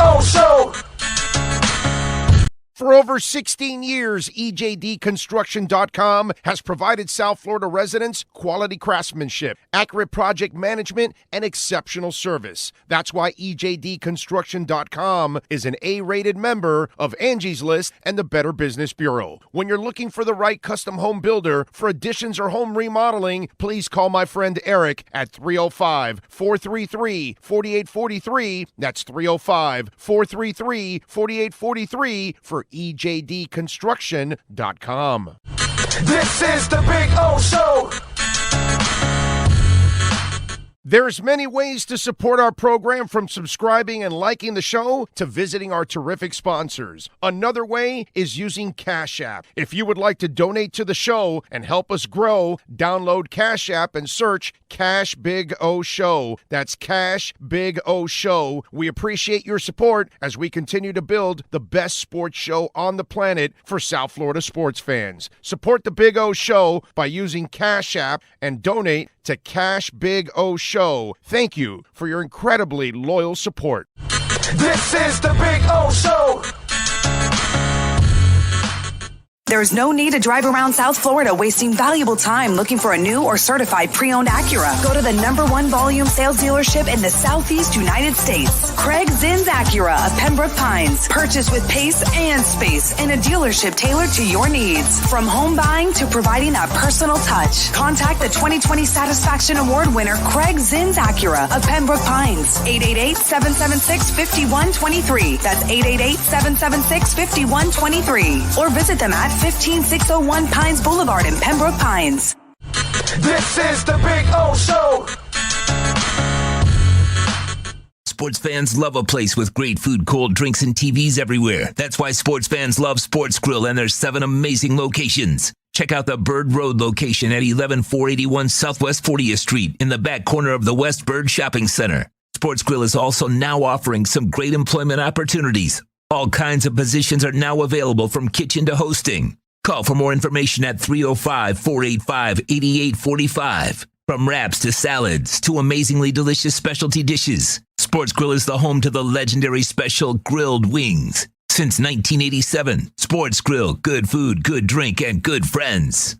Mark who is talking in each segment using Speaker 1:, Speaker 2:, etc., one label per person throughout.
Speaker 1: O Show.
Speaker 2: For over 16 years, EJDConstruction.com has provided South Florida residents quality craftsmanship, accurate project management, and exceptional service. That's why EJDConstruction.com is an A-rated member of Angie's List and the Better Business Bureau. When you're looking for the right custom home builder for additions or home remodeling, please call my friend Eric at 305-433-4843. That's 305-433-4843 for EJDConstruction.com.
Speaker 1: This is the Big O Show.
Speaker 2: There's many ways to support our program, from subscribing and liking the show to visiting our terrific sponsors. Another way is using Cash App. If you would like to donate to the show and help us grow, download Cash App and search Cash Big O Show. That's Cash Big O Show. We appreciate your support as we continue to build the best sports show on the planet for South Florida sports fans. Support the Big O Show by using Cash App and donate to Cash Big O Show. Thank you for your incredibly loyal support.
Speaker 1: This is the Big O Show.
Speaker 3: There's no need to drive around South Florida wasting valuable time looking for a new or certified pre-owned Acura. Go to the #1 volume sales dealership in the Southeast United States. Craig Zinn's Acura of Pembroke Pines. Purchase with pace and space in a dealership tailored to your needs. From home buying to providing that personal touch. Contact the 2020 Satisfaction Award winner Craig Zinn's Acura of Pembroke Pines. 888-776-5123. That's 888-776-5123. Or visit them at 15601 Pines Boulevard in Pembroke Pines.
Speaker 1: This is the Big O Show.
Speaker 4: Sports fans love a place with great food, cold drinks, and TVs everywhere. That's why sports fans love Sports Grill and their 7 amazing locations. Check out the Bird Road location at 11481 Southwest 40th Street in the back corner of the West Bird Shopping Center. Sports Grill is also now offering some great employment opportunities. All kinds of positions are now available, from kitchen to hosting. Call for more information at 305-485-8845. From wraps to salads to amazingly delicious specialty dishes, Sports Grill is the home to the legendary special grilled wings. Since 1987, Sports Grill, good food, good drink, and good friends.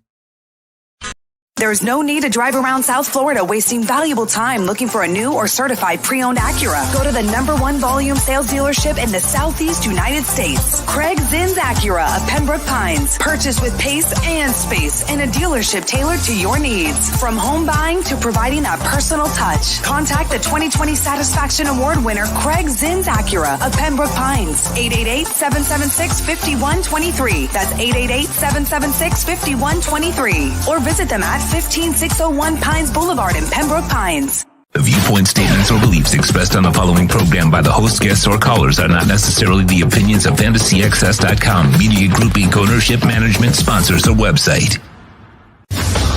Speaker 3: There's no need to drive around South Florida wasting valuable time looking for a new or certified pre-owned Acura. Go to the #1 volume sales dealership in the Southeast United States. Craig Zinn's Acura of Pembroke Pines. Purchase with pace and space in a dealership tailored to your needs. From home buying to providing that personal touch. Contact the 2020 Satisfaction Award winner Craig Zinn's Acura of Pembroke Pines. 888-776-5123. That's 888-776-5123. Or visit them at 15601 Pines Boulevard in Pembroke Pines.
Speaker 4: The viewpoint, statements, or beliefs expressed on the following program by the host, guests, or callers are not necessarily the opinions of FantasyXS.com, Media Group Inc., ownership, management, sponsors, or website.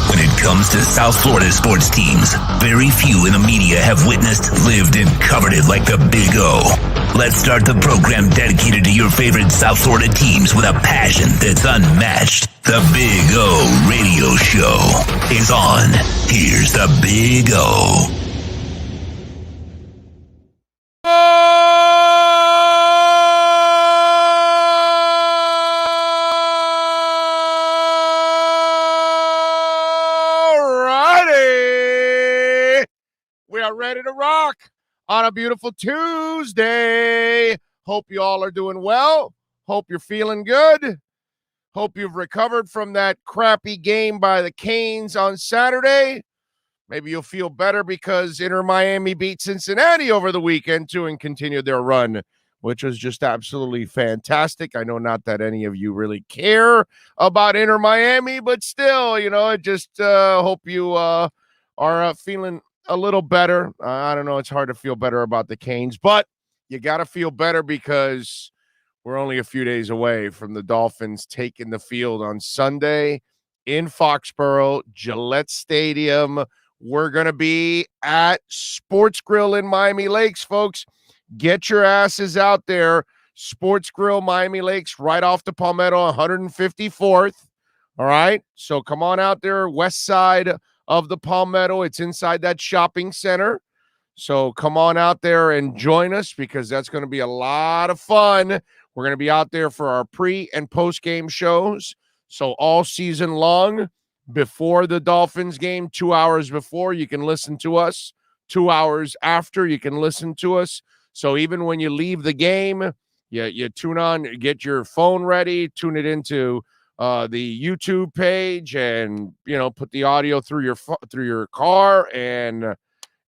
Speaker 4: When it comes to South Florida sports teams, very few in the media have witnessed, lived, and covered it like the Big O. Let's start the program dedicated to your favorite South Florida teams with a passion that's unmatched. The Big O Radio Show is on. Here's the Big O.
Speaker 2: Alrighty. We are ready to rock on a beautiful Tuesday. Hope you all are doing well. Hope you're feeling good. Hope you've recovered from that crappy game by the Canes on Saturday. Maybe you'll feel better because Inter Miami beat Cincinnati over the weekend too and continued their run, which was just absolutely fantastic. I know not that any of you really care about Inter Miami, but still, you know, I just hope you are feeling a little better. I don't know. It's hard to feel better about the Canes, but you got to feel better because we're only a few days away from the Dolphins taking the field on Sunday in Foxborough, Gillette Stadium. We're going to be at Sports Grill in Miami Lakes, folks. Get your asses out there. Sports Grill, Miami Lakes, right off the Palmetto, 154th. All right? So come on out there, west side of the Palmetto. It's inside that shopping center. So come on out there and join us because that's going to be a lot of fun. We're going to be out there for our pre and post game shows. So all season long, before the Dolphins game, 2 hours before, you can listen to us. 2 hours after, you can listen to us. So even when you leave the game, you tune on, get your phone ready, tune it into the YouTube page, and put the audio through your car and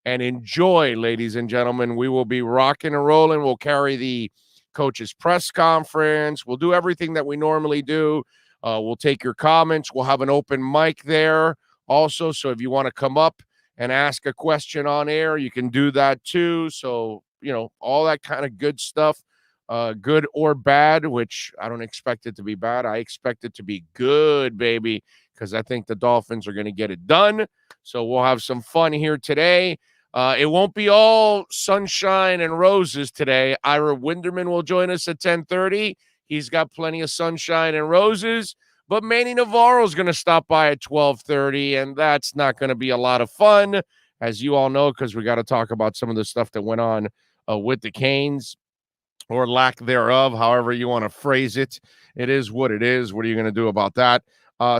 Speaker 2: enjoy, ladies and gentlemen. We will be rocking and rolling. We'll carry the coach's press conference. We'll do everything that we normally do. We'll take your comments. We'll have an open mic there also. So if you want to come up and ask a question on air, you can do that too. So, all that kind of good stuff, good or bad, which I don't expect it to be bad. I expect it to be good, baby, because I think the Dolphins are going to get it done. So we'll have some fun here today. It won't be all sunshine and roses today. Ira Winderman will join us at 10:30. He's got plenty of sunshine and roses. But Manny Navarro is going to stop by at 12:30, and that's not going to be a lot of fun, as you all know, because we got to talk about some of the stuff that went on with the Canes, or lack thereof, however you want to phrase it. It is what it is. What are you going to do about that?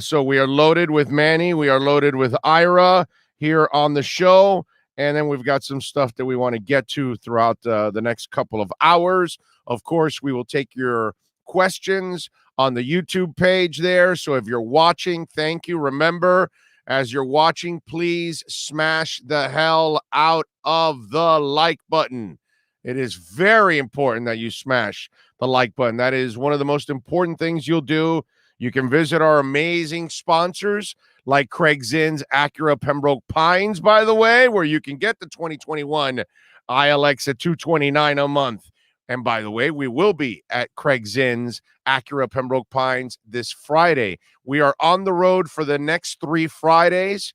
Speaker 2: So we are loaded with Manny. We are loaded with Ira here on the show. And then we've got some stuff that we want to get to throughout the next couple of hours. Of course, we will take your questions on the YouTube page there. So if you're watching, thank you. Remember, as you're watching, please smash the hell out of the like button. It is very important that you smash the like button. That is one of the most important things you'll do. You can visit our amazing sponsors like Craig Zinn's Acura Pembroke Pines, by the way, where you can get the 2021 ILX at $229 a month. And by the way, we will be at Craig Zinn's Acura Pembroke Pines this Friday. We are on the road for the next 3 Fridays.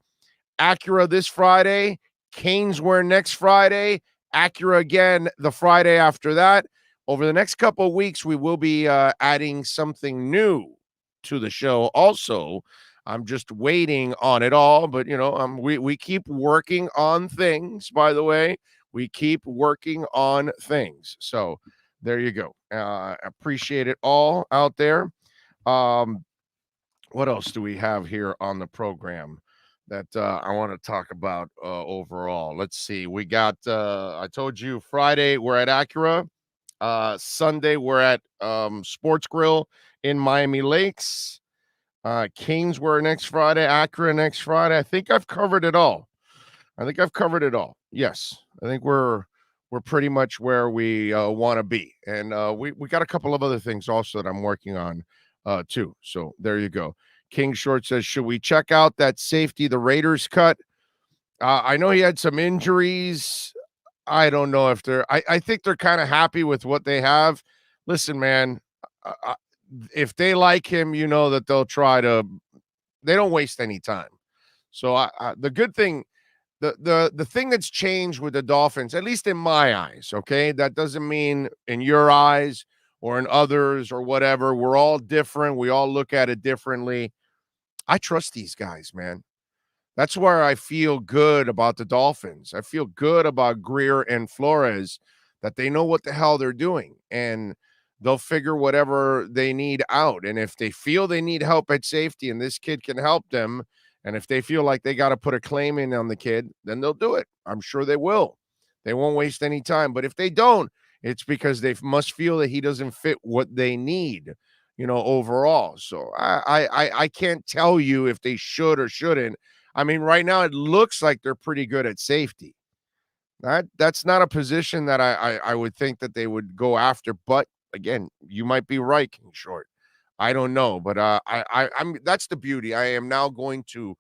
Speaker 2: Acura this Friday, Caneswear next Friday, Acura again the Friday after that. Over the next couple of weeks, we will be adding something new to the show also. I'm just waiting on it all, but we keep working on things, by the way. We keep working on things. So there you go. Appreciate it all out there. What else do we have here on the program that I want to talk about overall? Let's see. We got, I told you, Friday we're at Acura. Sunday we're at Sports Grill in Miami Lakes. Caneswear next Friday, Acura next Friday. I think I've covered it all. Yes, I think we're pretty much where we want to be, and we got a couple of other things also that I'm working on too. So there you go. King Short says, should we check out that safety the Raiders cut? I know he had some injuries. I don't know if I think they're kind of happy with what they have. Listen, man, if they like him, that they'll try to. They don't waste any time. So the good thing, the thing that's changed with the Dolphins, at least in my eyes, okay, that doesn't mean in your eyes or in others or whatever. We're all different. We all look at it differently. I trust these guys, man. That's where I feel good about the Dolphins. I feel good about Greer and Flores, that they know what the hell they're doing, and they'll figure whatever they need out. And if they feel they need help at safety and this kid can help them, and if they feel like they got to put a claim in on the kid, then they'll do it. I'm sure they will. They won't waste any time. But if they don't, it's because they must feel that he doesn't fit what they need, overall. So I can't tell you if they should or shouldn't. I mean, right now it looks like they're pretty good at safety. That's not a position that I would think that they would go after. But again, you might be right, King Short. I don't know, but I'm that's the beauty. I am now going to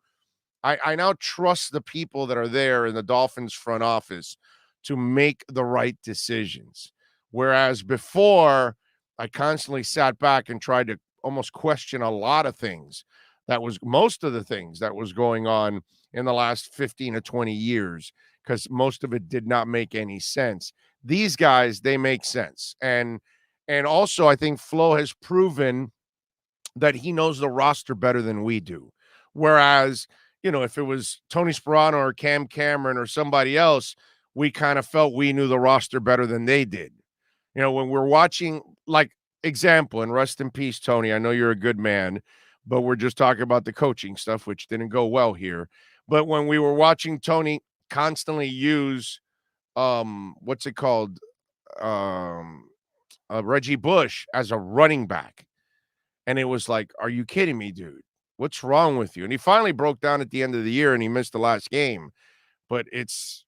Speaker 2: I now trust the people that are there in the Dolphins front office to make the right decisions. Whereas before, I constantly sat back and tried to almost question a lot of things. That was most of the things that was going on in the last 15 or 20 years, because most of it did not make any sense. These guys, they make sense. And also, I think Flo has proven that he knows the roster better than we do. Whereas, if it was Tony Sperano or Cam Cameron or somebody else, we kind of felt we knew the roster better than they did. You know, when we're watching, like, example, and rest in peace, Tony. I know you're a good man, but we're just talking about the coaching stuff, which didn't go well here. But when we were watching Tony constantly use, what's it called? Reggie Bush as a running back. And it was like, are you kidding me, dude? What's wrong with you? And he finally broke down at the end of the year and he missed the last game. But it's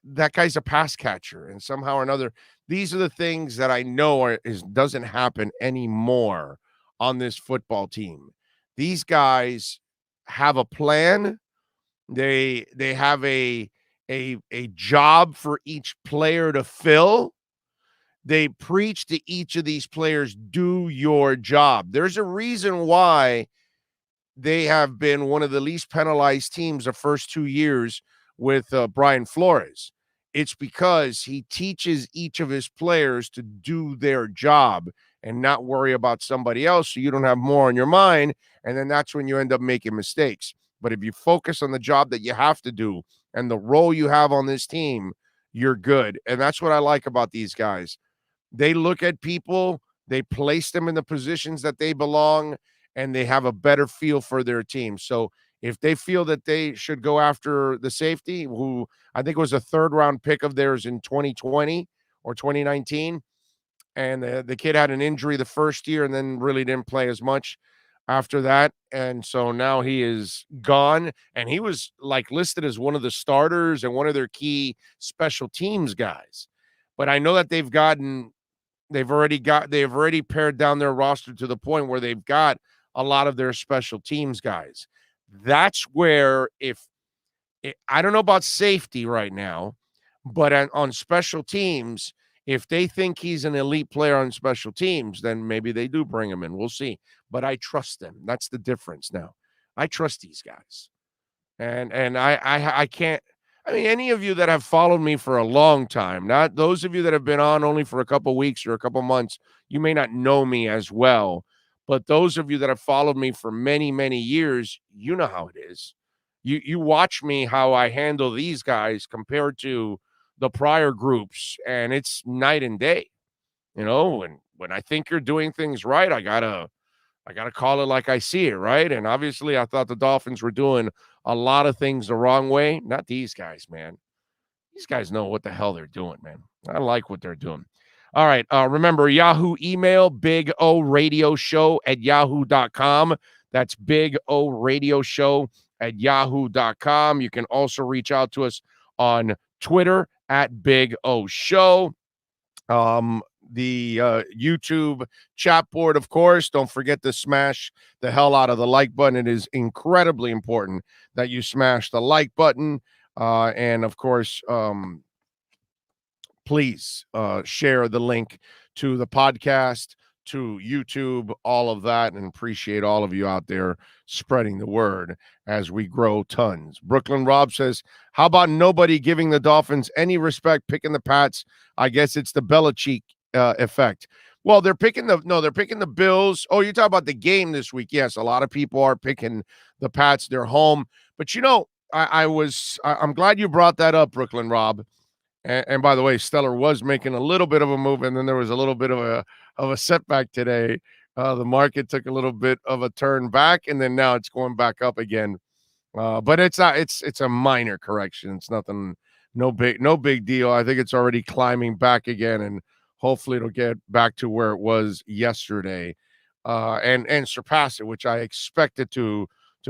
Speaker 2: that guy's a pass catcher. And somehow or another, these are the things that I know doesn't happen anymore on this football team. These guys have a plan. They have a job for each player to fill. They preach to each of these players, do your job. There's a reason why they have been one of the least penalized teams the first 2 years with Brian Flores. It's because he teaches each of his players to do their job and not worry about somebody else so you don't have more on your mind, and then that's when you end up making mistakes. But if you focus on the job that you have to do and the role you have on this team, you're good. And that's what I like about these guys. They look at people, they place them in the positions that they belong, and they have a better feel for their team. So if they feel that they should go after the safety, who I think was a third-round pick of theirs in 2020 or 2019, and the kid had an injury the first year and then really didn't play as much after that, and so now he is gone, and he was, like, listed as one of the starters and one of their key special teams guys. But I know that they've already pared down their roster to the point where they've got a lot of their special teams guys. That's where I don't know about safety right now, but on special teams, if they think he's an elite player on special teams, then maybe they do bring him in. We'll see. But I trust them. That's the difference now. I trust these guys. And I can't. I mean, any of you that have followed me for a long time, not those of you that have been on only for a couple weeks or a couple months, you may not know me as well. But those of you that have followed me for many, many years, you know how it is. You watch me, how I handle these guys compared to the prior groups, and it's night and day. You know, and when I think you're doing things right, I gotta call it like I see it, right? And obviously, I thought the Dolphins were doing a lot of things the wrong way. Not these guys, man. These guys know what the hell they're doing, man. I like what they're doing. All right. Remember, Yahoo email, Big O Radio Show at yahoo.com. That's Big O Radio Show at yahoo.com. You can also reach out to us on Twitter at Big O Show. The YouTube chat board, of course. Don't forget to smash the hell out of the like button. It is incredibly important that you smash the like button. And of course, please share the link to the podcast, to YouTube, all of that, and appreciate all of you out there spreading the word as we grow tons. Brooklyn Rob says, how about nobody giving the Dolphins any respect, picking the Pats? I guess it's the Belichick effect. Well, they're picking the Bills. Oh, you're talking about the game this week. Yes, a lot of people are picking the Pats. They're home. But, you know, I'm glad you brought that up, Brooklyn Rob. And by the way, Stellar was making a little bit of a move, and then there was a little bit of a setback today. The market took a little bit of a turn back, and then now it's going back up again. But it's not. It's a minor correction. It's nothing. No big deal. I think it's already climbing back again, and hopefully it'll get back to where it was yesterday, and surpass it, which I expect it to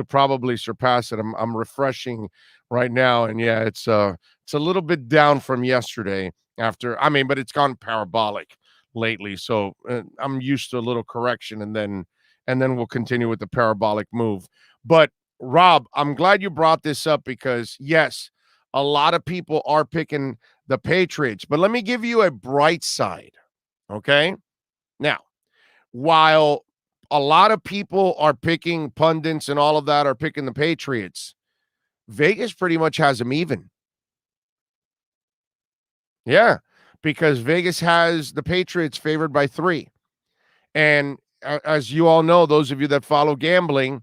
Speaker 2: probably surpass it. I'm refreshing right now, and yeah, it's a little bit down from yesterday but it's gone parabolic lately. So I'm used to a little correction, and then we'll continue with the parabolic move. But Rob, I'm glad you brought this up because yes, a lot of people are picking the Patriots, but let me give you a bright side. Okay. Now, while a lot of people are picking, pundits and all of that are picking the Patriots, Vegas pretty much has them even. Yeah, because Vegas has the Patriots favored by 3. And as you all know, those of you that follow gambling,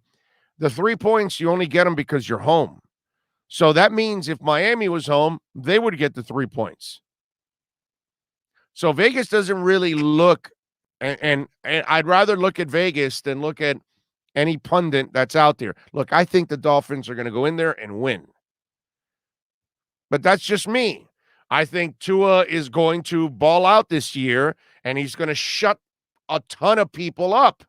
Speaker 2: the 3 points, you only get them because you're home. So that means if Miami was home, they would get the 3 points. So Vegas doesn't really look, and I'd rather look at Vegas than look at any pundit that's out there. Look, I think the Dolphins are going to go in there and win. But that's just me. I think Tua is going to ball out this year, and he's going to shut a ton of people up.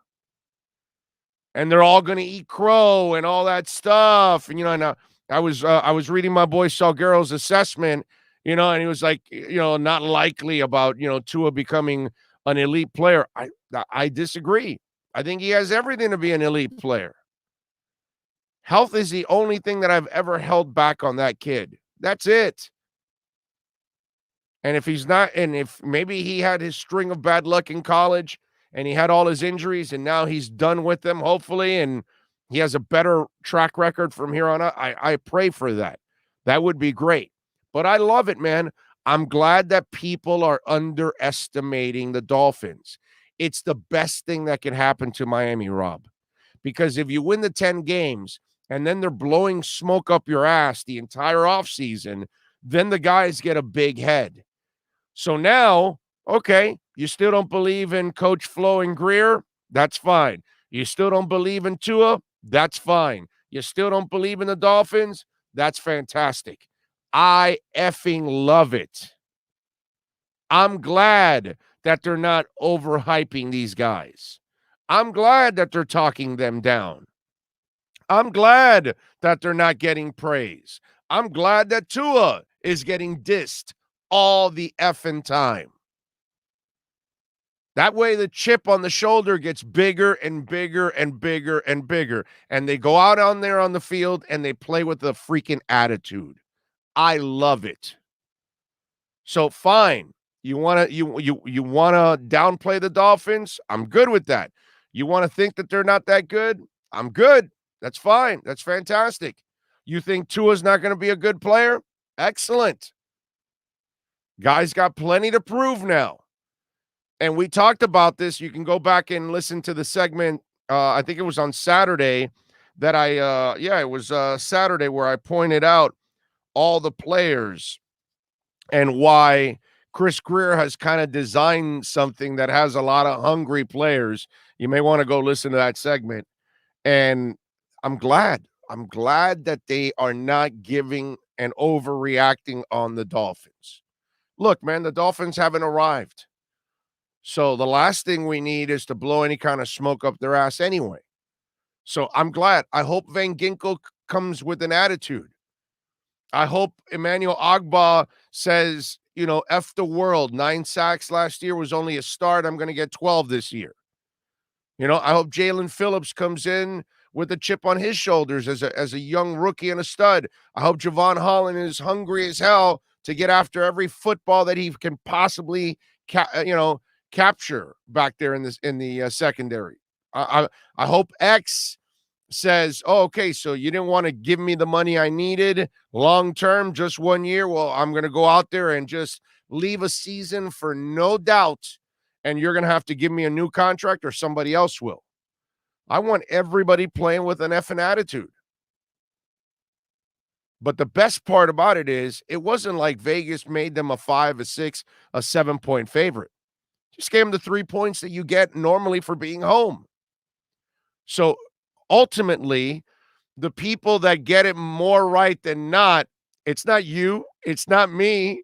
Speaker 2: And they're all going to eat crow and all that stuff. And, and I was reading my boy Salguero's assessment, and he was like, not likely about, Tua becoming an elite player. I disagree. I think he has everything to be an elite player. Health is the only thing that I've ever held back on that kid. That's it. And if he's not, and if maybe he had his string of bad luck in college and he had all his injuries and now he's done with them, hopefully, and he has a better track record from here on out, I pray for that. That would be great. But I love it, man. I'm glad that people are underestimating the Dolphins. It's the best thing that can happen to Miami, Rob. Because if you win the 10 games and then they're blowing smoke up your ass the entire offseason, then the guys get a big head. So now, okay, you still don't believe in Coach Flo and Greer? That's fine. You still don't believe in Tua? That's fine. You still don't believe in the Dolphins? That's fantastic. I effing love it. I'm glad that they're not overhyping these guys. I'm glad that they're talking them down. I'm glad that they're not getting praise. I'm glad that Tua is getting dissed all the effing time. That way the chip on the shoulder gets bigger and bigger and bigger and bigger. And they go out on there on the field and they play with a freaking attitude. I love it. So fine. You want to downplay the Dolphins? I'm good with that. You want to think that they're not that good? I'm good. That's fine. That's fantastic. You think Tua's not going to be a good player? Excellent. Guy's got plenty to prove now. And we talked about this. You can go back and listen to the segment. I think it was on Saturday that it was Saturday where I pointed out all the players and why Chris Greer has kind of designed something that has a lot of hungry players. You may want to go listen to that segment. And I'm glad that they are not giving and overreacting on the Dolphins. Look, man, the Dolphins haven't arrived. So the last thing we need is to blow any kind of smoke up their ass anyway. So I'm glad. I hope Van Ginkel comes with an attitude. I hope Emmanuel Ogbah says, F the world. 9 sacks last year was only a start. I'm going to get 12 this year. I hope Jalen Phillips comes in with a chip on his shoulders as a young rookie and a stud. I hope Javon Holland is hungry as hell to get after every football that he can possibly, capture back there in the secondary. I hope X says, oh, okay, so you didn't want to give me the money I needed long-term, just 1 year. Well, I'm going to go out there and just leave a season for no doubt, and you're going to have to give me a new contract or somebody else will. I want everybody playing with an effing attitude. But the best part about it is it wasn't like Vegas made them a 5, a 6, a 7-point favorite. Just gave them the 3 points that you get normally for being home. So ultimately, the people that get it more right than not, it's not you, it's not me,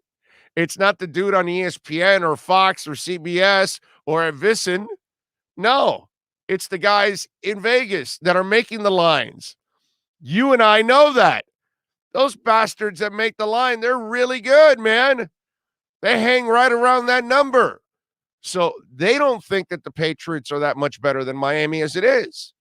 Speaker 2: it's not the dude on ESPN or Fox or CBS or at VSiN. No, it's the guys in Vegas that are making the lines. You and I know that. Those bastards that make the line, they're really good, man. They hang right around that number. So they don't think that the Patriots are that much better than Miami as it is.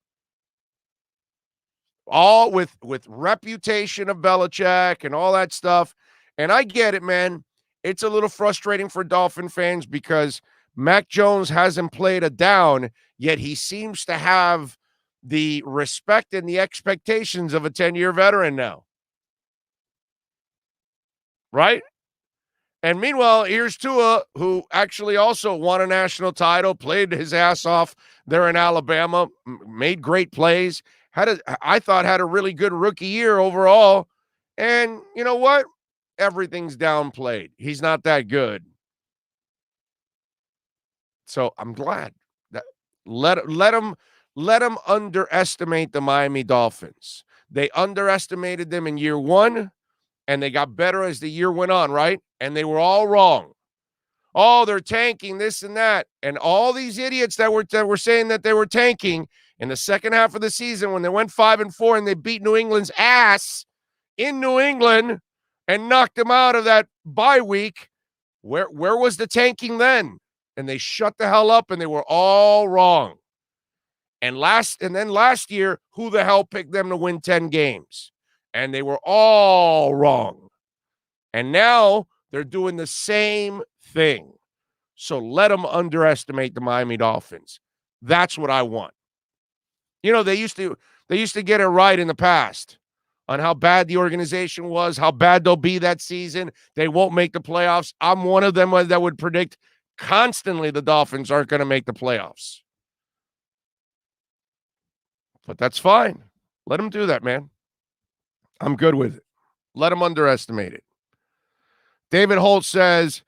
Speaker 2: All with reputation of Belichick and all that stuff. And I get it, man. It's a little frustrating for Dolphin fans because Mac Jones hasn't played a down, yet he seems to have the respect and the expectations of a 10-year veteran now. Right? And meanwhile, here's Tua, who actually also won a national title, played his ass off there in Alabama, made great plays, I thought had a really good rookie year overall, And you know what? Everything's downplayed. He's not that good. So I'm glad that let him underestimate the Miami Dolphins. They underestimated them in year one, and they got better as the year went on, right? And they were all wrong. Oh, they're tanking this and that. And all these idiots that were saying that they were tanking in the second half of the season when they went 5-4 and they beat New England's ass in New England and knocked them out of that bye week. Where was the tanking then? And they shut the hell up and they were all wrong. And then last year, who the hell picked them to win 10 games? And they were all wrong. And now they're doing the same thing. So let them underestimate the Miami Dolphins. That's what I want. You know, they used to get it right in the past on how bad the organization was, how bad they'll be that season. They won't make the playoffs. I'm one of them that would predict constantly the Dolphins aren't going to make the playoffs. But that's fine. Let them do that, man. I'm good with it. Let them underestimate it. David Holt says,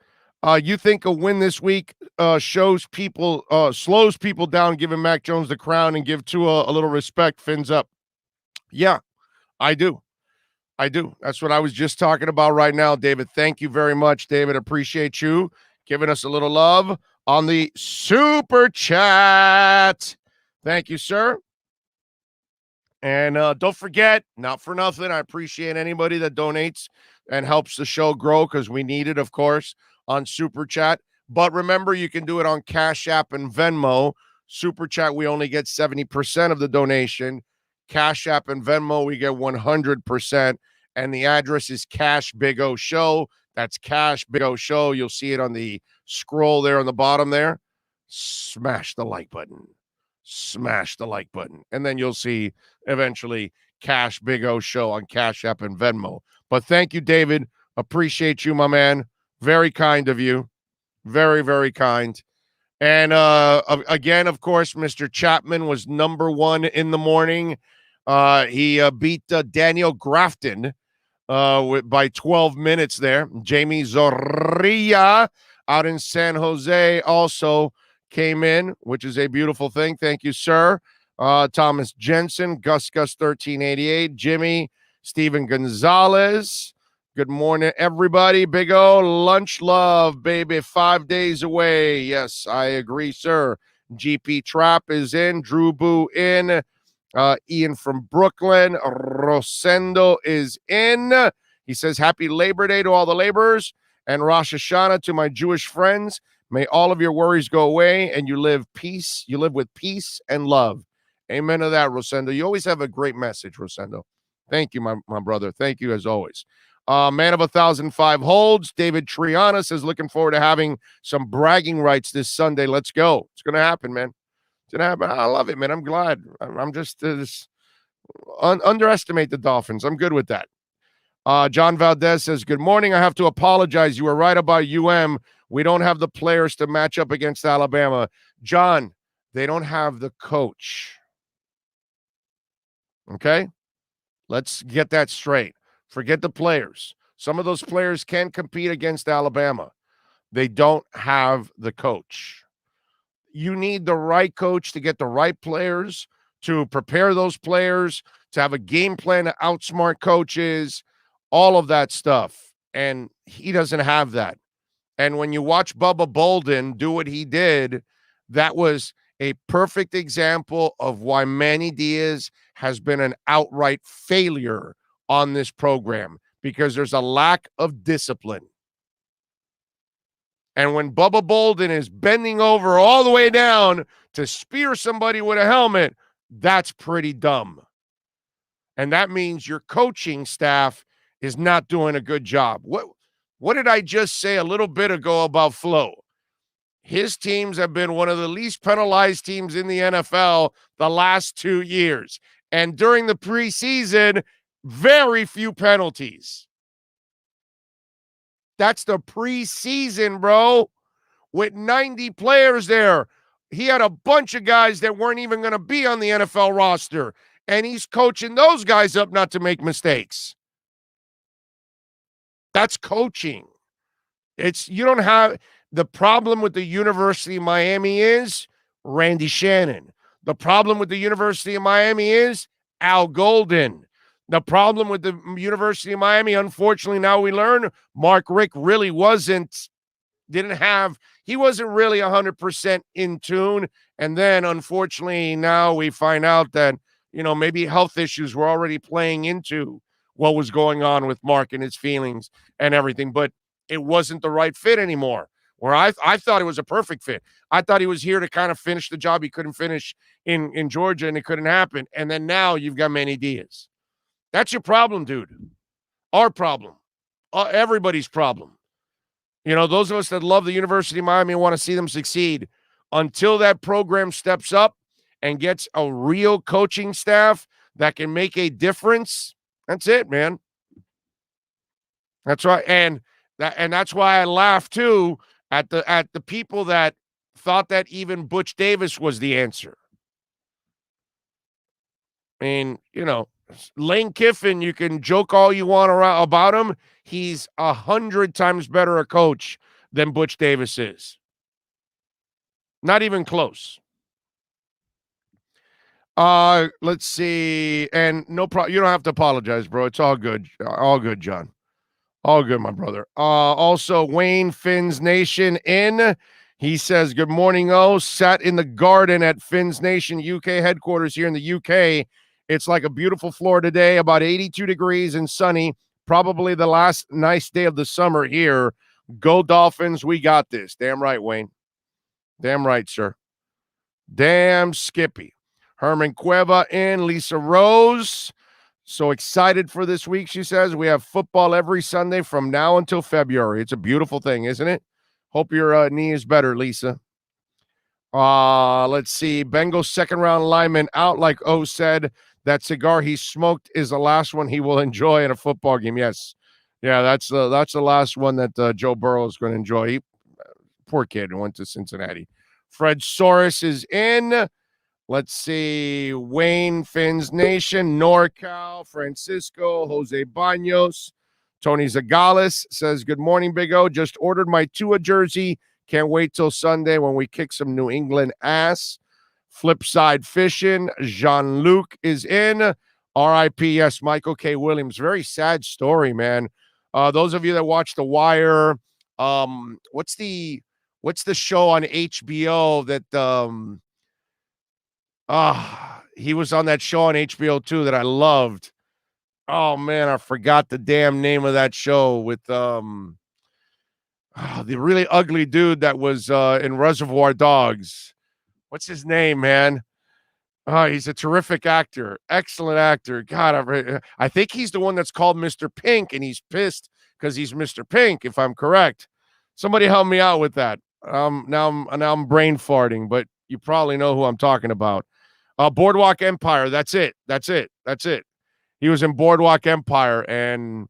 Speaker 2: you think a win this week slows people down, giving Mac Jones the crown and give Tua a little respect, fins up. Yeah, I do. That's what I was just talking about right now, David. Thank you very much, David. Appreciate you giving us a little love on the super chat. Thank you, sir. And don't forget, not for nothing, I appreciate anybody that donates and helps the show grow because we need it, of course, on Super Chat. But remember, you can do it on Cash App and Venmo. Super Chat, we only get 70% of the donation. Cash App and Venmo, we get 100%. And the address is Cash Big O Show. That's Cash Big O Show. You'll see it on the scroll there on the bottom there. Smash the like button. Smash the like button. And then you'll see eventually Cash Big O Show on Cash App and Venmo. But thank you, David. Appreciate you, my man. Very kind of you. Very, very kind. And again, of course, Mr. Chapman was number one in the morning. He beat Daniel Grafton by 12 minutes there. Jamie Zorrilla out in San Jose also came in, which is a beautiful thing. Thank you, sir. Thomas Jensen, Gus 1388, Jimmy, Steven Gonzalez. Good morning, everybody. Big O, lunch love, baby. 5 days away. Yes, I agree, sir. GP Trap is in. Drew Boo in. Ian from Brooklyn. Rosendo is in. He says, happy Labor Day to all the laborers and Rosh Hashanah to my Jewish friends. May all of your worries go away and you live with peace and love. Amen to that, Rosendo. You always have a great message, Rosendo. Thank you, my brother. Thank you as always. Man of 1,005 holds. David Triana says, looking forward to having some bragging rights this Sunday. Let's go. It's going to happen, man. It's going to happen. I love it, man. I'm glad. I'm just underestimate the Dolphins. I'm good with that. John Valdez says, good morning. I have to apologize. You were right about UM. We don't have the players to match up against Alabama. John, they don't have the coach. Okay? Let's get that straight. Forget the players. Some of those players can compete against Alabama. They don't have the coach. You need the right coach to get the right players, to prepare those players, to have a game plan to outsmart coaches, all of that stuff. And he doesn't have that. And when you watch Bubba Bolden do what he did, that was a perfect example of why Manny Diaz has been an outright failure on this program, because there's a lack of discipline. And when Bubba Bolden is bending over all the way down to spear somebody with a helmet, that's pretty dumb. And that means your coaching staff is not doing a good job. What did I just say a little bit ago about Flo? His teams have been one of the least penalized teams in the NFL the last 2 years. And during the preseason, very few penalties. That's the preseason, bro. With 90 players there. He had a bunch of guys that weren't even going to be on the NFL roster. And he's coaching those guys up not to make mistakes. That's coaching. You don't have the problem with the University of Miami is Randy Shannon. The problem with the University of Miami is Al Golden. The problem with the University of Miami, unfortunately, now we learn Mark Richt really he wasn't really 100% in tune. And then, unfortunately, now we find out that, maybe health issues were already playing into what was going on with Mark and his feelings and everything. But it wasn't the right fit anymore. Where I thought it was a perfect fit. I thought he was here to kind of finish the job he couldn't finish in Georgia, and it couldn't happen. And then now you've got Manny Diaz. That's your problem, dude. Our problem. Everybody's problem. Those of us that love the University of Miami and want to see them succeed, until that program steps up and gets a real coaching staff that can make a difference, that's it, man. That's right. And that's why I laugh, too, at the people that thought that even Butch Davis was the answer. I mean, Lane Kiffin, you can joke all you want about him. He's 100 times better a coach than Butch Davis is. Not even close. Let's see. And no problem. You don't have to apologize, bro. It's all good. All good, John. All good, my brother. Also, Wayne Fins Nation in. He says, good morning, sat in the garden at Fins Nation UK headquarters here in the UK. It's like a beautiful Florida day, about 82 degrees and sunny. Probably the last nice day of the summer here. Go Dolphins. We got this. Damn right, Wayne. Damn right, sir. Damn Skippy. Herman Cueva in. Lisa Rose. So excited for this week, she says. We have football every Sunday from now until February. It's a beautiful thing, isn't it? Hope your knee is better, Lisa. Let's see. Bengals second-round lineman out, like O said. That cigar he smoked is the last one he will enjoy in a football game. Yes. Yeah, that's the last one that Joe Burrow is going to enjoy. Poor kid who went to Cincinnati. Fred Soros is in. Let's see. Wayne Fins Nation, NorCal, Francisco, Jose Banos. Tony Zagales says, good morning, Big O. Just ordered my Tua jersey. Can't wait till Sunday when we kick some New England ass. Flipside Fishing. Jean-Luc is in. R.I.P. Yes, Michael K. Williams. Very sad story, man. Those of you that watch The Wire, what's the show on HBO that he was on that show on HBO too that I loved. Oh man, I forgot the damn name of that show with the really ugly dude that was in Reservoir Dogs. What's his name, man? He's a terrific actor. Excellent actor. God, I think he's the one that's called Mr. Pink, and he's pissed because he's Mr. Pink, if I'm correct. Somebody help me out with that. Now I'm brain farting, but you probably know who I'm talking about. Boardwalk Empire. That's it. He was in Boardwalk Empire, and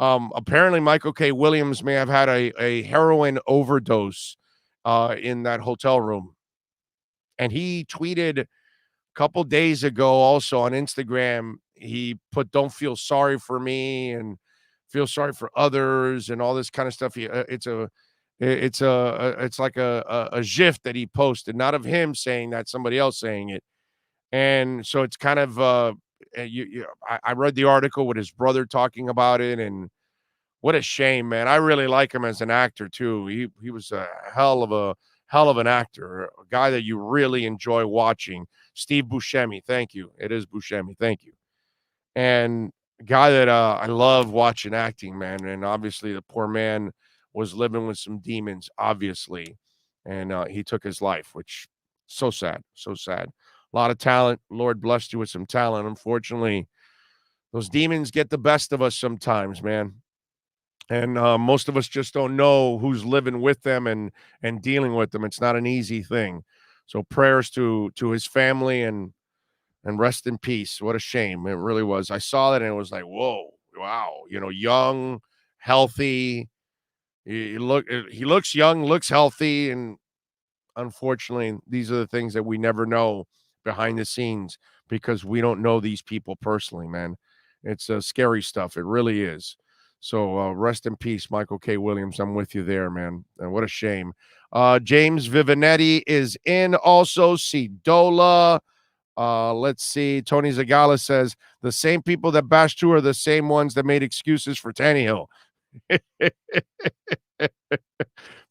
Speaker 2: apparently Michael K. Williams may have had a heroin overdose in that hotel room. And he tweeted a couple days ago also on Instagram, he put, don't feel sorry for me and feel sorry for others and all this kind of stuff. It's like a GIF that he posted, not of him saying that, somebody else saying it. And so it's kind of, I read the article with his brother talking about it, and what a shame, man. I really like him as an actor too. He was a hell of an actor, a guy that you really enjoy watching. Steve Buscemi, thank you. It is Buscemi, thank you. And a guy that I love watching acting, man. And obviously the poor man was living with some demons, obviously. And he took his life, which so sad, so sad. A lot of talent. Lord blessed you with some talent. Unfortunately, those demons get the best of us sometimes, man. And most of us just don't know who's living with them and dealing with them. It's not an easy thing. So prayers to his family and rest in peace. What a shame. It really was. I saw that and it was like, whoa, wow. Young, healthy. He looks young, looks healthy. And unfortunately, these are the things that we never know behind the scenes because we don't know these people personally, man. It's scary stuff. It really is. So rest in peace, Michael K. Williams. I'm with you there, man. And what a shame. James Vivinetti is in also. Dola. Let's see. Tony Zagala says the same people that bashed Tua are the same ones that made excuses for Tannehill.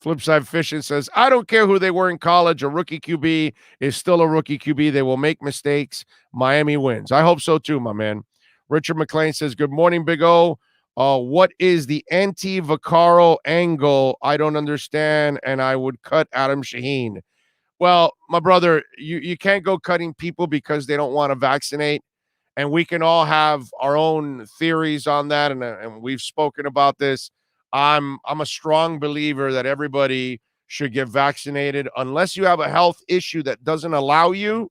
Speaker 2: Flipside Fishing says, I don't care who they were in college. A rookie QB is still a rookie QB. They will make mistakes. Miami wins. I hope so too, my man. Richard McLean says, good morning, Big O. What is the anti-Vaccaro angle? I don't understand, and I would cut Adam Shaheen. Well, my brother, you can't go cutting people because they don't want to vaccinate. And we can all have our own theories on that, and we've spoken about this. I'm a strong believer that everybody should get vaccinated unless you have a health issue that doesn't allow you.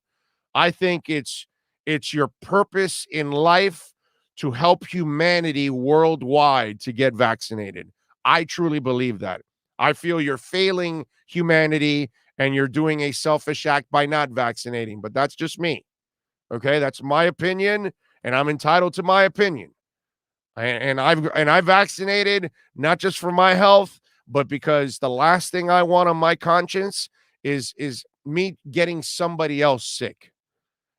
Speaker 2: I think it's your purpose in life to help humanity worldwide to get vaccinated. I truly believe that. I feel you're failing humanity and you're doing a selfish act by not vaccinating, but that's just me. Okay, that's my opinion, and I'm entitled to my opinion. And I vaccinated not just for my health, but because the last thing I want on my conscience is me getting somebody else sick.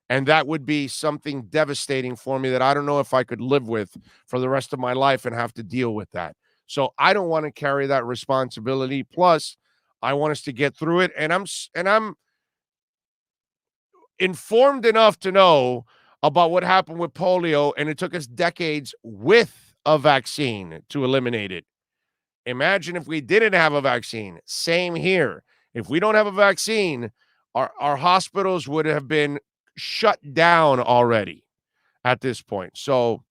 Speaker 2: And that would be something devastating for me that I don't know if I could live with for the rest of my life and have to deal with that. So I don't want to carry that responsibility. Plus, I want us to get through it. And I'm informed enough to know about what happened with polio, and it took us decades with a vaccine to eliminate it. Imagine if we didn't have a vaccine. Same here. If we don't have a vaccine, our hospitals would have been shut down already at this point. So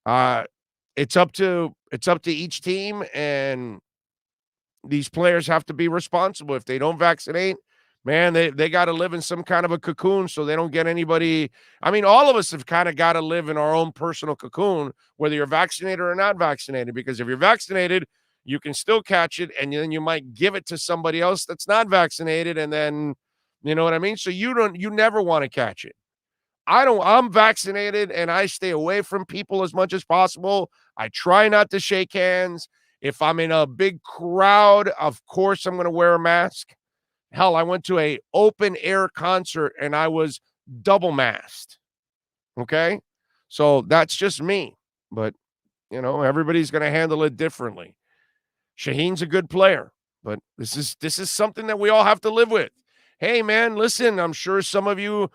Speaker 2: it's up to each team, and these players have to be responsible. If they don't vaccinate, man, they got to live in some kind of a cocoon so they don't get anybody. I mean, all of us have kind of got to live in our own personal cocoon, whether you're vaccinated or not vaccinated, because if you're vaccinated, you can still catch it, and then you might give it to somebody else that's not vaccinated, and then, you know what I mean? So you never want to catch it. I'm vaccinated, and I stay away from people as much as possible. I try not to shake hands. If I'm in a big crowd, of course I'm going to wear a mask. Hell, I went to a open air concert and I was double masked. Okay? So that's just me. But, you know, everybody's going to handle it differently. Shaheen's a good player, but this is something that we all have to live with. Hey, man, listen, I'm sure some of you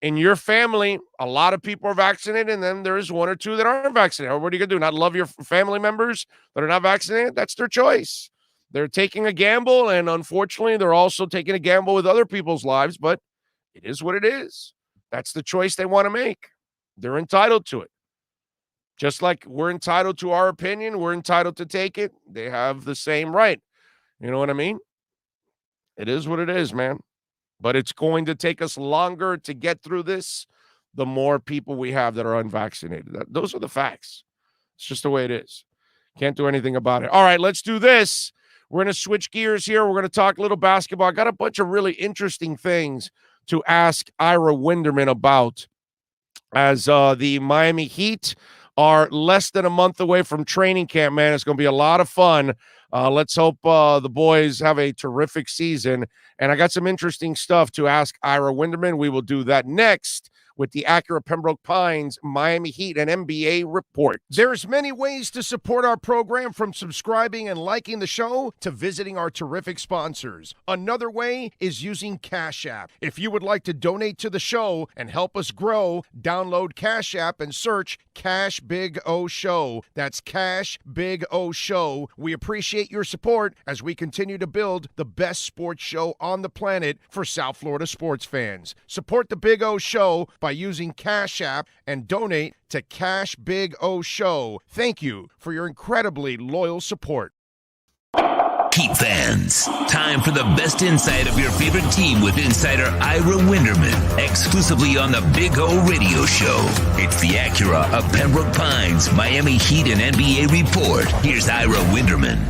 Speaker 2: in your family, a lot of people are vaccinated, and then there's one or two that aren't vaccinated. What are you going to do? Not love your family members that are not vaccinated? That's their choice. They're taking a gamble, and unfortunately, they're also taking a gamble with other people's lives, but it is what it is. That's the choice they want to make. They're entitled to it. Just like we're entitled to our opinion, we're entitled to take it. They have the same right. You know what I mean? It is what it is, man. But it's going to take us longer to get through this, the more people we have that are unvaccinated. Those are the facts. It's just the way it is. Can't do anything about it. All right, let's do this. We're going to switch gears here. We're going to talk a little basketball. I got a bunch of really interesting things to ask Ira Winderman about as the Miami Heat are less than a month away from training camp, man. It's going to be a lot of fun. Let's hope the boys have a terrific season. And I got some interesting stuff to ask Ira Winderman. We will do that next with the Acura Pembroke Pines Miami Heat and NBA report.
Speaker 5: There's many ways to support our program, from subscribing and liking the show to visiting our terrific sponsors. Another way is using Cash App. If you would like to donate to the show and help us grow, download Cash App and search Cash Big O Show. That's Cash Big O Show. We appreciate your support as we continue to build the best sports show on the planet for South Florida sports fans. Support the Big O Show by using Cash App and donate to Cash Big O Show. Thank you for your incredibly loyal support.
Speaker 4: Heat fans, time for the best insight of your favorite team with insider Ira Winderman, exclusively on the Big O Radio Show. It's the Acura of Pembroke Pines Miami Heat and NBA report. Here's Ira Winderman.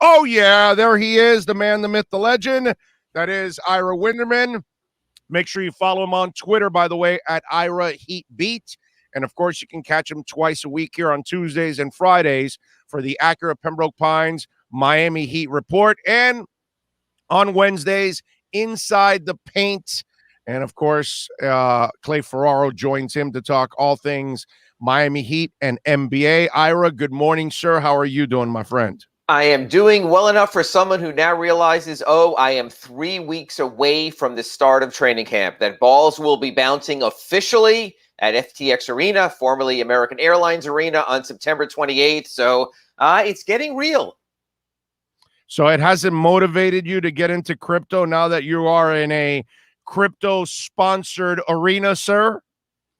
Speaker 2: Oh, yeah, there he is, the man, the myth, the legend. That is Ira Winderman. Make sure you follow him on Twitter, by the way, at Ira Heat Beat. And, of course, you can catch him twice a week here on Tuesdays and Fridays for the Acura Pembroke Pines Miami Heat Report. And on Wednesdays, Inside the Paint. And, of course, Clay Ferraro joins him to talk all things Miami Heat and NBA. Ira, good morning, sir. How are you doing, my friend?
Speaker 6: I am doing well enough for someone who now realizes, I am 3 weeks away from the start of training camp, that balls will be bouncing officially at FTX Arena, formerly American Airlines Arena, on September 28th. So it's getting real.
Speaker 2: So it hasn't motivated you to get into crypto now that you are in a crypto-sponsored arena, sir?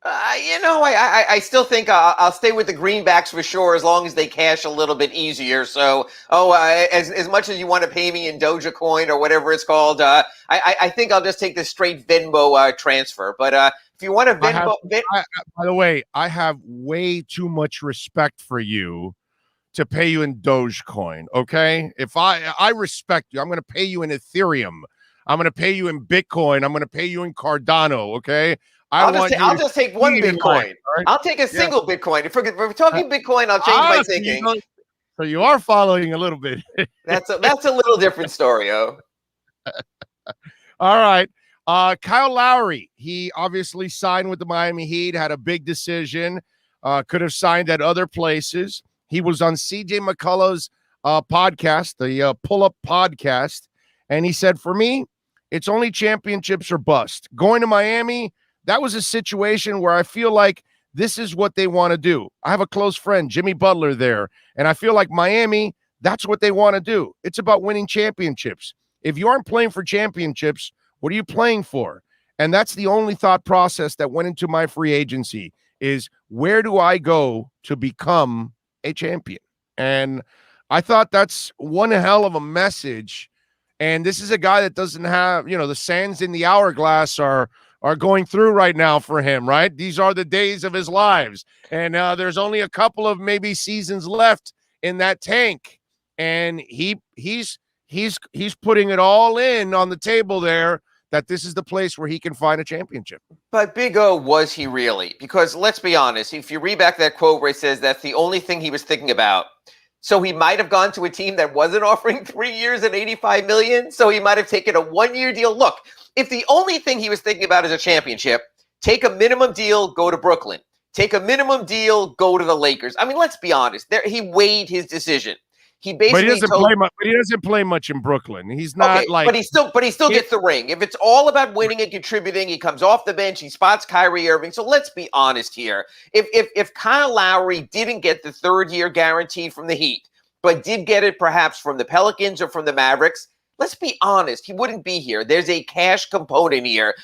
Speaker 6: I still think I'll stay with the greenbacks for sure, as long as they cash a little bit easier. So, as much as you want to pay me in Dogecoin or whatever it's called, I think I'll just take the straight Venmo transfer. But if you want to Venmo,
Speaker 2: by the way, I have way too much respect for you to pay you in Dogecoin. Okay, if I respect you, I'm going to pay you in Ethereum. I'm going to pay you in Bitcoin. I'm going to pay you in Cardano. Okay.
Speaker 6: I'll just take one Bitcoin. Right? I'll take a single Bitcoin. If we're talking Bitcoin, I'll change my thinking.
Speaker 2: So you are following a little bit.
Speaker 6: That's a little different story, All
Speaker 2: right. Kyle Lowry, he obviously signed with the Miami Heat, had a big decision, could have signed at other places. He was on CJ McCullough's podcast, the Pull-Up Podcast, and he said, for me, it's only championships or bust. Going to Miami, that was a situation where I feel like this is what they want to do. I have a close friend, Jimmy Butler, there, and I feel like Miami, that's what they want to do. It's about winning championships. If you aren't playing for championships, what are you playing for? And that's the only thought process that went into my free agency is, where do I go to become a champion? And I thought that's one hell of a message. And this is a guy that doesn't have, the sands in the hourglass are going through right now for him, right? These are the days of his lives. And there's only a couple of maybe seasons left in that tank. And he's putting it all in on the table there, that this is the place where he can find a championship.
Speaker 6: But Big O, was he really? Because let's be honest, if you read back that quote where he says that's the only thing he was thinking about, so he might have gone to a team that wasn't offering 3 years and $85 million. So he might have taken a 1-year deal. Look, if the only thing he was thinking about is a championship, take a minimum deal, go to Brooklyn. Take a minimum deal, go to the Lakers. I mean, let's be honest. He weighed his decision. He basically
Speaker 2: he doesn't play much in Brooklyn. He's not
Speaker 6: but he still gets the ring. If it's all about winning and contributing, he comes off the bench, he spots Kyrie Irving. So let's be honest here. If Kyle Lowry didn't get the 3rd year guaranteed from the Heat, but did get it perhaps from the Pelicans or from the Mavericks, let's be honest, he wouldn't be here. There's a cash component here.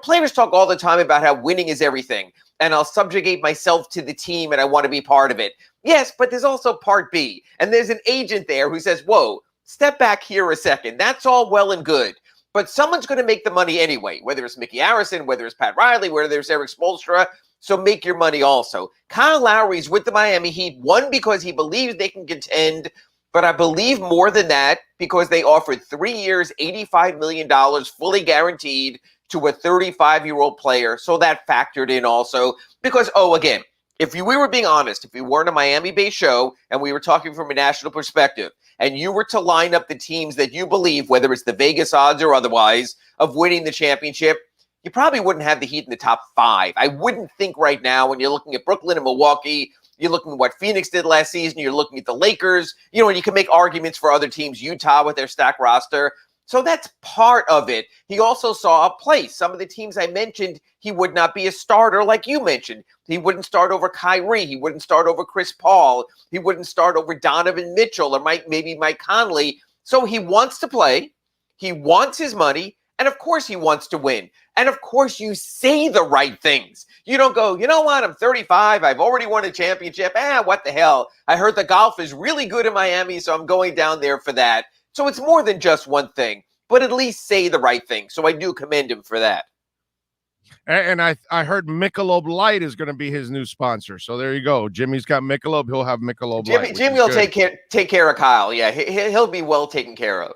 Speaker 6: Players talk all the time about how winning is everything, and I'll subjugate myself to the team and I want to be part of it. Yes, but there's also part B, and there's an agent there who says, whoa, step back here a second. That's all well and good, but someone's going to make the money anyway, whether it's Mickey Harrison, whether it's Pat Riley, whether it's Eric Spoelstra. So make your money also. Kyle Lowry's with the Miami Heat, one, because he believes they can contend, but I believe more than that because they offered 3 years, $85 million fully guaranteed to a 35-year-old player. So that factored in also because, again, if we were being honest, if we weren't a Miami-based show and we were talking from a national perspective and you were to line up the teams that you believe, whether it's the Vegas odds or otherwise, of winning the championship, you probably wouldn't have the Heat in the top 5. I wouldn't think right now when you're looking at Brooklyn and Milwaukee, you're looking at what Phoenix did last season, you're looking at the Lakers, and you can make arguments for other teams, Utah with their stacked roster. So that's part of it. He also saw a place. Some of the teams I mentioned, he would not be a starter like you mentioned. He wouldn't start over Kyrie. He wouldn't start over Chris Paul. He wouldn't start over Donovan Mitchell or maybe Mike Conley. So he wants to play. He wants his money. And of course he wants to win. And of course you say the right things. You don't go, you know what, I'm 35. I've already won a championship. What the hell? I heard the golf is really good in Miami, so I'm going down there for that. So it's more than just one thing, but at least say the right thing. So I do commend him for that.
Speaker 2: And I heard Michelob Light is going to be his new sponsor. So there you go. Jimmy's got Michelob. He'll have Michelob Light.
Speaker 6: Jimmy will take care of Kyle. Yeah, he'll be well taken care of.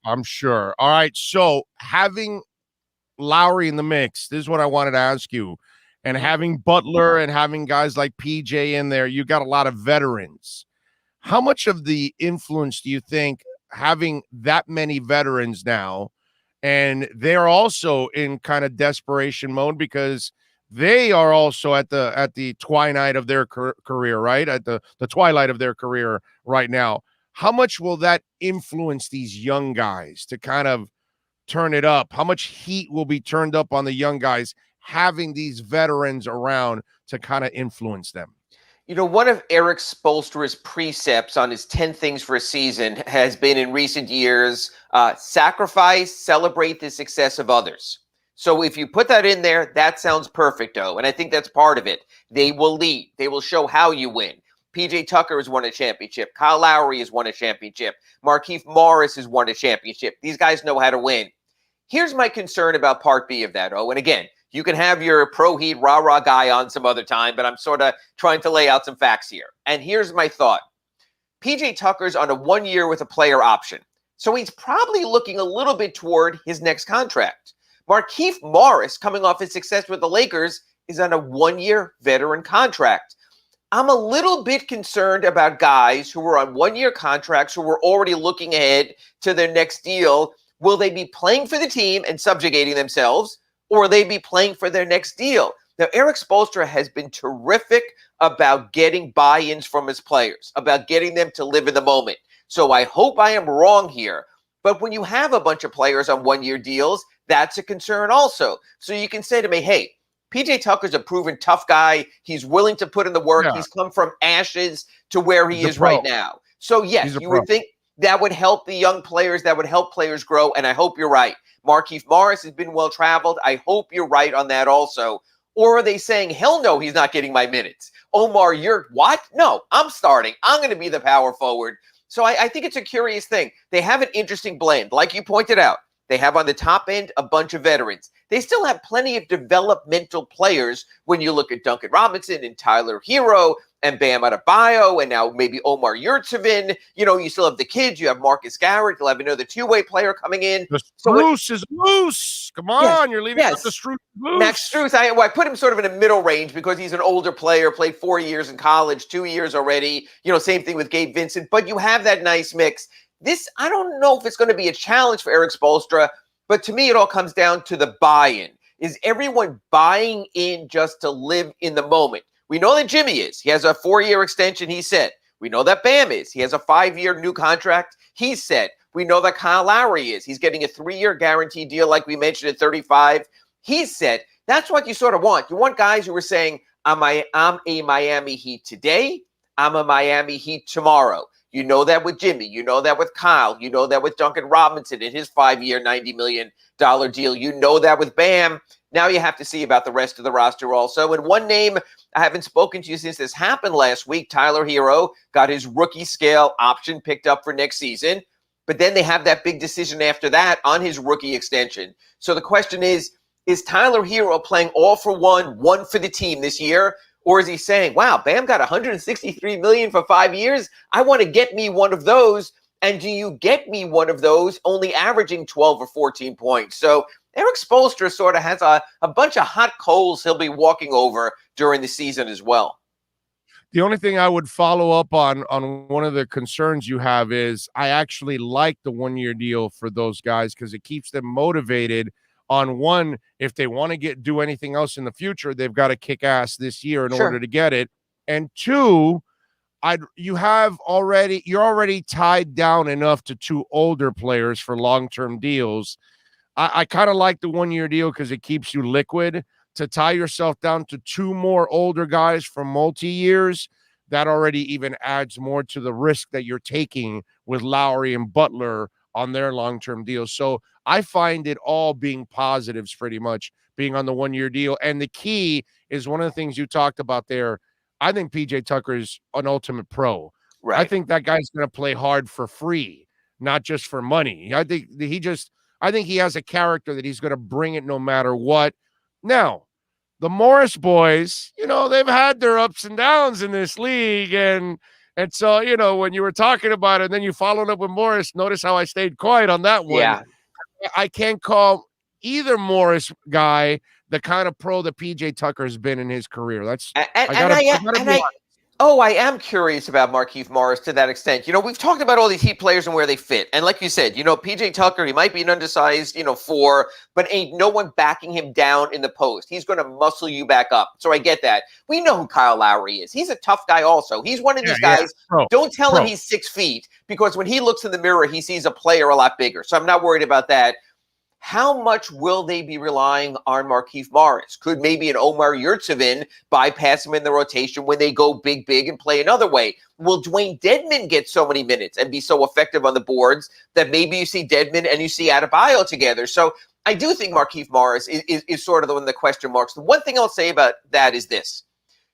Speaker 2: I'm sure. All right. So having Lowry in the mix, this is what I wanted to ask you. and having Butler and having guys like PJ in there, you got a lot of veterans. How much of the influence do you think having that many veterans now, and they're also in kind of desperation mode because they are also at the twilight of their career, right? At the twilight of their career right now. How much will that influence these young guys to kind of turn it up? How much heat will be turned up on the young guys having these veterans around to kind of influence them?
Speaker 6: You know, one of Eric Spoelstra's precepts on his 10 things for a season has been in recent years, sacrifice, celebrate the success of others. So if you put that in there, that sounds perfecto. And I think that's part of it. They will lead. They will show how you win. PJ Tucker has won a championship. Kyle Lowry has won a championship. Markieff Morris has won a championship. These guys know how to win. Here's my concern about part B of that, and again, you can have your pro-heat rah-rah guy on some other time, but I'm sort of trying to lay out some facts here. And here's my thought. PJ Tucker's on a 1 year with a player option, so he's probably looking a little bit toward his next contract. Markieff Morris, coming off his success with the Lakers, is on a 1 year veteran contract. I'm a little bit concerned about guys who are on 1 year contracts who are already looking ahead to their next deal. Will they be playing for the team and subjugating themselves, or will they be playing for their next deal? Now, Eric Spoelstra has been terrific about getting buy-ins from his players, about getting them to live in the moment. So I hope I am wrong here. But when you have a bunch of players on 1 year deals, that's a concern also. So you can say to me, hey, PJ Tucker's a proven tough guy. He's willing to put in the work. Yeah. He's come from ashes to where he is right now. So yes, you would think that would help the young players, that would help players grow, and I hope you're right. Markieff Morris has been well-traveled. I hope you're right on that also. Or are they saying, hell no, he's not getting my minutes? Omar, you're what? No, I'm starting. I'm going to be the power forward. So I think it's a curious thing. They have an interesting blend. Like you pointed out, they have on the top end a bunch of veterans. They still have plenty of developmental players when you look at Duncan Robinson and Tyler Hero and Bam Adebayo, and now maybe Omar Yurtseven. You know, you still have the kids. You have Marcus Garrett. You'll have another two-way player coming in.
Speaker 2: The Strus is loose. Come on, you're leaving out the Strus loose.
Speaker 6: Max Strus, I put him sort of in a middle range because he's an older player, played 4 years in college, 2 years already. You know, same thing with Gabe Vincent. But you have that nice mix. This, I don't know if it's going to be a challenge for Eric Spoelstra, but to me, it all comes down to the buy-in. Is everyone buying in just to live in the moment? We know that Jimmy is. He has a 4-year extension, he said. We know that Bam is. He has a 5-year new contract, he said. We know that Kyle Lowry is. He's getting a 3-year guaranteed deal like we mentioned at 35. He said. That's what you sort of want. You want guys who are saying, I'm a Miami Heat today. I'm a Miami Heat tomorrow. You know that with Jimmy. You know that with Kyle. You know that with Duncan Robinson in his 5-year, $90 million deal. You know that with Bam. Now you have to see about the rest of the roster also. And one name I haven't spoken to you since this happened last week, Tyler Hero, got his rookie scale option picked up for next season. But then they have that big decision after that on his rookie extension. So the question is Tyler Hero playing all for one for the team this year? Or is he saying, wow, Bam got $163 million for 5 years? I want to get me one of those. And do you get me one of those only averaging 12 or 14 points? So Eric Spoelstra sort of has a bunch of hot coals he'll be walking over during the season as well.
Speaker 2: The only thing I would follow up on one of the concerns you have is I actually like the 1 year deal for those guys because it keeps them motivated on one, if they want to do anything else in the future, they've got to kick ass this year in order to get it. And two, you're already tied down enough to two older players for long-term deals. I kind of like the 1 year deal because it keeps you liquid. To tie yourself down to two more older guys for multi-years, that already even adds more to the risk that you're taking with Lowry and Butler on their long-term deals. So I find it all being positives pretty much, being on the 1 year deal. And the key is one of the things you talked about there. I think PJ Tucker is an ultimate pro. Right. I think that guy's going to play hard for free, not just for money. I think he has a character that he's going to bring it no matter what. Now, the Morris boys, they've had their ups and downs in this league. And so, when you were talking about it, and then you followed up with Morris, notice how I stayed quiet on that one. Yeah. I can't call either Morris guy the kind of pro that PJ Tucker has been in his career. That's
Speaker 6: I am curious about Markieff Morris to that extent. We've talked about all these Heat players and where they fit. And like you said, PJ Tucker, he might be an undersized, 4, but ain't no one backing him down in the post. He's going to muscle you back up. So I get that. We know who Kyle Lowry is. He's a tough guy also. He's one of these guys. Don't tell him he's 6 feet, because when he looks in the mirror, he sees a player a lot bigger. So I'm not worried about that. How much will they be relying on Markieff Morris? Could maybe an Omar Yurtseven bypass him in the rotation when they go big and play another way? Will Dwayne Dedmon get so many minutes and be so effective on the boards that maybe you see Dedmon and you see Adebayo together? So I do think Markieff Morris is sort of the one of the question marks. The one thing I'll say about that is this.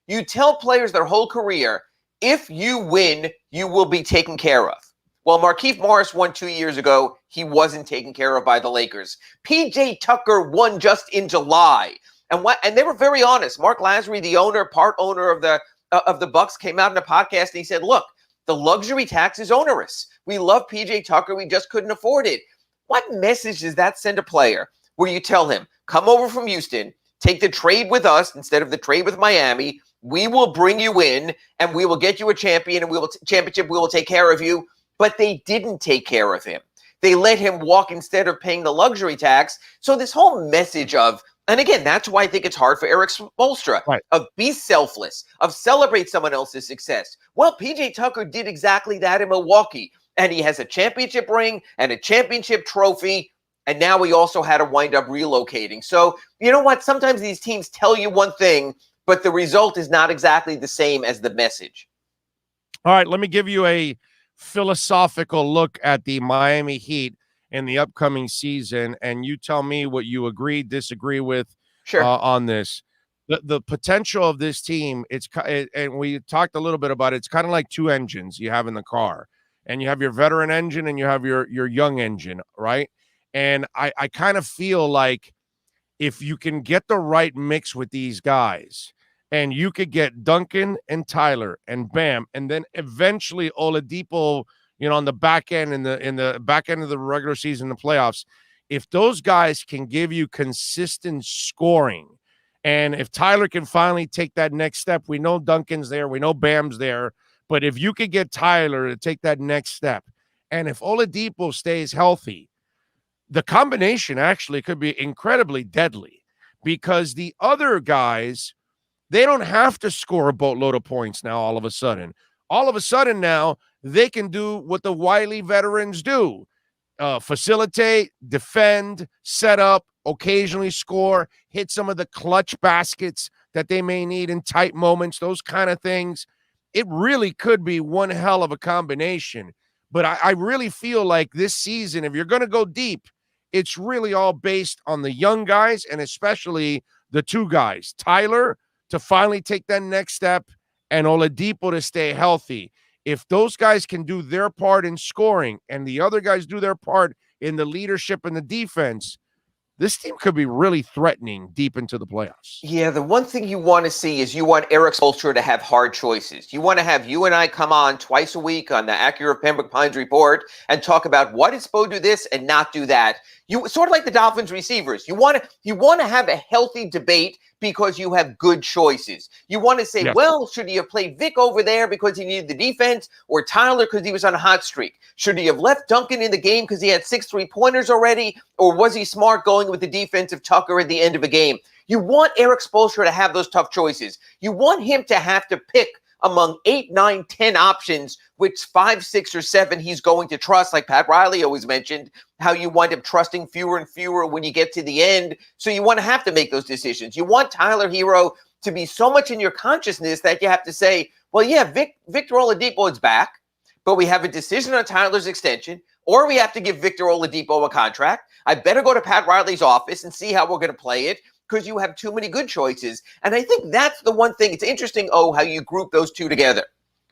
Speaker 6: You tell players their whole career, if you win, you will be taken care of. Well, Markieff Morris won 2 years ago. He wasn't taken care of by the Lakers. PJ Tucker won just in July. And they were very honest. Mark Lasry, the owner, part owner of the Bucks, came out in a podcast and he said, look, the luxury tax is onerous. We love PJ Tucker. We just couldn't afford it. What message does that send a player where you tell him, come over from Houston, take the trade with us instead of the trade with Miami. We will bring you in and we will get you a championship. We will take care of you. But they didn't take care of him. They let him walk instead of paying the luxury tax. So this whole message of, and again, that's why I think it's hard for Eric Spoelstra, of be selfless, of celebrate someone else's success. Well, PJ Tucker did exactly that in Milwaukee, and he has a championship ring and a championship trophy, and now he also had to wind up relocating. So you know what? Sometimes these teams tell you one thing, but the result is not exactly the same as the message.
Speaker 2: All right, let me give you a philosophical look at the Miami Heat in the upcoming season, and you tell me what you agree, disagree with on this. The potential of this team, and we talked a little bit about it, it's kind of like two engines you have in the car, and you have your veteran engine and you have your young engine, right? And I kind of feel like if you can get the right mix with these guys, and you could get Duncan and Tyler and Bam, and then eventually Oladipo, on the back end in the back end of the regular season, the playoffs. If those guys can give you consistent scoring, and if Tyler can finally take that next step, we know Duncan's there, we know Bam's there, but if you could get Tyler to take that next step, and if Oladipo stays healthy, the combination actually could be incredibly deadly, because the other guys, they don't have to score a boatload of points now all of a sudden. All of a sudden now, they can do what the wily veterans do. Facilitate, defend, set up, occasionally score, hit some of the clutch baskets that they may need in tight moments, those kind of things. It really could be one hell of a combination. But I really feel like this season, if you're going to go deep, it's really all based on the young guys, and especially the two guys, Tyler to finally take that next step, and Oladipo to stay healthy. If those guys can do their part in scoring and the other guys do their part in the leadership and the defense, this team could be really threatening deep into the playoffs.
Speaker 6: Yeah, the one thing you want to see is you want Eric Spoelstra to have hard choices. You want to have you and I come on twice a week on the Acura Pembroke Pines Report and talk about what did Spo do this and not do that. You sort of like the Dolphins receivers. You want to have a healthy debate because you have good choices. You want to say, well, should he have played Vic over there because he needed the defense, or Tyler because he was on a hot streak? Should he have left Duncan in the game because he had 6 3-pointers already, or was he smart going with the defensive Tucker at the end of a game? You want Eric Spoelstra to have those tough choices. You want him to have to pick among 8, 9, 10 options, which 5, 6, or 7 he's going to trust, like Pat Riley always mentioned, how you wind up trusting fewer and fewer when you get to the end. So you want to have to make those decisions. You want Tyler Hero to be so much in your consciousness that you have to say, well, yeah, Victor Oladipo is back, but we have a decision on Tyler's extension, or we have to give Victor Oladipo a contract. I better go to Pat Riley's office and see how we're going to play it, because you have too many good choices. And I think that's the one thing. It's interesting, how you group those two together.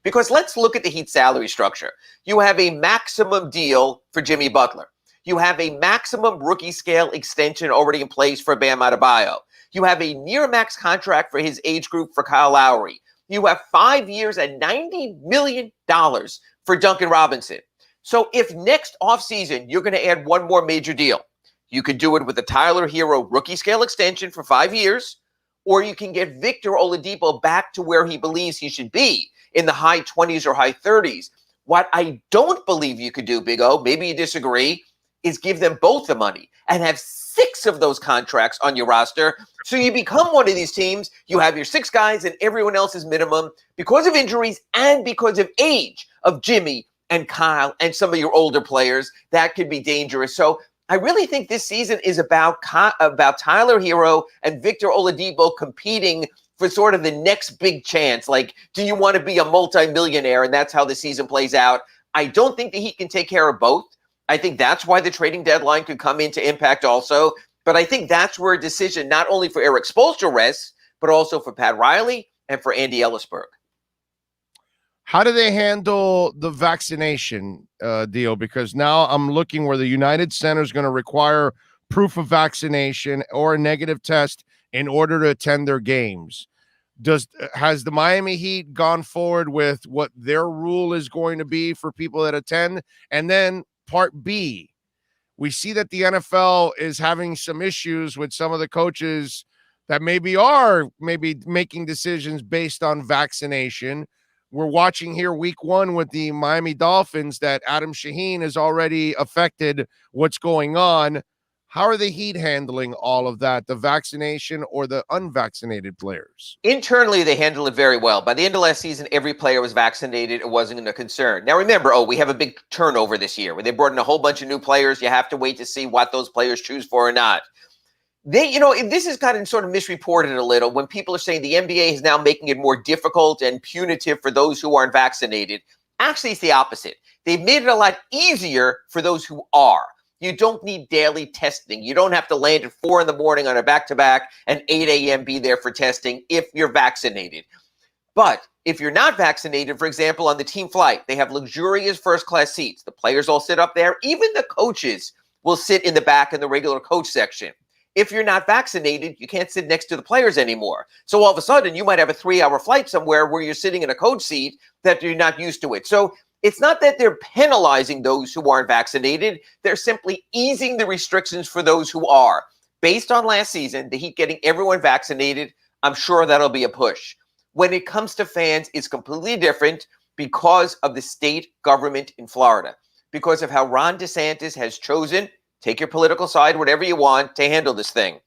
Speaker 6: Because let's look at the Heat salary structure. You have a maximum deal for Jimmy Butler. You have a maximum rookie scale extension already in place for Bam Adebayo. You have a near max contract for his age group for Kyle Lowry. You have 5 years and $90 million for Duncan Robinson. So if next offseason you're going to add one more major deal, You could do it with the Tyler Hero rookie scale extension for 5 years, or you can get Victor Oladipo back to where he believes he should be in the high 20s or high 30s. What I don't believe you could do, Big O, maybe you disagree, is give them both the money and have 6 of those contracts on your roster. So you become one of these teams. You have your 6 guys and everyone else's minimum because of injuries and because of age of Jimmy and Kyle and some of your older players. That could be dangerous. So I really think this season is about Tyler Hero and Victor Oladipo competing for sort of the next big chance. Like, do you want to be a multimillionaire? And that's how the season plays out. I don't think the Heat can take care of both. I think that's why the trading deadline could come into impact also. But I think that's where a decision not only for Eric Spoelstra rests, but also for Pat Riley and for Andy Ellisberg.
Speaker 2: How do they handle the vaccination deal? Because now I'm looking where the United Center is going to require proof of vaccination or a negative test in order to attend their games. Has the Miami Heat gone forward with what their rule is going to be for people that attend? And then part B, we see that the NFL is having some issues with some of the coaches that maybe making decisions based on vaccination. We're watching here week 1 with the Miami Dolphins that Adam Shaheen has already affected what's going on. How are the Heat handling all of that, the vaccination or the unvaccinated players?
Speaker 6: Internally, they handle it very well. By the end of last season, every player was vaccinated. It wasn't a concern. Now, remember, we have a big turnover this year where they brought in a whole bunch of new players. You have to wait to see what those players choose for or not. This has gotten sort of misreported a little when people are saying the NBA is now making it more difficult and punitive for those who aren't vaccinated. Actually, it's the opposite. They've made it a lot easier for those who are. You don't need daily testing. You don't have to land at 4 a.m. on a back-to-back and 8 a.m. be there for testing if you're vaccinated. But if you're not vaccinated, for example, on the team flight, they have luxurious first-class seats. The players all sit up there. Even the coaches will sit in the back in the regular coach section. If you're not vaccinated, you can't sit next to the players anymore. So all of a sudden, you might have a 3-hour flight somewhere where you're sitting in a coach seat that you're not used to it. So it's not that they're penalizing those who aren't vaccinated. They're simply easing the restrictions for those who are. Based on last season, the Heat getting everyone vaccinated, I'm sure that'll be a push. When it comes to fans, it's completely different because of the state government in Florida, because of how Ron DeSantis has chosen, take your political side, whatever you want, to handle this thing.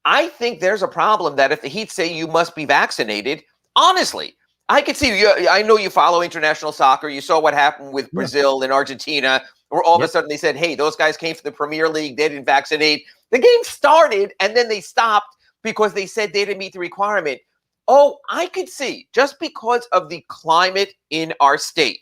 Speaker 6: I think there's a problem that if the Heat say you must be vaccinated, honestly, I could see, I know you follow international soccer. You saw what happened with Brazil and Argentina, where all of a sudden they said, hey, those guys came from the Premier League. They didn't vaccinate. The game started, and then they stopped because they said they didn't meet the requirement. Oh, I could see, just because of the climate in our state,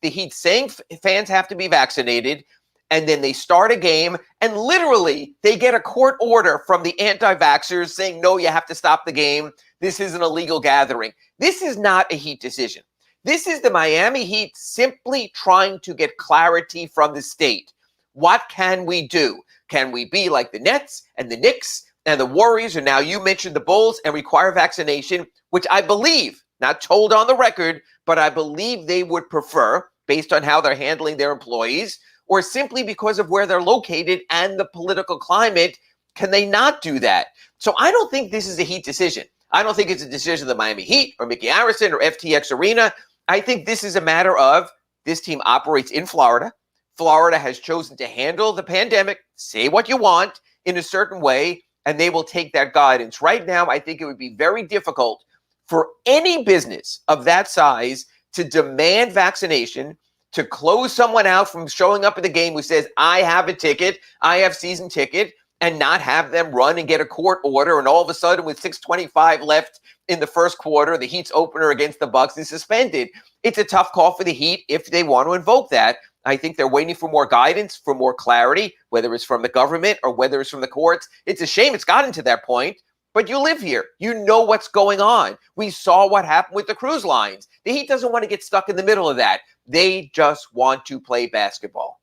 Speaker 6: the Heat saying fans have to be vaccinated, and then they start a game, and literally they get a court order from the anti-vaxxers saying, no, you have to stop the game. This is an illegal gathering. This is not a Heat decision. This is the Miami Heat simply trying to get clarity from the state. What can we do? Can we be like the Nets and the Knicks and the Warriors, or now you mentioned the Bulls, and require vaccination, which I believe, not told on the record, but I believe they would prefer based on how they're handling their employees, or simply because of where they're located and the political climate, can they not do that? So I don't think this is a Heat decision. I don't think it's a decision of the Miami Heat or Mickey Arison or FTX Arena. I think this is a matter of this team operates in Florida. Florida has chosen to handle the pandemic, say what you want, in a certain way, and they will take that guidance. Right now, I think it would be very difficult for any business of that size to demand vaccination, to close someone out from showing up at the game who says, I have a ticket, I have season ticket, and not have them run and get a court order, and all of a sudden with 6:25 left in the first quarter, the Heat's opener against the Bucks is suspended. It's a tough call for the Heat if they want to invoke that. I think they're waiting for more guidance, for more clarity, whether it's from the government or whether it's from the courts. It's a shame it's gotten to that point, but you live here. You know what's going on. We saw what happened with the cruise lines. The Heat doesn't want to get stuck in the middle of that. They just want to play basketball.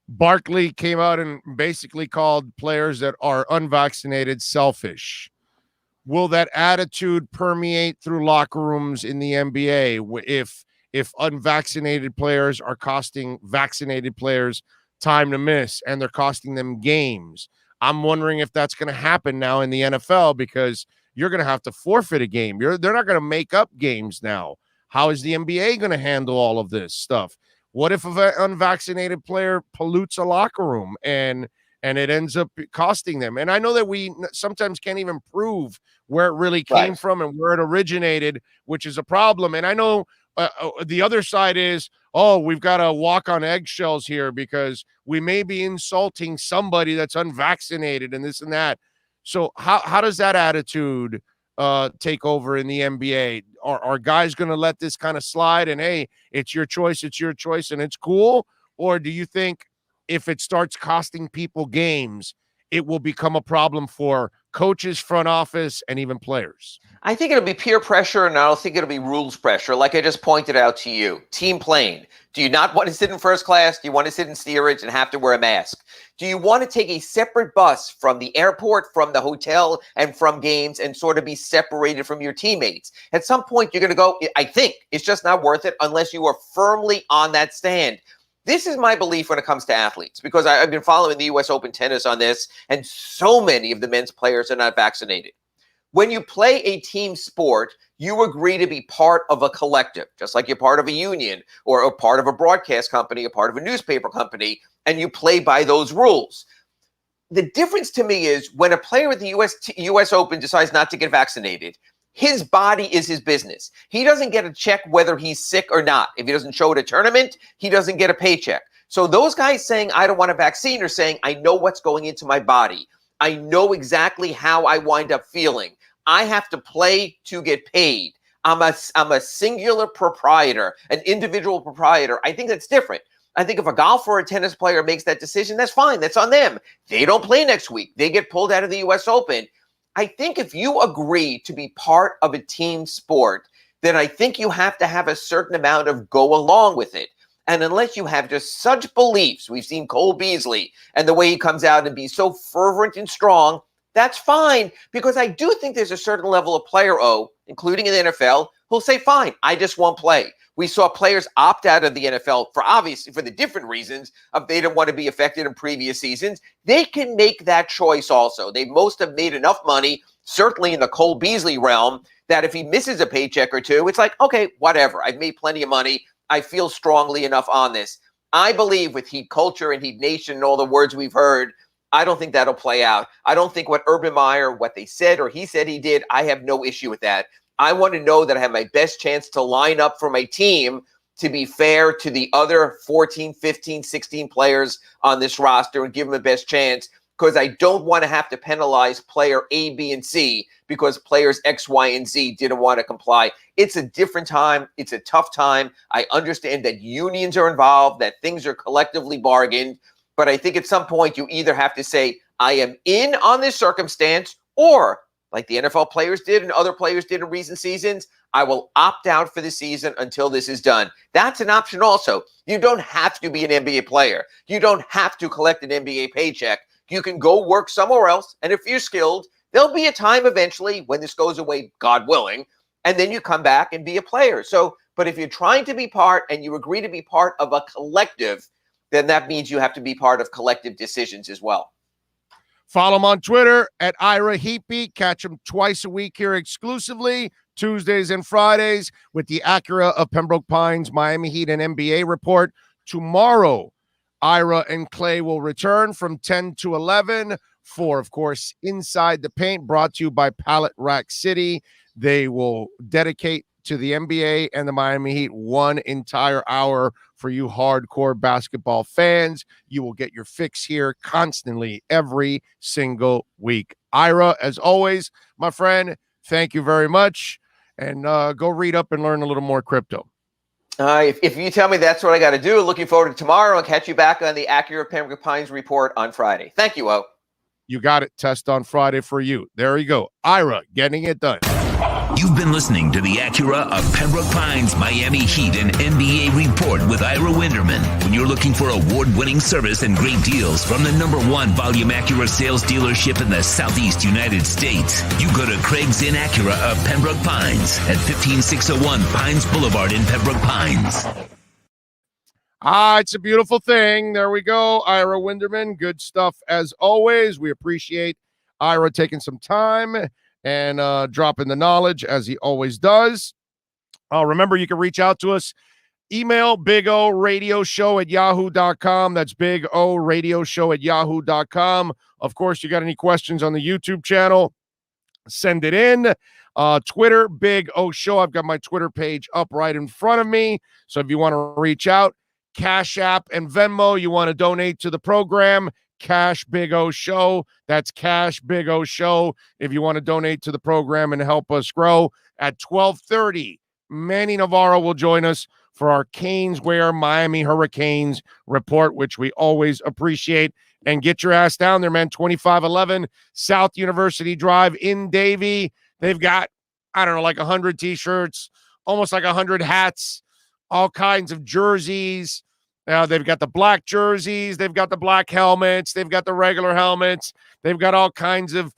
Speaker 2: Barkley came out and basically called players that are unvaccinated selfish. Will that attitude permeate through locker rooms in the NBA if unvaccinated players are costing vaccinated players time to miss, and they're costing them games. I'm wondering if that's going to happen now in the NFL because you're going to have to forfeit a game. They're not going to make up games now. How is the NBA going to handle all of this stuff? What if an unvaccinated player pollutes a locker room and it ends up costing them? And I know that we sometimes can't even prove where it really came from and where it originated, which is a problem. And I know the other side is, we've got to walk on eggshells here because we may be insulting somebody that's unvaccinated and this and that. So how does that attitude take over in the NBA? Are guys going to let this kind of slide and, hey, it's your choice and it's cool? Or do you think if it starts costing people games, it will become a problem for coaches, front office, and even players?
Speaker 6: I think it'll be peer pressure, and I don't think it'll be rules pressure. Like I just pointed out to you, team plane. Do you not want to sit in first class? Do you want to sit in steerage and have to wear a mask? Do you want to take a separate bus from the airport, from the hotel, and from games and sort of be separated from your teammates? At some point, you're going to go, I think it's just not worth it unless you are firmly on that stand. This is my belief when it comes to athletes, because I've been following the U.S. Open tennis on this, and so many of the men's players are not vaccinated. When you play a team sport, you agree to be part of a collective, just like you're part of a union or a part of a broadcast company, a part of a newspaper company, and you play by those rules. The difference to me is when a player at the U.S. Open decides not to get vaccinated, his body is his business. He doesn't get a check whether he's sick or not. If he doesn't show at a tournament, he doesn't get a paycheck. So those guys saying, I don't want a vaccine, are saying, I know what's going into my body. I know exactly how I wind up feeling. I have to play to get paid. I'm a singular proprietor, an individual proprietor. I think that's different. I think if a golfer or a tennis player makes that decision, that's fine. That's on them. They don't play next week. They get pulled out of the U.S. Open. I think if you agree to be part of a team sport, then I think you have to have a certain amount of go along with it. And unless you have just such beliefs, we've seen Cole Beasley and the way he comes out and be so fervent and strong, that's fine. Because I do think there's a certain level of player, including in the NFL, who'll say, fine, I just won't play. We saw players opt out of the NFL for the different reasons of they didn't want to be affected in previous seasons. They can make that choice also. They most have made enough money, certainly in the Cole Beasley realm, that if he misses a paycheck or two, it's like, okay, whatever. I've made plenty of money. I feel strongly enough on this. I believe with Heat culture and Heat Nation and all the words we've heard, I don't think that'll play out. I don't think what Urban Meyer, what they said or he said he did, I have no issue with that. I want to know that I have my best chance to line up for my team to be fair to the other 14, 15, 16 players on this roster and give them the best chance, because I don't want to have to penalize player A, B, and C because players X, Y, and Z didn't want to comply. It's a different time. It's a tough time. I understand that unions are involved, that things are collectively bargained, but I think at some point you either have to say, I am in on this circumstance, or like the NFL players did and other players did in recent seasons, I will opt out for the season until this is done. That's an option also. You don't have to be an NBA player. You don't have to collect an NBA paycheck. You can go work somewhere else, and if you're skilled, there'll be a time eventually when this goes away, God willing, and then you come back and be a player. So, but if you're trying to be part and you agree to be part of a collective, then that means you have to be part of collective decisions as well.
Speaker 2: Follow him on Twitter at Ira Heatbeat. Catch him twice a week here exclusively, Tuesdays and Fridays, with the Acura of Pembroke Pines Miami Heat and NBA report. Tomorrow, Ira and Clay will return from 10 to 11 for, of course, Inside the Paint, brought to you by Pallet Rack City. They will dedicate to the NBA and the Miami Heat one entire hour for you hardcore basketball fans. You will get your fix here constantly every single week. Ira, as always, my friend, thank you very much. And go read up and learn a little more crypto.
Speaker 6: If you tell me that's what I got to do, looking forward to tomorrow. I'll catch you back on the Acura Pembroke Pines report on Friday. Thank you, O.
Speaker 2: You got it. Test on Friday for you. There you go. Ira, getting it done.
Speaker 4: You've been listening to the Acura of Pembroke Pines Miami Heat and NBA report with Ira Winderman. When you're looking for award-winning service and great deals from the #1 volume Acura sales dealership in the Southeast United States, you go to Craig's Inn Acura of Pembroke Pines at 15601 Pines Boulevard in Pembroke Pines.
Speaker 2: It's a beautiful thing. There we go. Ira Winderman, good stuff as always. We appreciate Ira taking some time and dropping the knowledge as he always does. Remember, you can reach out to us. Email bigoradioshow@yahoo.com. That's bigoradioshow@yahoo.com. Of course, you got any questions on the YouTube channel, send it in. Twitter, Big O Show. I've got my Twitter page up right in front of me. So if you want to reach out, Cash App and Venmo, you want to donate to the program, Cash Big O Show. That's Cash Big O Show. If you want to donate to the program and help us grow, at 12:30, Manny Navarro will join us for our Caneswear Miami Hurricanes report, which we always appreciate. And get your ass down there, man. 2511 South University Drive in Davie. They've got, I don't know, like 100 T-shirts, almost like 100 hats, all kinds of jerseys. They've got the black jerseys. They've got the black helmets. They've got the regular helmets. They've got all kinds of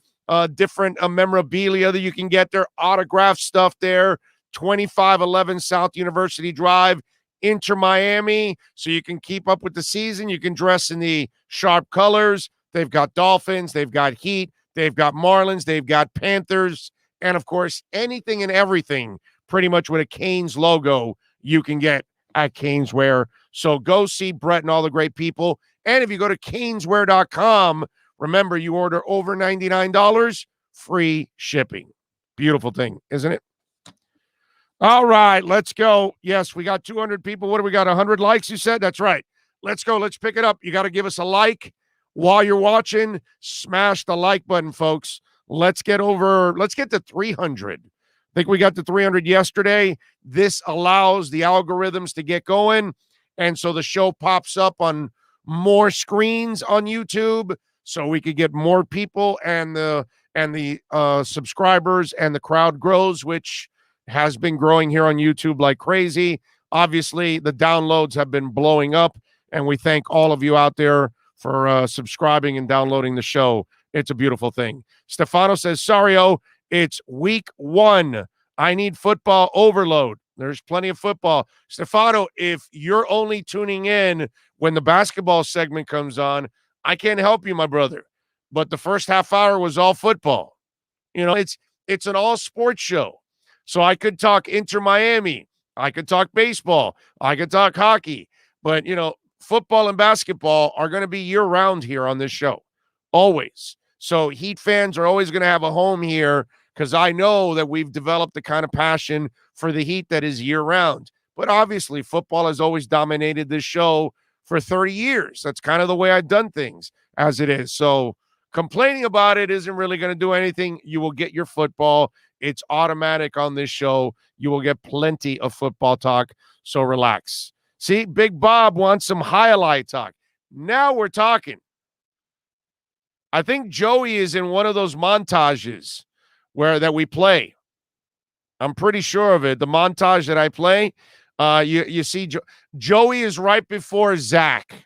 Speaker 2: different memorabilia that you can get there, autograph stuff there. 2511 South University Drive, Inter Miami, so you can keep up with the season. You can dress in the sharp colors. They've got Dolphins, they've got Heat, they've got Marlins, they've got Panthers, and of course, anything and everything pretty much with a Canes logo you can get at Caneswear. So go see Brett and all the great people. And if you go to caneswear.com, remember, you order over $99, free shipping. Beautiful thing, isn't it? All right, let's go. Yes, we got 200 people. What do we got? 100 likes, you said? That's right. Let's go. Let's pick it up. You got to give us a like while you're watching. Smash the like button, folks. Let's get to 300. I think we got to 300 yesterday. This allows the algorithms to get going. And so the show pops up on more screens on YouTube so we could get more people and the subscribers and the crowd grows, which has been growing here on YouTube like crazy. Obviously, the downloads have been blowing up, and we thank all of you out there for subscribing and downloading the show. It's a beautiful thing. Stefano says, Sario, it's week 1. I need football overload. There's plenty of football. Stefano, if you're only tuning in when the basketball segment comes on, I can't help you, my brother. But the first half hour was all football. You know, it's an all sports show. So I could talk Inter Miami. I could talk baseball. I could talk hockey. But, you know, football and basketball are going to be year-round here on this show. Always. So Heat fans are always going to have a home here because I know that we've developed the kind of passion for the Heat that is year-round. But obviously, football has always dominated this show for 30 years. That's kind of the way I've done things as it is. So complaining about it isn't really going to do anything. You will get your football. It's automatic on this show. You will get plenty of football talk, so relax. See, Big Bob wants some highlight talk. Now we're talking. I think Joey is in one of those montages that we play. I'm pretty sure of it. The montage that I play, you see Joey is right before Zach.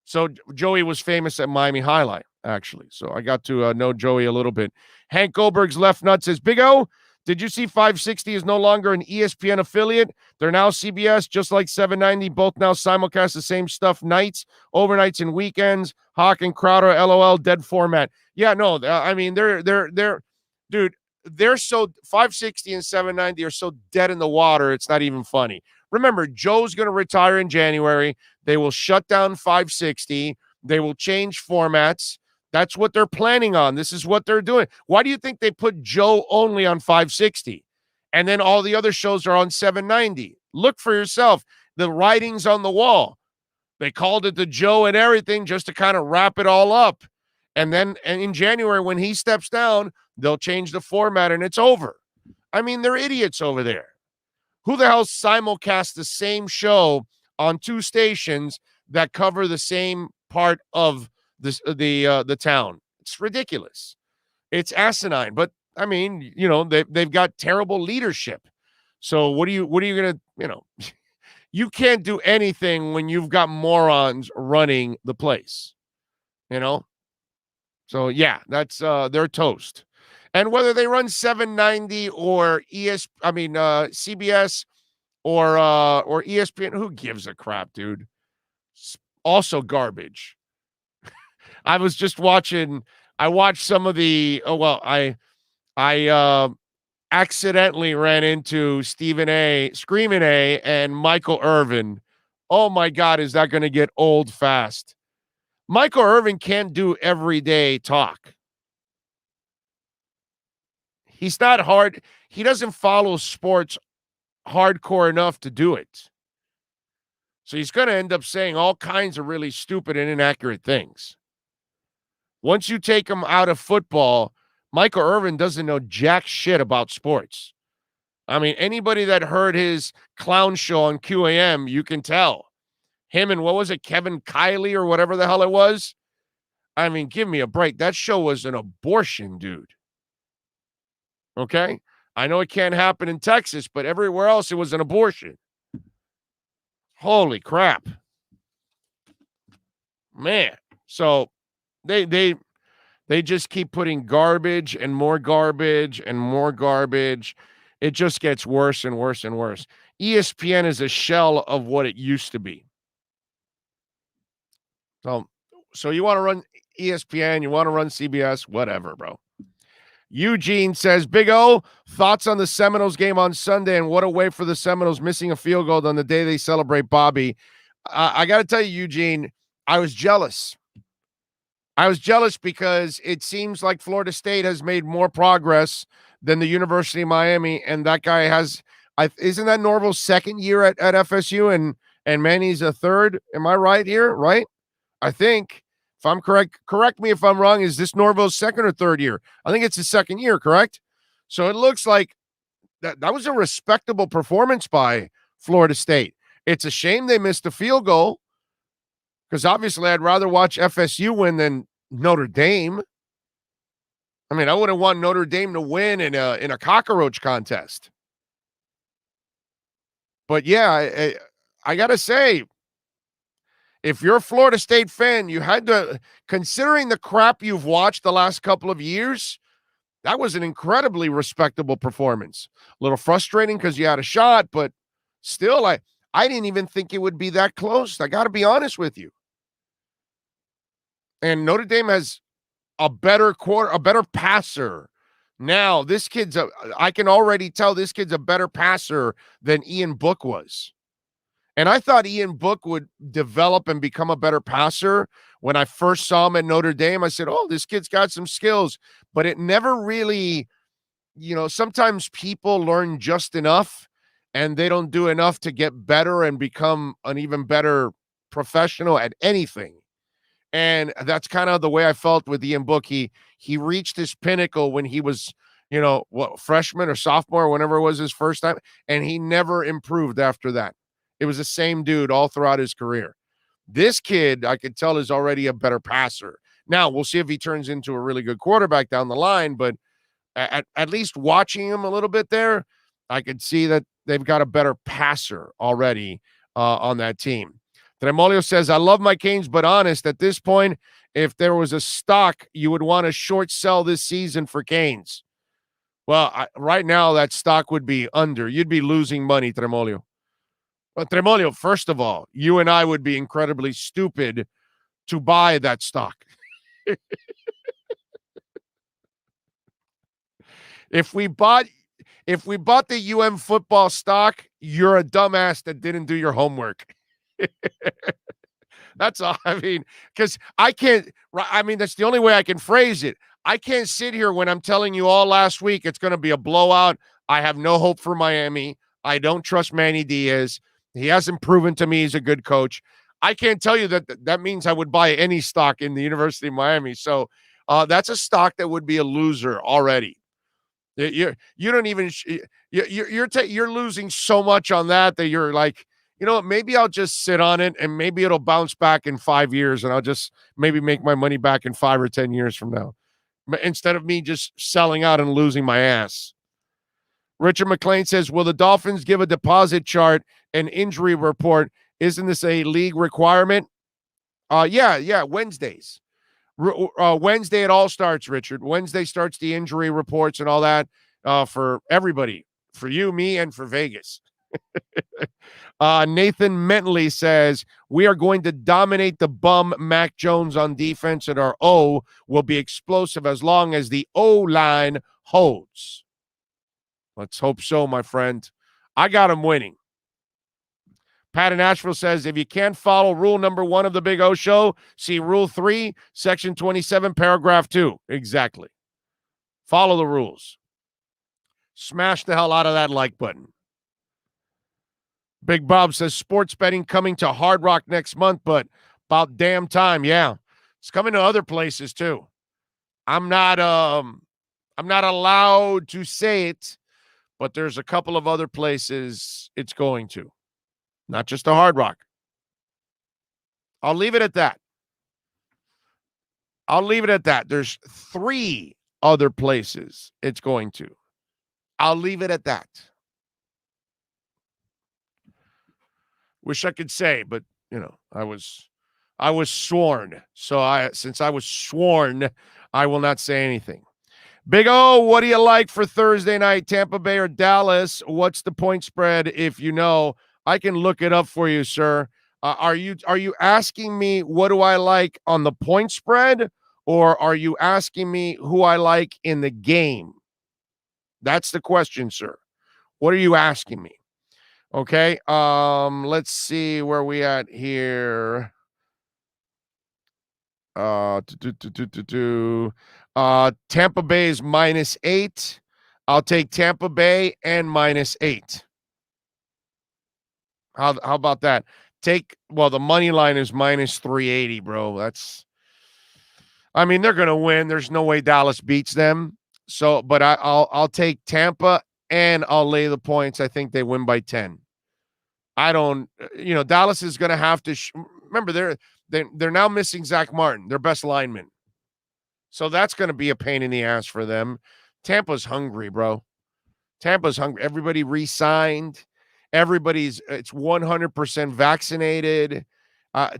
Speaker 2: So Joey was famous at Miami Highlight, actually. So I got to know Joey a little bit. Hank Goldberg's left nut says, Big O, did you see 560 is no longer an ESPN affiliate? They're now CBS, just like 790. Both now simulcast the same stuff nights, overnights, and weekends. Hawk and Crowder, LOL, dead format. Yeah, no, I mean, they're so 560 and 790 are so dead in the water. It's not even funny. Remember, Joe's going to retire in January. They will shut down 560. They will change formats. That's what they're planning on. This is what they're doing. Why do you think they put Joe only on 560? And then all the other shows are on 790. Look for yourself. The writing's on the wall. They called it the Joe and everything just to kind of wrap it all up. And then in January, when he steps down, they'll change the format and it's over. I mean, they're idiots over there. Who the hell simulcasts the same show on 2 stations that cover the same part of the town? It's ridiculous. It's asinine. But I mean, you know, they've got terrible leadership. So what are you gonna, you know, you can't do anything when you've got morons running the place, you know. So yeah, that's they're toast. And whether they run 790 or CBS or ESPN. Who gives a crap, dude? Also garbage. I was just watching. I watched some of the. Oh well, I accidentally ran into Stephen A. Screaming A. and Michael Irvin. Oh my God, is that going to get old fast? Michael Irvin can't do everyday talk. He's not hard. He doesn't follow sports hardcore enough to do it. So he's going to end up saying all kinds of really stupid and inaccurate things. Once you take him out of football, Michael Irvin doesn't know jack shit about sports. I mean, anybody that heard his clown show on QAM, you can tell. Him and what was it, Kevin Kiley or whatever the hell it was? I mean, give me a break. That show was an abortion, dude. Okay? I know it can't happen in Texas, but everywhere else it was an abortion. Holy crap. Man. So they just keep putting garbage and more garbage and more garbage. It just gets worse and worse and worse. ESPN is a shell of what it used to be. So you want to run ESPN, you want to run CBS, whatever, bro. Eugene says, Big O, thoughts on the Seminoles game on Sunday, and what a way for the Seminoles missing a field goal on the day they celebrate Bobby. I got to tell you, Eugene, I was jealous. I was jealous because it seems like Florida State has made more progress than the University of Miami, and that guy has isn't that Norville's second year at FSU, and Manny's a third? Am I right here? Right? I think. If I'm correct me if I'm wrong. Is this Norville's second or third year? I think it's his second year, correct? So it looks like that was a respectable performance by Florida State. It's a shame they missed a field goal because obviously I'd rather watch FSU win than Notre Dame. I mean, I wouldn't want Notre Dame to win in a cockroach contest. But yeah, I got to say, if you're a Florida State fan, you had to, considering the crap you've watched the last couple of years, that was an incredibly respectable performance. A little frustrating because you had a shot, but still, I didn't even think it would be that close. I got to be honest with you. And Notre Dame has a better passer. Now, this kid's I can already tell this kid's a better passer than Ian Book was. And I thought Ian Book would develop and become a better passer. When I first saw him at Notre Dame, I said, oh, this kid's got some skills. But it never really, sometimes people learn just enough and they don't do enough to get better and become an even better professional at anything. And that's kind of the way I felt with Ian Book. He reached his pinnacle when he was, freshman or sophomore, whenever it was his first time, and he never improved after that. It was the same dude all throughout his career. This kid, I could tell, is already a better passer. Now, we'll see if he turns into a really good quarterback down the line, but at least watching him a little bit there, I could see that they've got a better passer already on that team. Tremolio says, I love my Canes, but honest, at this point, if there was a stock you would want to short sell this season for Canes, well, right now that stock would be under. You'd be losing money, Tremolio. But Tremolio, first of all, you and I would be incredibly stupid to buy that stock. If we bought the UM football stock, you're a dumbass that didn't do your homework. That's all. I mean, because that's the only way I can phrase it. I can't sit here when I'm telling you all last week it's going to be a blowout. I have no hope for Miami. I don't trust Manny Diaz. He hasn't proven to me he's a good coach. I can't tell you that means I would buy any stock in the University of Miami. So that's a stock that would be a loser already. You don't even you're losing so much on that you're like, maybe I'll just sit on it and maybe it'll bounce back in 5 years and I'll just maybe make my money back in 5 or 10 years from now, instead of me just selling out and losing my ass. Richard McLean says, will the Dolphins give a deposit chart and injury report? Isn't this a league requirement? Yeah, Wednesdays. Wednesday it all starts, Richard. Wednesday starts the injury reports and all that for everybody, for you, me, and for Vegas.
Speaker 5: Nathan Mentley says, we are going to dominate the bum Mac Jones on defense, and our O will be explosive as long as the O-line holds. Let's hope so, my friend. I got him winning. Pat in Nashville says, if you can't follow rule number 1 of the Big O Show, see rule 3, section 27, paragraph 2. Exactly. Follow the rules. Smash the hell out of that like button. Big Bob says, sports betting coming to Hard Rock next month, but about damn time. Yeah. It's coming to other places too. I'm not allowed to say it, but there's a couple of other places it's going to. Not just a Hard Rock. I'll leave it at that. There's 3 other places it's going to. I'll leave it at that. Wish I could say, but I was sworn. So since I was sworn, I will not say anything. Big O, what do you like for Thursday night? Tampa Bay or Dallas? What's the point spread if you know? I can look it up for you, sir. Are you asking me what do I like on the point spread, or are you asking me who I like in the game? That's the question, sir. What are you asking me? Okay. Let's see where we at here. Tampa Bay is -8. I'll take Tampa Bay and -8. How about that? The money line is -380, bro. They're gonna win. There's no way Dallas beats them. So, but I'll take Tampa and I'll lay the points. I think they win by 10. I don't. Dallas is gonna have to. Remember, they're now missing Zach Martin, their best lineman. So that's gonna be a pain in the ass for them. Tampa's hungry, bro. Tampa's hungry. Everybody re-signed. It's 100% vaccinated.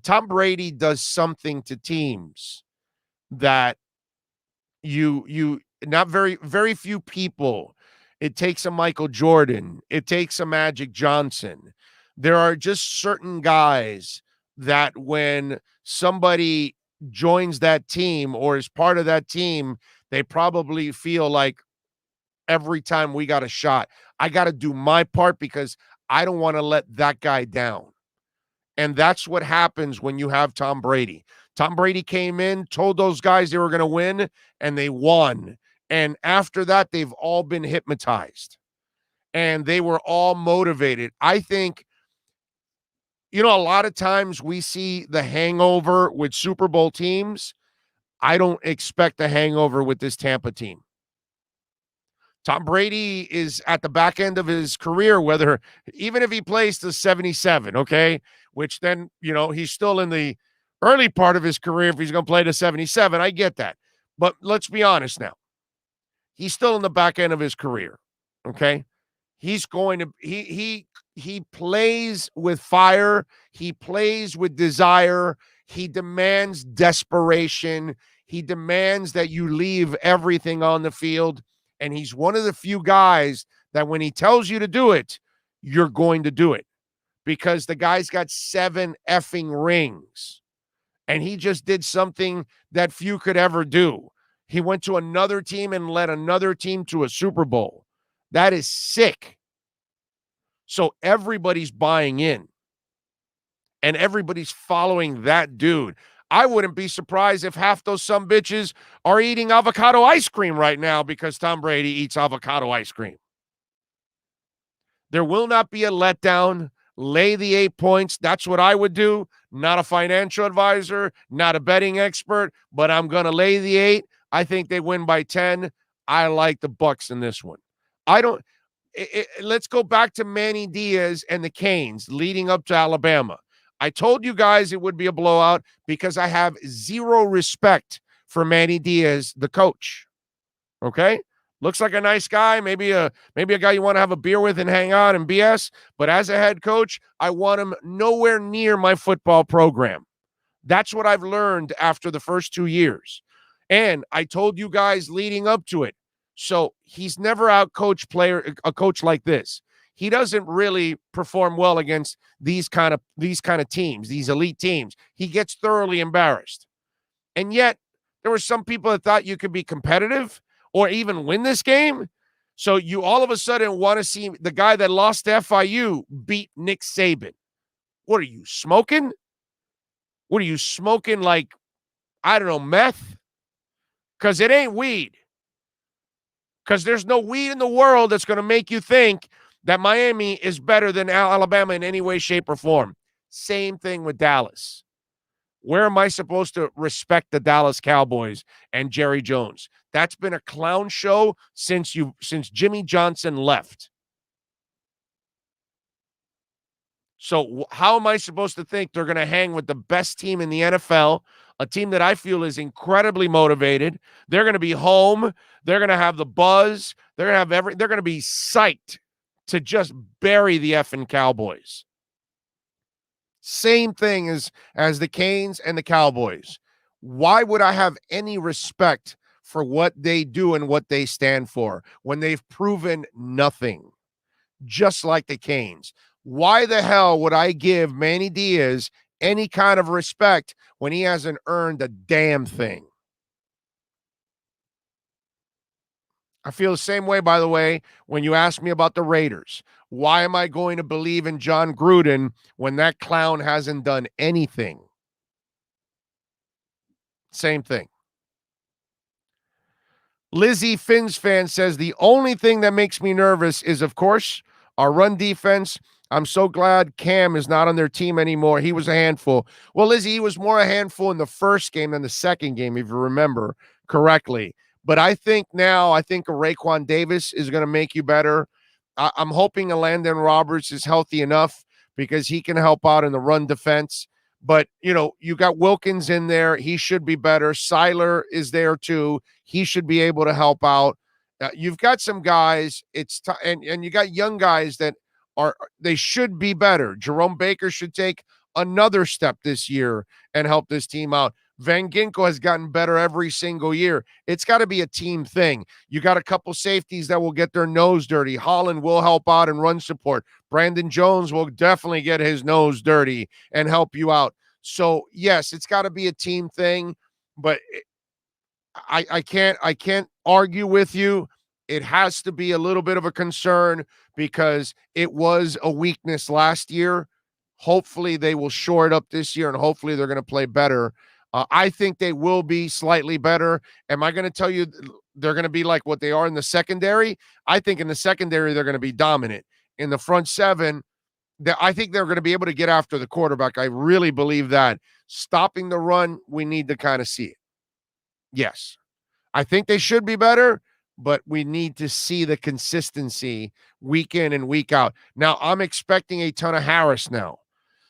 Speaker 5: Tom Brady does something to teams that you not very few people. It takes a Michael Jordan. It takes a Magic Johnson. There are just certain guys that when somebody joins that team or is part of that team, they probably feel like every time we got a shot, I got to do my part because I don't want to let that guy down. And that's what happens when you have Tom Brady. Tom Brady came in, told those guys they were going to win, and they won. And after that, they've all been hypnotized. And they were all motivated. I think, a lot of times we see the hangover with Super Bowl teams. I don't expect a hangover with this Tampa team. Tom Brady is at the back end of his career, even if he plays to 77, okay, which then, he's still in the early part of his career if he's going to play to 77. I get that. But let's be honest now. He's still in the back end of his career, okay? He's going to he plays with fire. He plays with desire. He demands desperation. He demands that you leave everything on the field. And he's one of the few guys that when he tells you to do it, you're going to do it. Because the guy's got 7 effing rings. And he just did something that few could ever do. He went to another team and led another team to a Super Bowl. That is sick. So everybody's buying in. And everybody's following that dude. I wouldn't be surprised if half those sumbitches are eating avocado ice cream right now because Tom Brady eats avocado ice cream. There will not be a letdown. Lay the 8 points. That's what I would do. Not a financial advisor, not a betting expert, but I'm going to lay the 8. I think they win by 10. I like the Bucs in this one. Let's go back to Manny Diaz and the Canes leading up to Alabama. I told you guys it would be a blowout because I have zero respect for Manny Diaz, the coach. Okay? Looks like a nice guy, maybe a guy you want to have a beer with and hang out and BS, but as a head coach, I want him nowhere near my football program. That's what I've learned after the first 2 years. And I told you guys leading up to it. So he's never outcoached a coach like this. he doesn't really perform well against these kind of teams, these elite teams. He gets thoroughly embarrassed. And yet, there were some people that thought you could be competitive or even win this game. So you all of a sudden want to see the guy that lost to FIU beat Nick Saban. What are you, smoking? What are you smoking, like, I don't know, meth? Because it ain't weed. Because there's no weed in the world that's going to make you think that Miami is better than Alabama in any way, shape, or form. Same thing with Dallas. Where am I supposed to respect the Dallas Cowboys and Jerry Jones? That's been a clown show since Jimmy Johnson left. So how am I supposed to think they're going to hang with the best team in the NFL, a team that I feel is incredibly motivated? They're going to be home. They're going to have the buzz. They're going to have they're going to be psyched to just bury the effing Cowboys. Same thing as the Canes and the Cowboys. Why would I have any respect for what they do and what they stand for when they've proven nothing? Just like the Canes. Why the hell would I give Manny Diaz any kind of respect when he hasn't earned a damn thing? I feel the same way, by the way, when you ask me about the Raiders. Why am I going to believe in John Gruden when that clown hasn't done anything? Same thing. Lizzie Finns fan says the only thing that makes me nervous is, of course, our run defense. I'm so glad Cam is not on their team anymore. He was a handful. Well, Lizzie, he was more a handful in the first game than the second game, if you remember correctly. But I think a Raekwon Davis is going to make you better. I'm hoping a Landon Roberts is healthy enough because he can help out in the run defense. But, you got Wilkins in there. He should be better. Seiler is there too. He should be able to help out. You've got some guys. And you got young guys that they should be better. Jerome Baker should take another step this year and help this team out. Van Ginkel has gotten better every single year. It's got to be a team thing. You got a couple safeties that will get their nose dirty. Holland will help out and run support. Brandon Jones will definitely get his nose dirty and help you out. So, yes, it's got to be a team thing, but I can't argue with you. It has to be a little bit of a concern because it was a weakness last year. Hopefully they will shore it up this year, and hopefully they're going to play better. I think they will be slightly better. Am I going to tell you they're going to be like what they are in the secondary? I think in the secondary they're going to be dominant. In the front seven, I think they're going to be able to get after the quarterback. I really believe that. Stopping the run, we need to kind of see it. Yes. I think they should be better, but we need to see the consistency week in and week out. Now, I'm expecting a ton of Harris now.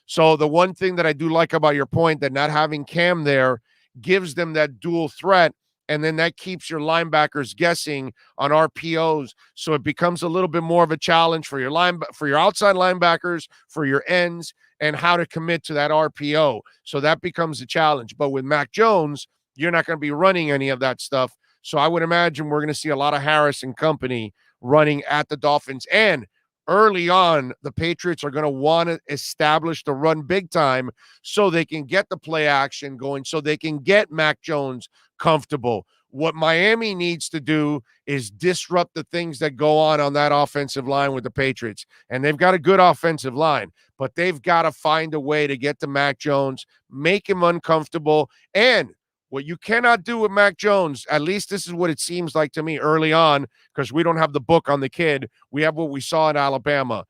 Speaker 5: So the one thing that I do like about your point that not having Cam there gives them that dual threat, and then that keeps your linebackers guessing on RPOs. So it becomes a little bit more of a challenge for your outside linebackers, for your ends, and how to commit to that RPO. So that becomes a challenge. But with Mac Jones, you're not going to be running any of that stuff. So I would imagine we're going to see a lot of Harris and company running at the Dolphins. And early on, the Patriots are going to want to establish the run big time so they can get the play action going, so they can get Mac Jones comfortable. What Miami needs to do is disrupt the things that go on that offensive line with the Patriots. And they've got a good offensive line, but they've got to find a way to get to Mac Jones, make him uncomfortable. And what you cannot do with Mac Jones, at least this is what it seems like to me early on, because we don't have the book on the kid. We have what we saw in Alabama.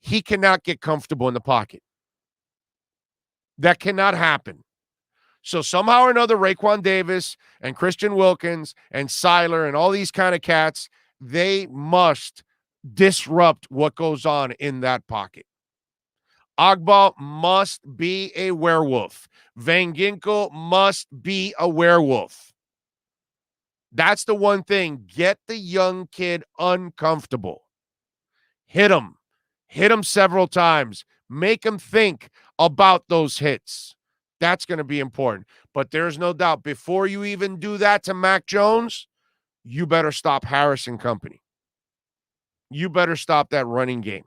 Speaker 5: He cannot get comfortable in the pocket. That cannot happen. So somehow or another, Raekwon Davis and Christian Wilkins and Seiler and all these kind of cats, they must disrupt what goes on in that pocket. Agba must be a werewolf. Van Ginkel must be a werewolf. That's the one thing. Get the young kid uncomfortable. Hit him. Hit him several times. Make him think about those hits. That's going to be important. But there's no doubt, before you even do that to Mac Jones, you better stop Harris and company. You better stop that running game.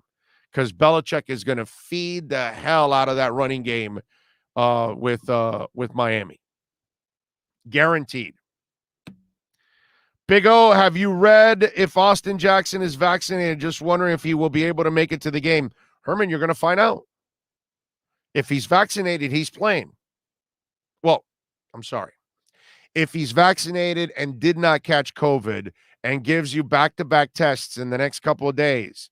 Speaker 2: because Belichick is going to feed the hell out of that running game with Miami. Guaranteed. Big O, have you read if Austin Jackson is vaccinated? Just wondering if he will be able to make it to the game. Herman, you're going to find out. If he's vaccinated, he's playing. Well, I'm sorry. If he's vaccinated and did not catch COVID and gives you back-to-back tests in the next couple of days,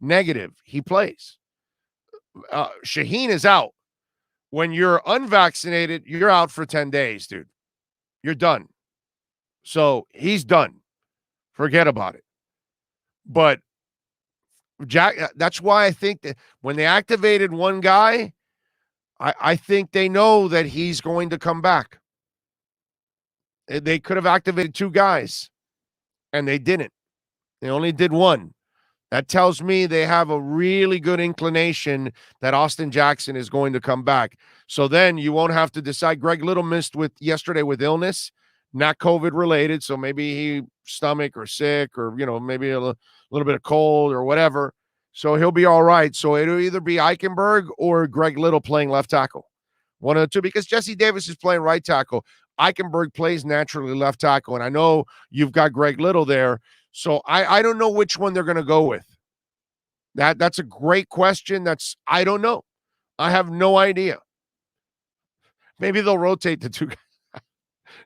Speaker 2: negative, he plays. Shaheen is out. When you're unvaccinated, you're out for 10 days, dude. You're done. So he's done. Forget about it. But Jack, that's why I think that when they activated one guy, I think they know that he's going to come back. They could have activated two guys, and they didn't. They only did one. That tells me they have a really good inclination that Austin Jackson is going to come back. So then you won't have to decide. Greg Little missed yesterday with illness, not COVID related. So maybe he stomach or sick or, maybe a little bit of cold or whatever. So he'll be all right. So it'll either be Eichenberg or Greg Little playing left tackle. One of the two, because Jesse Davis is playing right tackle. Eichenberg plays naturally left tackle. And I know you've got Greg Little there. So I don't know which one they're going to go with. That's a great question. I don't know. I have no idea. Maybe they'll rotate the two guys.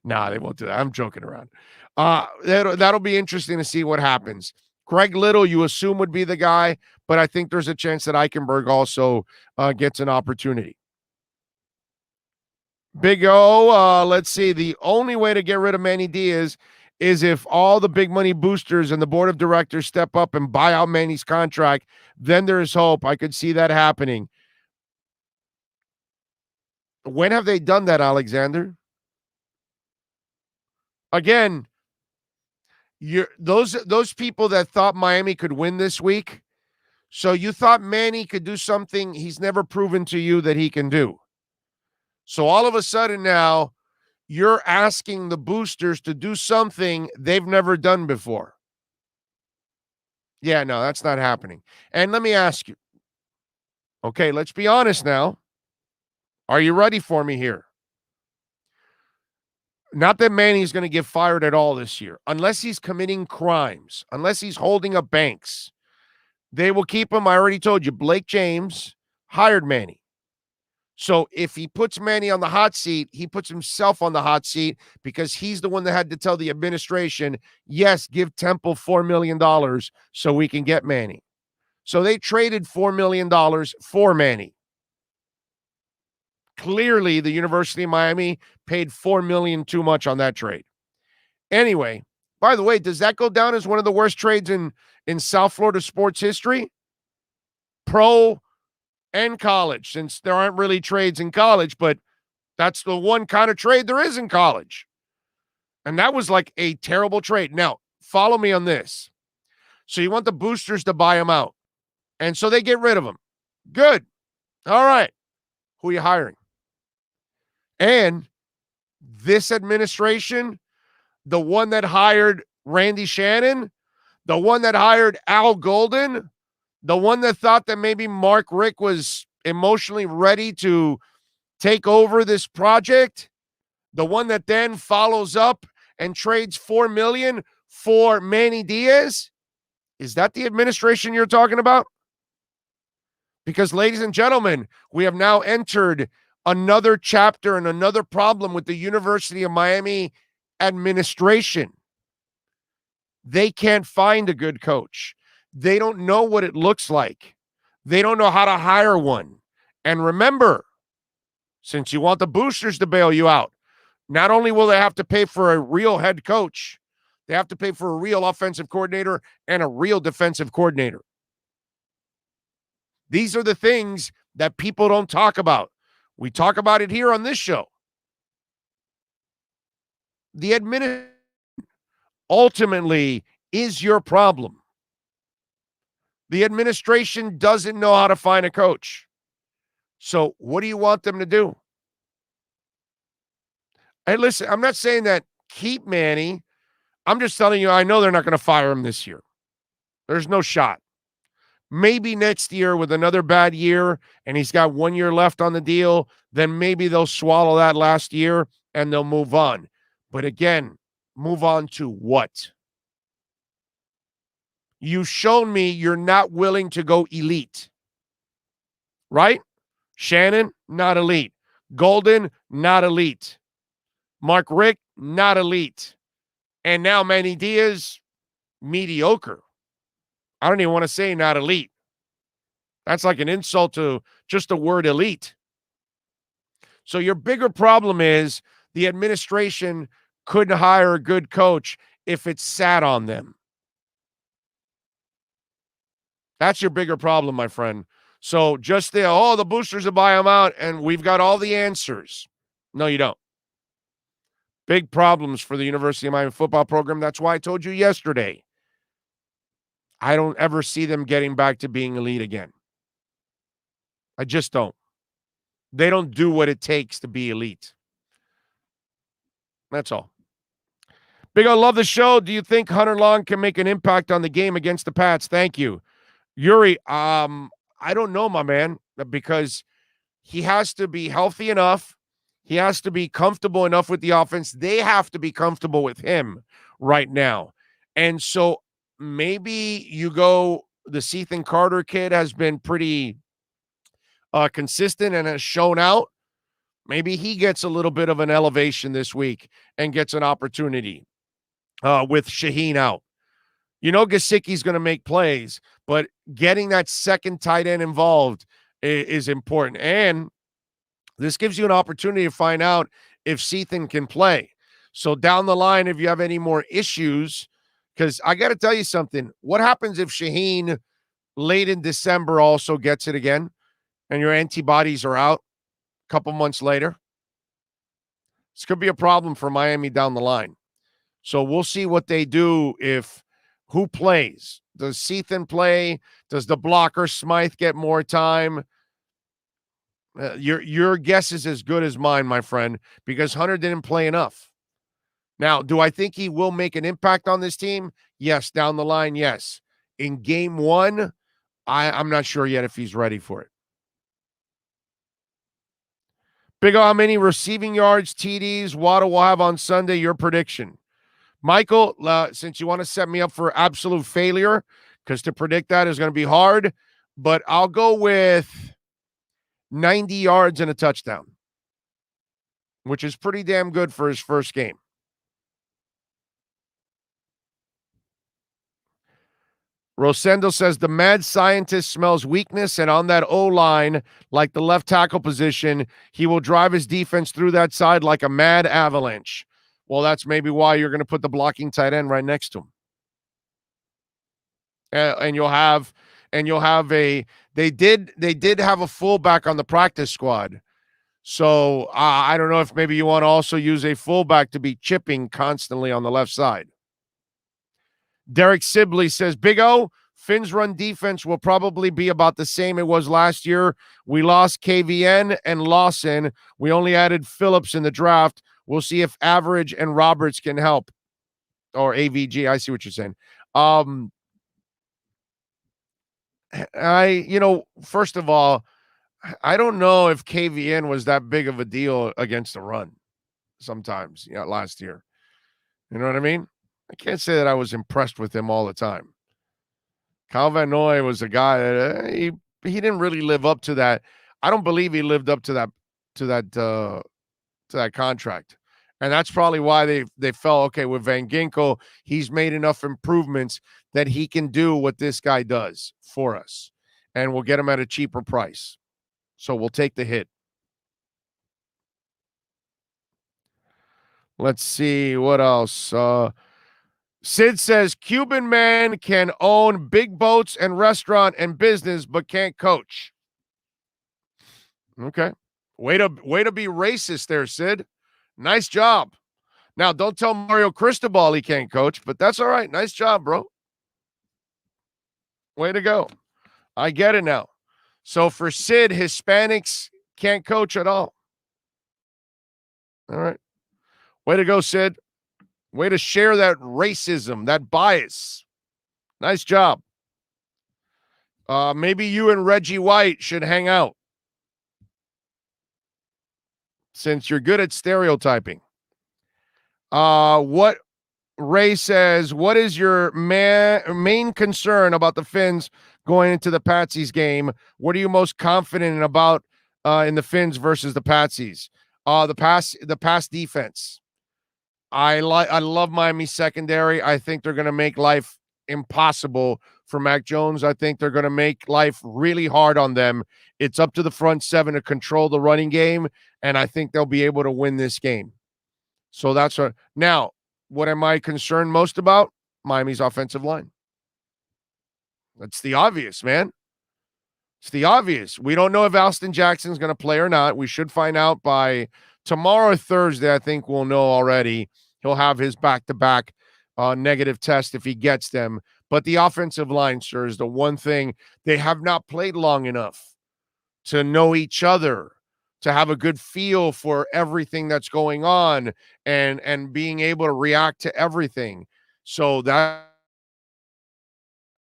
Speaker 2: Nah, they won't do that. I'm joking around. That'll be interesting to see what happens. Greg Little, you assume would be the guy, but I think there's a chance that Eichenberg also gets an opportunity. Big O, let's see. The only way to get rid of Manny Diaz is if all the big money boosters and the board of directors step up and buy out Manny's contract. Then there's hope. I could see that happening. When have they done that, Alexander? Again, those people that thought Miami could win this week, so you thought Manny could do something he's never proven to you that he can do. So all of a sudden now, you're asking the boosters to do something they've never done before. Yeah, no, that's not happening. And let me ask you. Okay, let's be honest now. Are you ready for me here? Not that Manny's going to get fired at all this year, unless he's committing crimes, unless he's holding up banks. They will keep him. I already told you, Blake James hired Manny. So if he puts Manny on the hot seat, he puts himself on the hot seat because he's the one that had to tell the administration, yes, give Temple $4 million so we can get Manny. So they traded $4 million for Manny. Clearly, the University of Miami paid $4 million too much on that trade. Anyway, by the way, does that go down as one of the worst trades in South Florida sports history? Pro and college, since there aren't really trades in college, but that's the one kind of trade there is in college. And that was like a terrible trade. Now, follow me on this. So you want the boosters to buy him out. And so they get rid of him. Good. All right. Who are you hiring? And this administration, the one that hired Randy Shannon, the one that hired Al Golden, the one that thought that maybe Mark Richt was emotionally ready to take over this project, the one that then follows up and trades $4 million for Manny Diaz, is that the administration you're talking about? Because, ladies and gentlemen, we have now entered another chapter and another problem with the University of Miami administration. They can't find a good coach. They don't know what it looks like. They don't know how to hire one. And remember, since you want the boosters to bail you out, not only will they have to pay for a real head coach, they have to pay for a real offensive coordinator and a real defensive coordinator. These are the things that people don't talk about. We talk about it here on this show. The administration ultimately is your problem. The administration doesn't know how to find a coach. So what do you want them to do? Hey, listen, I'm not saying that keep Manny. I'm just telling you, I know they're not going to fire him this year. There's no shot.
Speaker 5: Maybe next year with another bad year and he's got 1 year left on the deal, then maybe they'll swallow that last year and they'll move on. But again, move on to what? You've shown me you're not willing to go elite, right? Shannon, not elite. Golden, not elite. Mark Richt, not elite. And now Manny Diaz, mediocre. I don't even want to say not elite. That's like an insult to just the word elite. So your bigger problem is the administration couldn't hire a good coach if it sat on them. That's your bigger problem, my friend. So just the boosters will buy them out, and we've got all the answers. No, you don't. Big problems for the University of Miami football program. That's why I told you yesterday. I don't ever see them getting back to being elite again. I just don't. They don't do what it takes to be elite. That's all. Big O, love the show. Do you think Hunter Long can make an impact on the game against the Pats? Thank you. Yuri, I don't know, my man, because he has to be healthy enough. He has to be comfortable enough with the offense. They have to be comfortable with him right now. And so maybe you go, the Ethan Carter kid has been pretty consistent and has shown out. Maybe he gets a little bit of an elevation this week and gets an opportunity with Shaheen out. You know Gesicki's going to make plays, but getting that second tight end involved is important. And this gives you an opportunity to find out if Ethan can play. So down the line, if you have any more issues, because I got to tell you something. What happens if Shaheen late in December also gets it again and your antibodies are out a couple months later? This could be a problem for Miami down the line. So we'll see what they do if who plays. Does Ethan play? Does the blocker Smythe get more time? Your guess is as good as mine, my friend, because Hunter didn't play enough. Now, do I think he will make an impact on this team? Yes. Down the line, yes. In game one, I'm not sure yet if he's ready for it. Big O, how many receiving yards, TDs, Waddle will have on Sunday? Your prediction. Michael, since you want to set me up for absolute failure, because to predict that is going to be hard, but I'll go with 90 yards and a touchdown, which is pretty damn good for his first game. Rosendo says the mad scientist smells weakness, and on that O-line, like the left tackle position, he will drive his defense through that side like a mad avalanche. Well, that's maybe why you're going to put the blocking tight end right next to him. And you'll have they did have a fullback on the practice squad. So I don't know if maybe you want to also use a fullback to be chipping constantly on the left side. Derek Sibley says, Big O, Finn's run defense will probably be about the same it was last year. We lost KVN and Lawson. We only added Phillips in the draft. We'll see if Average and Roberts can help. Or AVG, I see what you're saying. First of all, I don't know if KVN was that big of a deal against the run sometimes, last year. You know what I mean? I can't say that I was impressed with him all the time. Kyle Van Noy was a guy that he didn't really live up to that. I don't believe he lived up to that contract. And that's probably why they felt, okay, with Van Ginkel, he's made enough improvements that he can do what this guy does for us. And we'll get him at a cheaper price. So we'll take the hit. Let's see what else. Sid says, Cuban man can own big boats and restaurant and business, but can't coach. Okay. Way to be racist there, Sid. Nice job. Now, don't tell Mario Cristobal he can't coach, but that's all right. Nice job, bro. Way to go. I get it now. So for Sid, Hispanics can't coach at all. All right. Way to go, Sid. Way to share that racism, that bias. Nice job.
Speaker 2: Maybe you and Reggie White should hang out since you're good at stereotyping. What Ray says, what is your main concern about the Finns going into the Patsies game? What are you most confident about in the Finns versus the Patsies? The pass defense. I love Miami's secondary. I think they're going to make life impossible for Mac Jones. I think they're going to make life really hard on them. It's up to the front seven to control the running game, and I think they'll be able to win this game. So that's what. Now, what am I concerned most about? Miami's offensive line. That's the obvious, man. It's the obvious. We don't know if Alston Jackson's going to play or not. We should find out by tomorrow or Thursday. I think we'll know already. He'll have his back-to-back negative test if he gets them. But the offensive line, sir, is the one thing. They have not played long enough to know each other, to have a good feel for everything that's going on and being able to react to everything. So that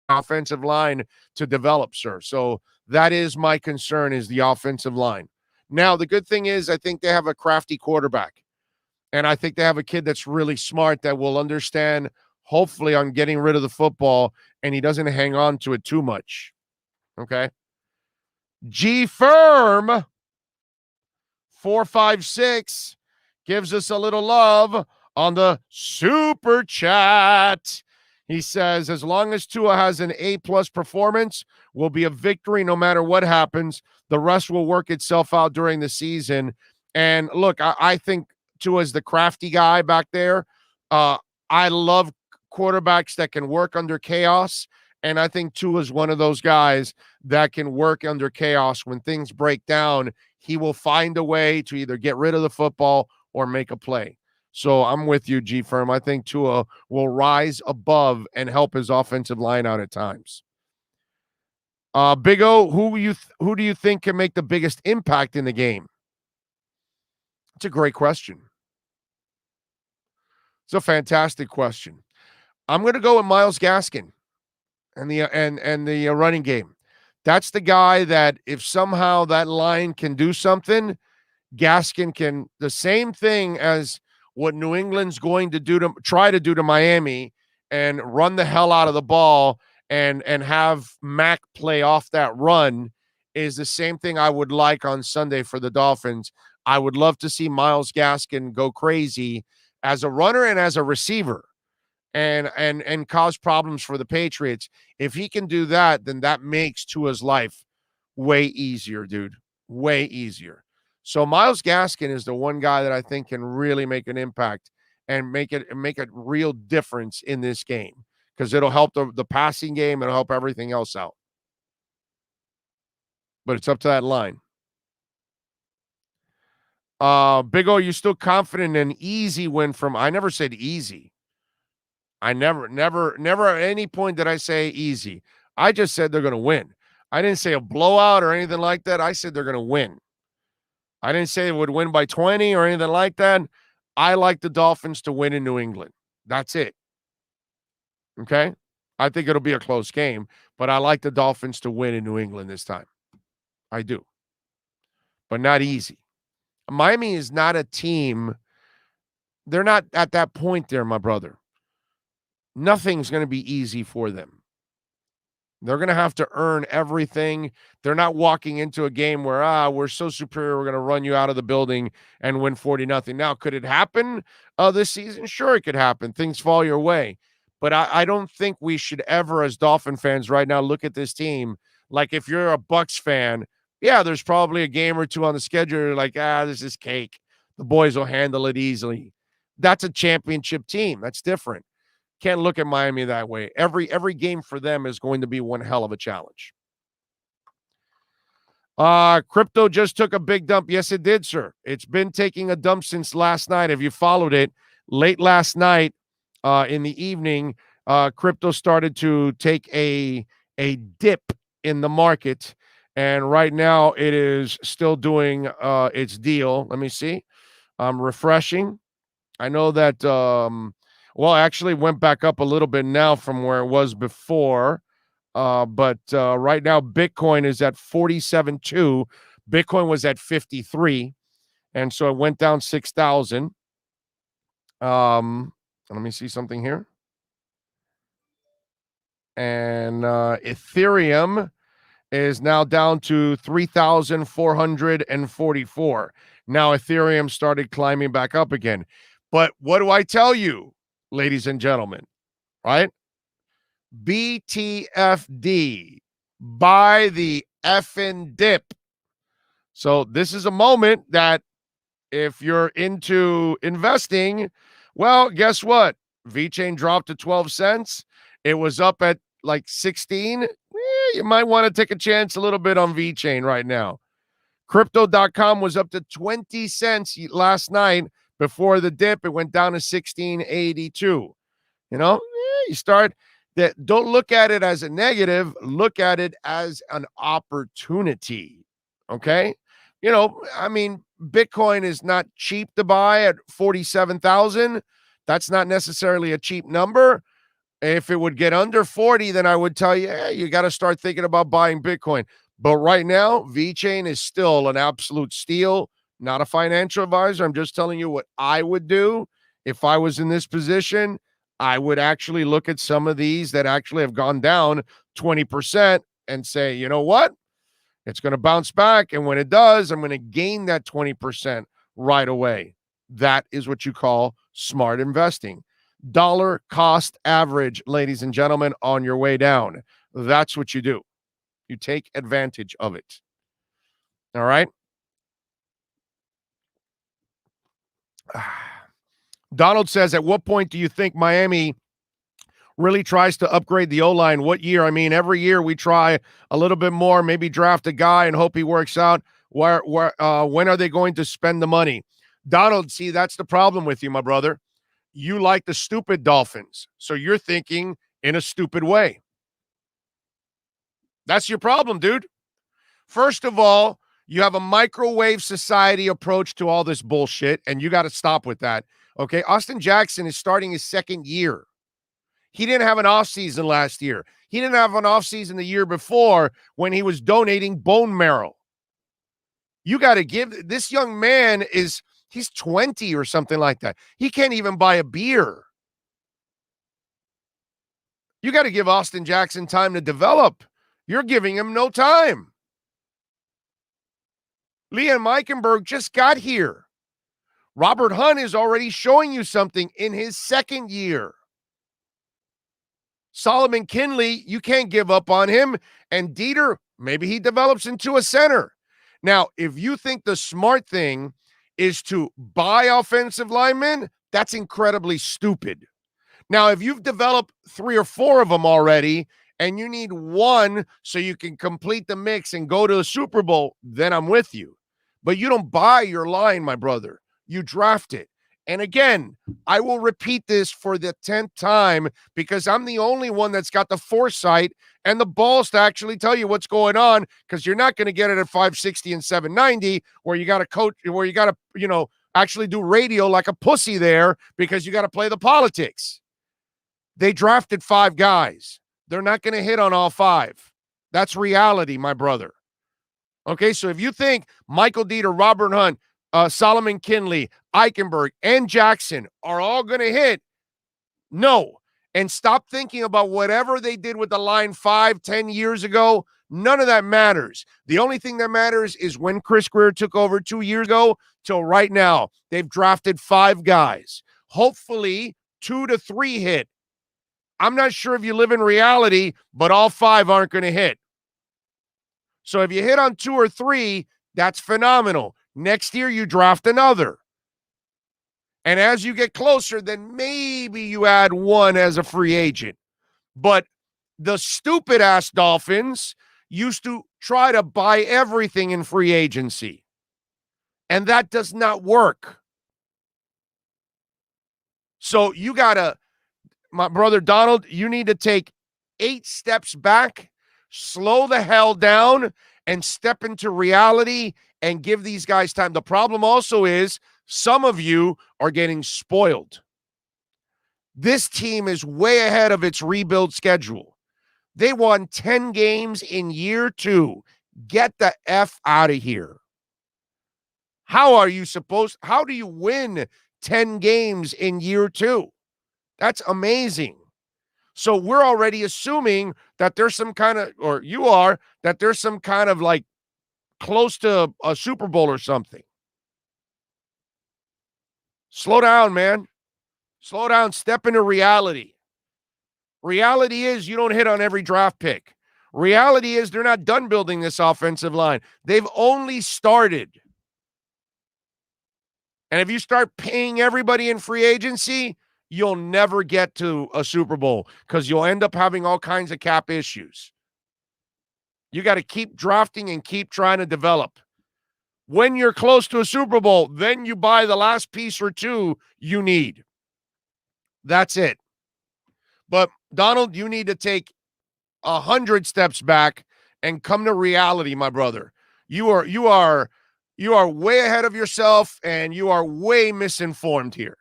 Speaker 2: offensive line to develop, sir. So that is my concern, is the offensive line. Now, the good thing is I think they have a crafty quarterback. And I think they have a kid that's really smart that will understand, hopefully, on getting rid of the football, and he doesn't hang on to it too much. Okay? G-Firm 456 gives us a little love on the super chat. He says, as long as Tua has an A-plus performance, will be a victory no matter what happens. The rest will work itself out during the season. And look, I think Tua's the crafty guy back there. I love quarterbacks that can work under chaos. And I think Tua's one of those guys that can work under chaos. When things break down, he will find a way to either get rid of the football or make a play. So I'm with you, G-Firm. I think Tua will rise above and help his offensive line out at times. Big O, who do you think can make the biggest impact in the game? It's a great question. It's a fantastic question. I'm going to go with Myles Gaskin and the running game. That's the guy that if somehow that line can do something, Gaskin can, the same thing as what New England's going to try to do to Miami, and run the hell out of the ball and have Mac play off that run, is the same thing I would like on Sunday for the Dolphins. I would love to see Myles Gaskin go crazy as a runner and as a receiver and cause problems for the Patriots. If he can do that, then that makes Tua's life way easier, dude. Way easier. So Myles Gaskin is the one guy that I think can really make an impact and make a real difference in this game, because it'll help the passing game. It'll help everything else out. But it's up to that line. Big O, you still confident in an easy win from? I never said easy. I never at any point did I say easy. I just said they're going to win. I didn't say a blowout or anything like that. I said they're going to win. I didn't say it would win by 20 or anything like that. I like the Dolphins to win in New England. That's it. Okay? I think it'll be a close game, but I like the Dolphins to win in New England this time. I do. But not easy. Miami is not a team. They're not at that point there, my brother. Nothing's going to be easy for them. They're going to have to earn everything. They're not walking into a game where, we're so superior, we're going to run you out of the building and win 40-0. Now, could it happen this season? Sure, it could happen. Things fall your way. But I don't think we should ever, as Dolphin fans right now, look at this team like, if you're a Bucs fan, yeah, there's probably a game or two on the schedule. You're like, this is cake. The boys will handle it easily. That's a championship team. That's different. Can't look at Miami that way. Every game for them is going to be one hell of a challenge. Crypto just took a big dump. Yes, it did, sir. It's been taking a dump since last night. Have you followed it? Late last night, in the evening, crypto started to take a dip in the market, and right now it is still doing its deal. Let me see. I'm refreshing. I know that actually went back up a little bit now from where it was before. But right now, Bitcoin is at 47.2. Bitcoin was at 53. And so it went down 6,000. Let me see something here. And Ethereum is now down to 3,444. Now Ethereum started climbing back up again. But what do I tell you, ladies and gentlemen, right? BTFD, buy the effing dip. So this is a moment that if you're into investing, well, guess what? VeChain dropped to 12 cents. It was up at like 16. You might want to take a chance a little bit on VeChain right now. Crypto.com was up to 20 cents last night before the dip. It went down to 1682. You know, you start that. Don't look at it as a negative. Look at it as an opportunity. Okay. You know, I mean, Bitcoin is not cheap to buy at 47,000. That's not necessarily a cheap number. If it would get under 40, then I would tell you, you got to start thinking about buying Bitcoin. But right now, VeChain is still an absolute steal. Not a financial advisor. I'm just telling you what I would do if I was in this position. I would actually look at some of these that actually have gone down 20% and say, you know what? It's going to bounce back. And when it does, I'm going to gain that 20% right away. That is what you call smart investing. Dollar cost average, ladies and gentlemen, on your way down. That's what you do. You take advantage of it. All right. Donald says, at what point do you think Miami really tries to upgrade the O-line? What year? I mean, every year we try a little bit more, maybe draft a guy and hope he works out. When are they going to spend the money? Donald, see, that's the problem with you, my brother. You like the stupid Dolphins, so you're thinking in a stupid way. That's your problem, dude. First of all, you have a microwave society approach to all this bullshit, and you got to stop with that. Okay, Austin Jackson is starting his second year. He didn't have an offseason last year. He didn't have an offseason the year before when he was donating bone marrow. You got to give this young man he's 20 or something like that. He can't even buy a beer. You got to give Austin Jackson time to develop. You're giving him no time. Liam Eichenberg just got here. Robert Hunt is already showing you something in his second year. Solomon Kinley, you can't give up on him. And Dieter, maybe he develops into a center. Now, if you think the smart thing is to buy offensive linemen, that's incredibly stupid. Now, if you've developed 3 or 4 of them already and you need one so you can complete the mix and go to the Super Bowl, then I'm with you. But you don't buy your line, my brother. You draft it. And again, I will repeat this for the 10th time because I'm the only one that's got the foresight and the balls to actually tell you what's going on, because you're not going to get it at 560 and 790 where you got to coach, where you got to, actually do radio like a pussy there because you got to play the politics. They drafted 5 guys. They're not going to hit on all 5. That's reality, my brother. Okay, so if you think Michael Dieter, Robert Hunt, Solomon Kinley, Eichenberg, and Jackson are all going to hit, no. And stop thinking about whatever they did with the line 5-10 years ago. None of that matters. The only thing that matters is when Chris Greer took over 2 years ago till right now. They've drafted 5 guys. Hopefully 2 to 3 hit. I'm not sure if you live in reality, but all 5 aren't going to hit. So if you hit on 2 or 3, that's phenomenal. Next year, you draft another. And as you get closer, then maybe you add 1 as a free agent. But the stupid-ass Dolphins used to try to buy everything in free agency. And that does not work. So you got to, my brother Donald, you need to take 8 steps back, slow the hell down, and step into reality and give these guys time. The problem also is some of you are getting spoiled. This team is way ahead of its rebuild schedule.
Speaker 5: They won 10 games in year 2. Get the F out of here. How do you win 10 games in year 2? That's amazing. So we're already assuming that there's some kind of, or you are, that there's some kind of like close to a Super Bowl or something. Slow down, man. Slow down. Step into reality. Reality is you don't hit on every draft pick. Reality is they're not done building this offensive line. They've only started. And if you start paying everybody in free agency, you'll never get to a Super Bowl because you'll end up having all kinds of cap issues. You got to keep drafting and keep trying to develop. When you're close to a Super Bowl, then you buy the last piece or two you need. That's it. But Donald, you need to take 100 steps back and come to reality, my brother. You are way ahead of yourself, and you are way misinformed here.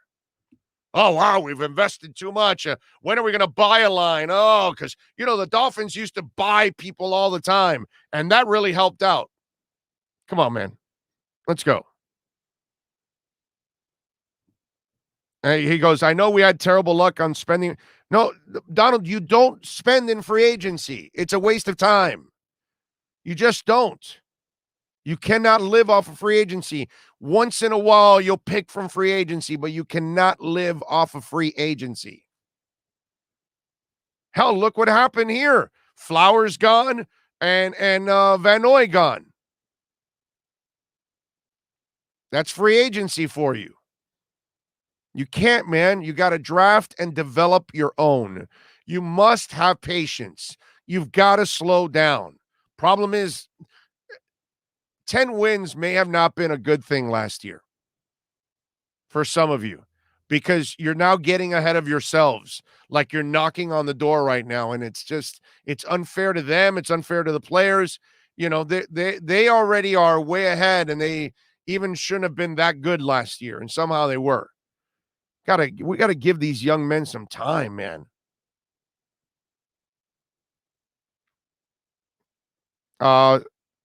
Speaker 5: Oh, wow, we've invested too much. When are we going to buy a line? Oh, because, the Dolphins used to buy people all the time, and that really helped out. Come on, man. Let's go. And he goes, I know we had terrible luck on spending. No, Donald, you don't spend in free agency. It's a waste of time. You just don't. You cannot live off of free agency. Once in a while, you'll pick from free agency, but you cannot live off of free agency. Hell, look what happened here. Flowers gone and Van Noy gone. That's free agency for you. You can't, man. You got to draft and develop your own. You must have patience. You've got to slow down. Problem is, 10 wins may have not been a good thing last year for some of you because you're now getting ahead of yourselves like you're knocking on the door right now, and it's unfair to them. It's unfair to the players. They already are way ahead, and they even shouldn't have been that good last year, and somehow they were. We got to give these young men some time, man.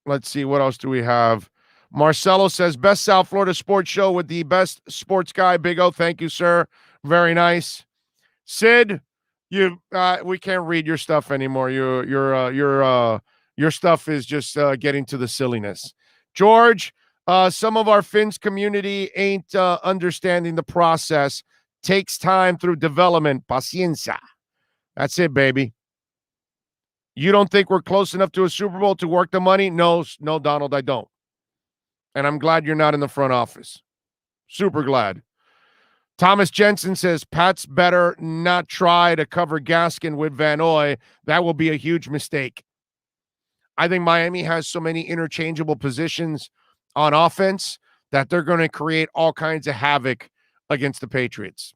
Speaker 5: Let's see. What else do we have? Marcelo says, best South Florida sports show with the best sports guy. Big O. Thank you, sir. Very nice. Sid, we can't read your stuff anymore. Your stuff is just getting to the silliness. George, some of our Finns community ain't understanding the process. Takes time through development. Paciencia. That's it, baby. You don't think we're close enough to a Super Bowl to work the money? No, Donald, I don't. And I'm glad you're not in the front office. Super glad. Thomas Jensen says, Pat's better not try to cover Gaskin with Van Noy. That will be a huge mistake. I think Miami has so many interchangeable positions on offense that they're going to create all kinds of havoc against the Patriots.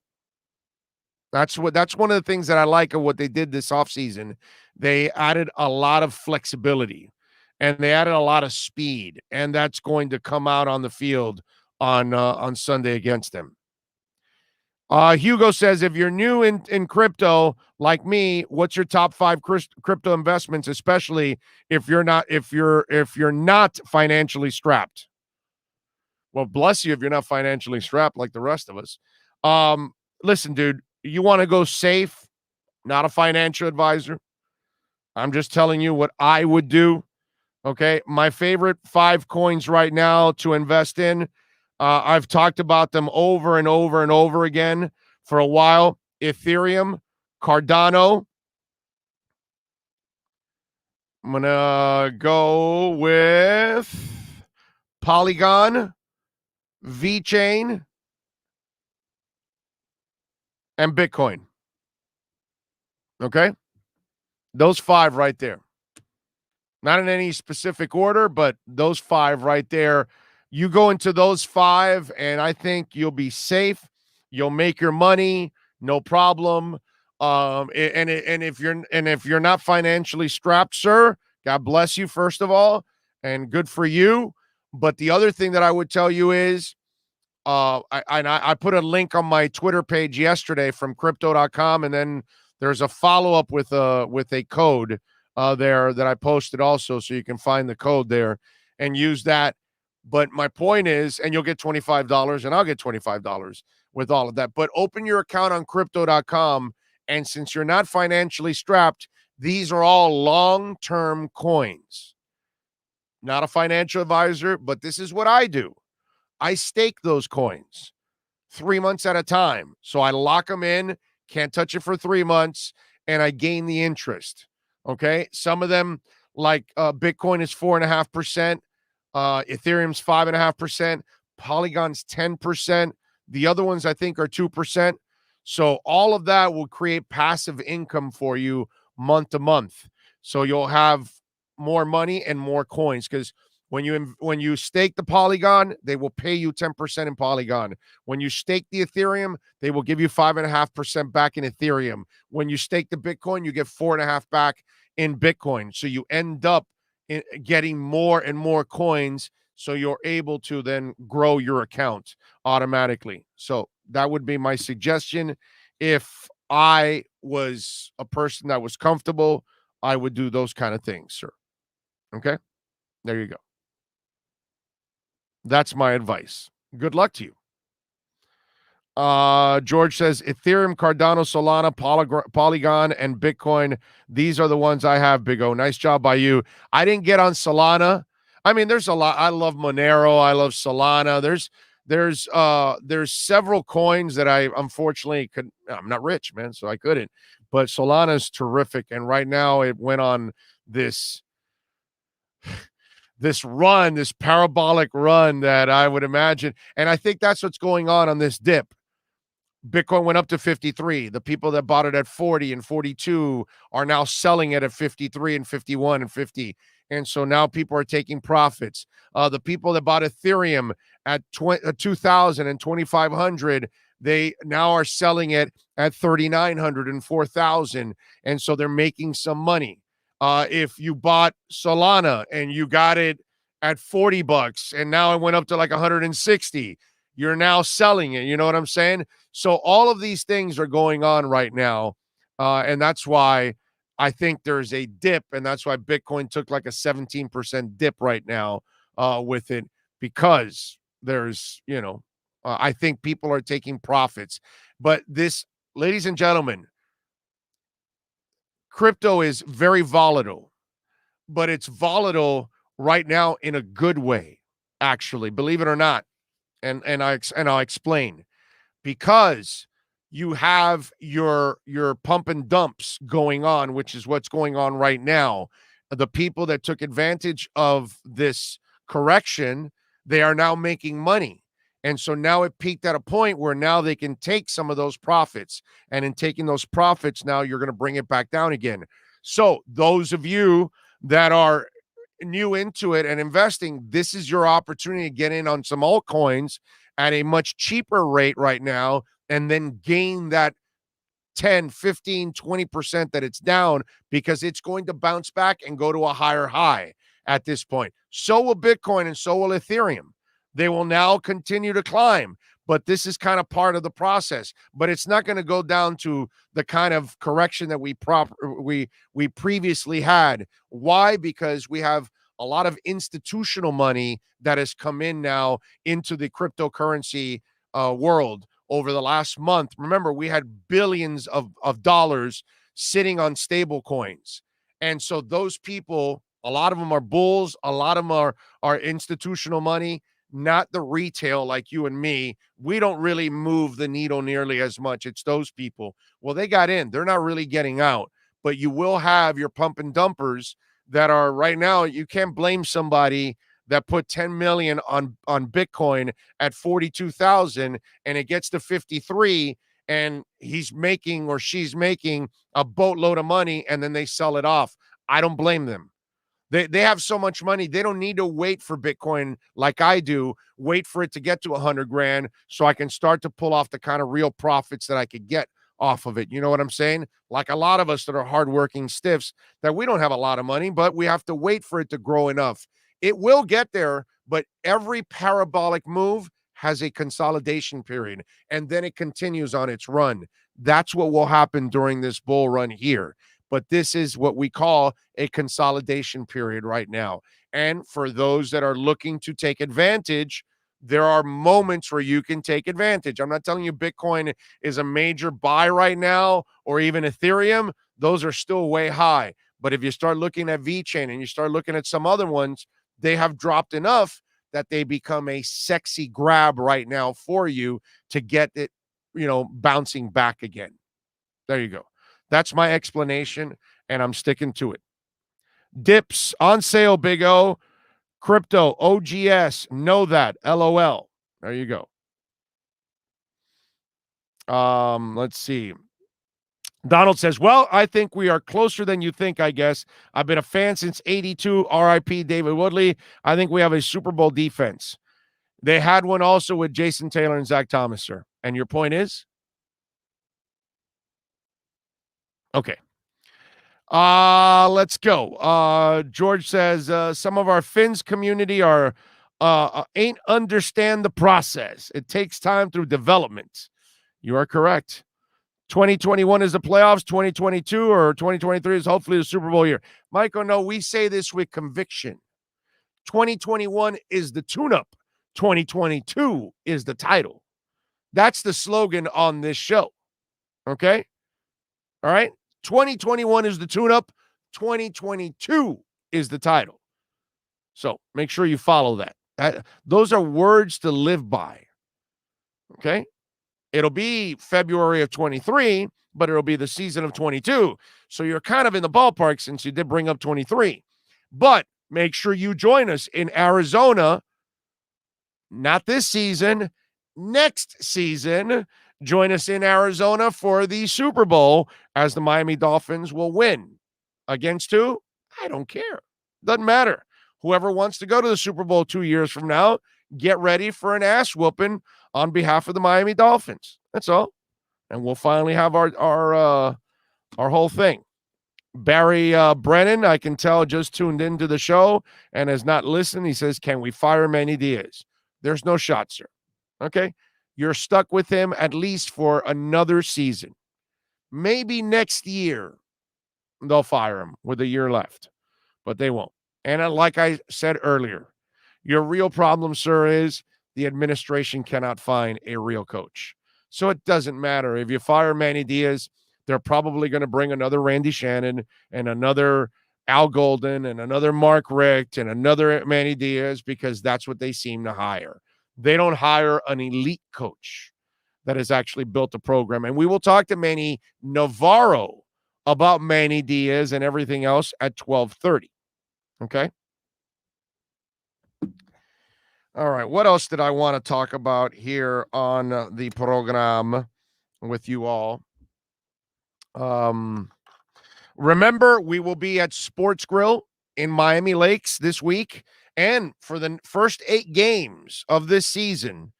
Speaker 5: That's one of the things that I like of what they did this offseason. They added a lot of flexibility and they added a lot of speed, and that's going to come out on the field on Sunday against them. Hugo says, if you're new in crypto like me, what's your top 5 crypto investments, especially if you're not financially strapped? Well, bless you if you're not financially strapped like the rest of us. Listen, dude, you want to go safe, not a financial advisor. I'm just telling you what I would do. Okay, my favorite 5 coins right now to invest in. I've talked about them over and over and over again for a while. Ethereum, Cardano. I'm going to go with Polygon, VeChain, and Bitcoin. Okay? Those 5 right there. Not in any specific order, but those 5 right there. You go into those 5, and I think you'll be safe. You'll make your money, no problem. And if you're not financially strapped, sir, God bless you, first of all, and good for you. But the other thing that I would tell you is, I put a link on my Twitter page yesterday from crypto.com, and then
Speaker 2: There's a follow-up with a code there that I posted also, so you can find the code there and use that. But my point is, and you'll get $25 and I'll get $25 with all of that. But open your account on crypto.com, and since you're not financially strapped, these are all long-term coins. Not a financial advisor, but this is what I do. I stake those coins 3 months at a time. So I lock them in, can't touch it for 3 months, and I gain the interest. Okay. Some of them, like Bitcoin, is 4.5%. Ethereum's 5.5%. Polygon's 10%. The other ones, I think, are 2%. So all of that will create passive income for you month to month. So you'll have more money and more coins, because when you stake the Polygon, they will pay you 10% in Polygon. When you stake the Ethereum, they will give you 5.5% back in Ethereum. When you stake the Bitcoin, you get 4.5% back in Bitcoin. So you end up getting more and more coins, so you're able to then grow your account automatically. So that would be my suggestion. If I was a person that was comfortable, I would do those kind of things, sir. Okay? There you go. That's my advice. Good luck to you. George says Ethereum, Cardano, Solana, Polygon, and Bitcoin. These are the ones I have, Big O. Nice job by you. I didn't get on Solana. I mean, there's a lot. I love Monero. I love Solana. There's several coins that I unfortunately could. I'm not rich, man, so I couldn't. But Solana is terrific, and right now it went on this run, this parabolic run that I would imagine, and I think that's what's going on this dip. Bitcoin went up to 53. The people that bought it at 40 and 42 are now selling it at 53 and 51 and 50. And so now people are taking profits. The people that bought Ethereum at 2,000 and 2,500, they now are selling it at 3,900 and 4,000. And so they're making some money. If you bought Solana and you got it at $40 and now it went up to like 160, you're now selling it. You know what I'm saying? So all of these things are going on right now. And that's why I think there's a dip. And that's why Bitcoin took like a 17% dip right now with it, because there's, I think people are taking profits. But this, ladies and gentlemen, crypto is very volatile, but it's volatile right now in a good way, actually, believe it or not. And I'll explain. Because you have your pump and dumps going on, which is what's going on right now. The people that took advantage of this correction, they are now making money. And so now it peaked at a point where now they can take some of those profits. And in taking those profits, now you're going to bring it back down again. So those of you that are new into it and investing, this is your opportunity to get in on some altcoins at a much cheaper rate right now, and then gain that 10, 15, 20% that it's down, because it's going to bounce back and go to a higher high at this point. So will Bitcoin and so will Ethereum. They will now continue to climb, but this is kind of part of the process. But it's not going to go down to the kind of correction that we previously had. Why? Because we have a lot of institutional money that has come in now into the cryptocurrency world over the last month. Remember, we had billions of dollars sitting on stable coins. And so those people, a lot of them are bulls, a lot of them are institutional money, not the retail like you and me. We don't really move the needle nearly as much. It's those people. Well, they got in. They're not really getting out. But you will have your pump and dumpers that are right now. You can't blame somebody that put 10 million on Bitcoin at 42,000 and it gets to 53 and he's making or she's making a boatload of money and then they sell it off. I don't blame them. They have so much money. They don't need to wait for Bitcoin like I do, wait for it to get to 100 grand so I can start to pull off the kind of real profits that I could get off of it. You know what I'm saying? Like a lot of us that are hardworking stiffs, that we don't have a lot of money, but we have to wait for it to grow enough. It will get there, but every parabolic move has a consolidation period, and then it continues on its run.
Speaker 5: That's what will happen during this bull run here. But this is what we call a consolidation period right now. And for those that are looking to take advantage, there are moments where you can take advantage. I'm not telling you Bitcoin is a major buy right now, or even Ethereum. Those are still way high. But if you start looking at VeChain and you start looking at some other ones, they have dropped enough that they become a sexy grab right now for you to get it, bouncing back again. There you go. That's my explanation, and I'm sticking to it. Dips on sale, Big O. Crypto, OGS, know that, LOL. There you go. Let's see. Donald says, well, I think we are closer than you think, I guess. I've been a fan since 82, RIP David Woodley. I think we have a Super Bowl defense. They had one also with Jason Taylor and Zach Thomas, sir. And your point is? Okay. Let's go. George says, some of our Finns community ain't understand the process. It takes time through development. You are correct. 2021 is the playoffs. 2022 or 2023 is hopefully the Super Bowl year. Michael, no, we say this with conviction. 2021 is the tune-up. 2022 is the title. That's the slogan on this show. Okay? All right? 2021 is the tune-up. 2022 is the title. So make sure you follow that. Those are words to live by. Okay? It'll be February of 23, but it'll be the season of 22. So you're kind of in the ballpark since you did bring up 23. But make sure you join us in Arizona. Not this season, next season. Join us in Arizona for the Super Bowl as the Miami Dolphins will win. Against who? I don't care. Doesn't matter. Whoever wants to go to the Super Bowl 2 years from now, get ready for an ass whooping on behalf of the Miami Dolphins. That's all. And we'll finally have our whole thing. Barry Brennan, I can tell, just tuned into the show and has not listened. He says, can we fire Manny Diaz? There's no shot, sir. Okay? You're stuck with him at least for another season. Maybe next year they'll fire him with a year left, but they won't. And like I said earlier, your real problem, sir, is the administration cannot find a real coach. So it doesn't matter. If you fire Manny Diaz, they're probably going to bring another Randy Shannon and another Al Golden and another Mark Richt and another Manny Diaz because that's what they seem to hire. They don't hire an elite coach that has actually built a program. And we will talk to Manny Navarro about Manny Diaz and everything else at 12:30. Okay? All right. What else did I want to talk about here on the program with you all? Remember, we will be at Sports Grill in Miami Lakes this week. And for the first 8 games of this season,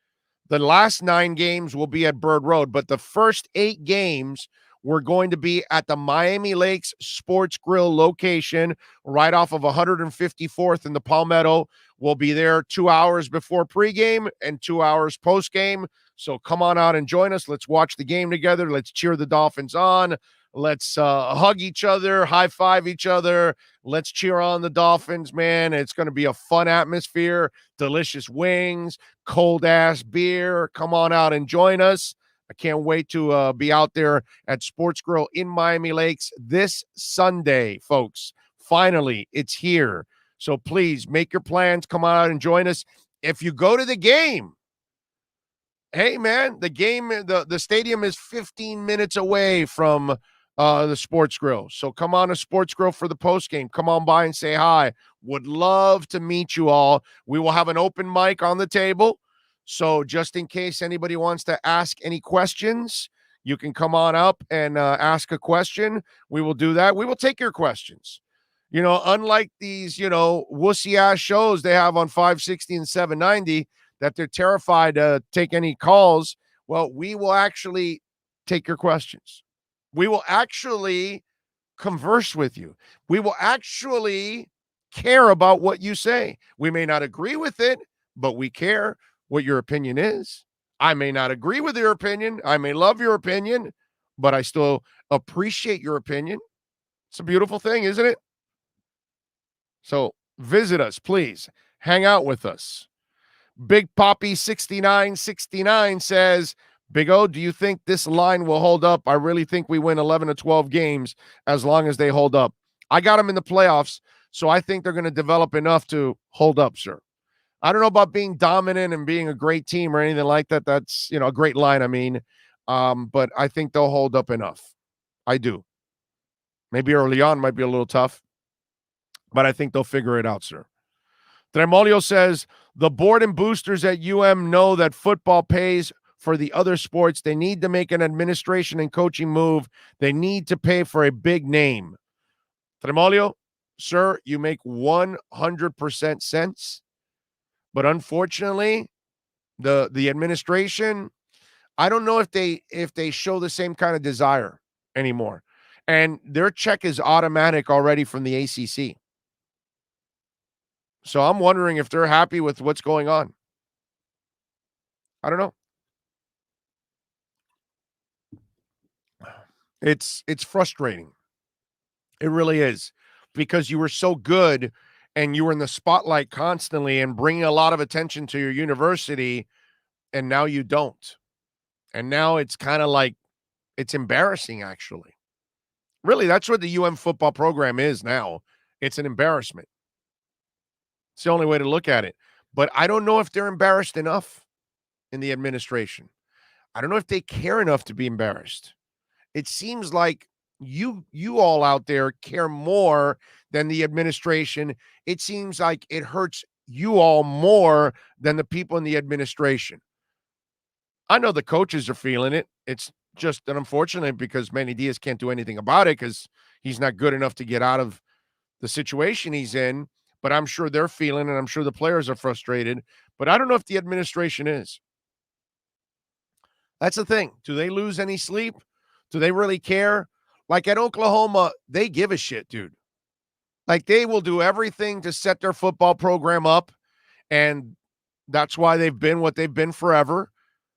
Speaker 5: the last 9 games will be at Bird Road, but the first 8 games we're going to be at the Miami Lakes Sports Grill location right off of 154th in the Palmetto. We'll be there 2 hours before pregame and 2 hours postgame. So come on out and join us. Let's watch the game together. Let's cheer the Dolphins on. Let's hug each other, high five each other. Let's cheer on the Dolphins, man. It's going to be a fun atmosphere, delicious wings, cold ass beer. Come on out and join us. I can't wait to be out there at Sports Grill in Miami Lakes this Sunday, folks. Finally, it's here. So please make your plans. Come on out and join us. If you go to the game, hey, man, the stadium is 15 minutes away from the Sports Grill. So come on to Sports Grill for the postgame. Come on by and say hi. Would love to meet you all. We will have an open mic on the table. So just in case anybody wants to ask any questions, you can come on up and ask a question. We will do that. We will take your questions. Unlike these, wussy-ass shows they have on 560 and 790 that they're terrified to take any calls, well, we will actually take your questions. We will actually converse with you. We will actually care about what you say. We may not agree with it, but we care what your opinion is. I may not agree with your opinion. I may love your opinion,
Speaker 2: but I still appreciate your opinion. It's a beautiful thing, isn't it? So visit us, please. Hang out with us. Big Poppy 6969 says, Big O, do you think this line will hold up? I really think we win 11 to 12 games as long as they hold up. I got them in the playoffs, so I think they're going to develop enough to hold up, sir. I don't know about being dominant and being a great team or anything like that. That's, a great line, I mean. But I think they'll hold up enough. I do. Maybe early on might be a little tough, but I think they'll figure it out, sir. Tremolio says, the board and boosters at know that football pays for the other sports. They need to make an administration and coaching move. They need to pay for a big name. Tremolio, sir, you make 100% sense. But unfortunately, the administration, I don't know if they show the same kind of desire anymore. And their check is automatic already from the ACC. So I'm wondering if they're happy with what's going on. I don't know. It's frustrating. It really is, because you were so good and you were in the spotlight constantly and bringing a lot of attention to your university, and now you don't. And now it's kind of like, it's embarrassing, actually. Really, that's what the football program is now. It's an embarrassment. It's the only way to look at it. But I don't know if they're embarrassed enough in the administration. I don't know if they care enough to be embarrassed. It seems like you all out there care more than the administration. It seems like it hurts you all more than the people in the administration. I know the coaches are feeling it. It's just unfortunate because Manny Diaz can't do anything about it because he's not good enough to get out of the situation he's in. But I'm sure they're feeling, and I'm sure the players are frustrated. But I don't know if the administration is. That's the thing. Do they lose any sleep? Do they really care? Like at Oklahoma, they give a shit, dude. Like they will do everything to set their football program up, and that's why they've been what they've been forever.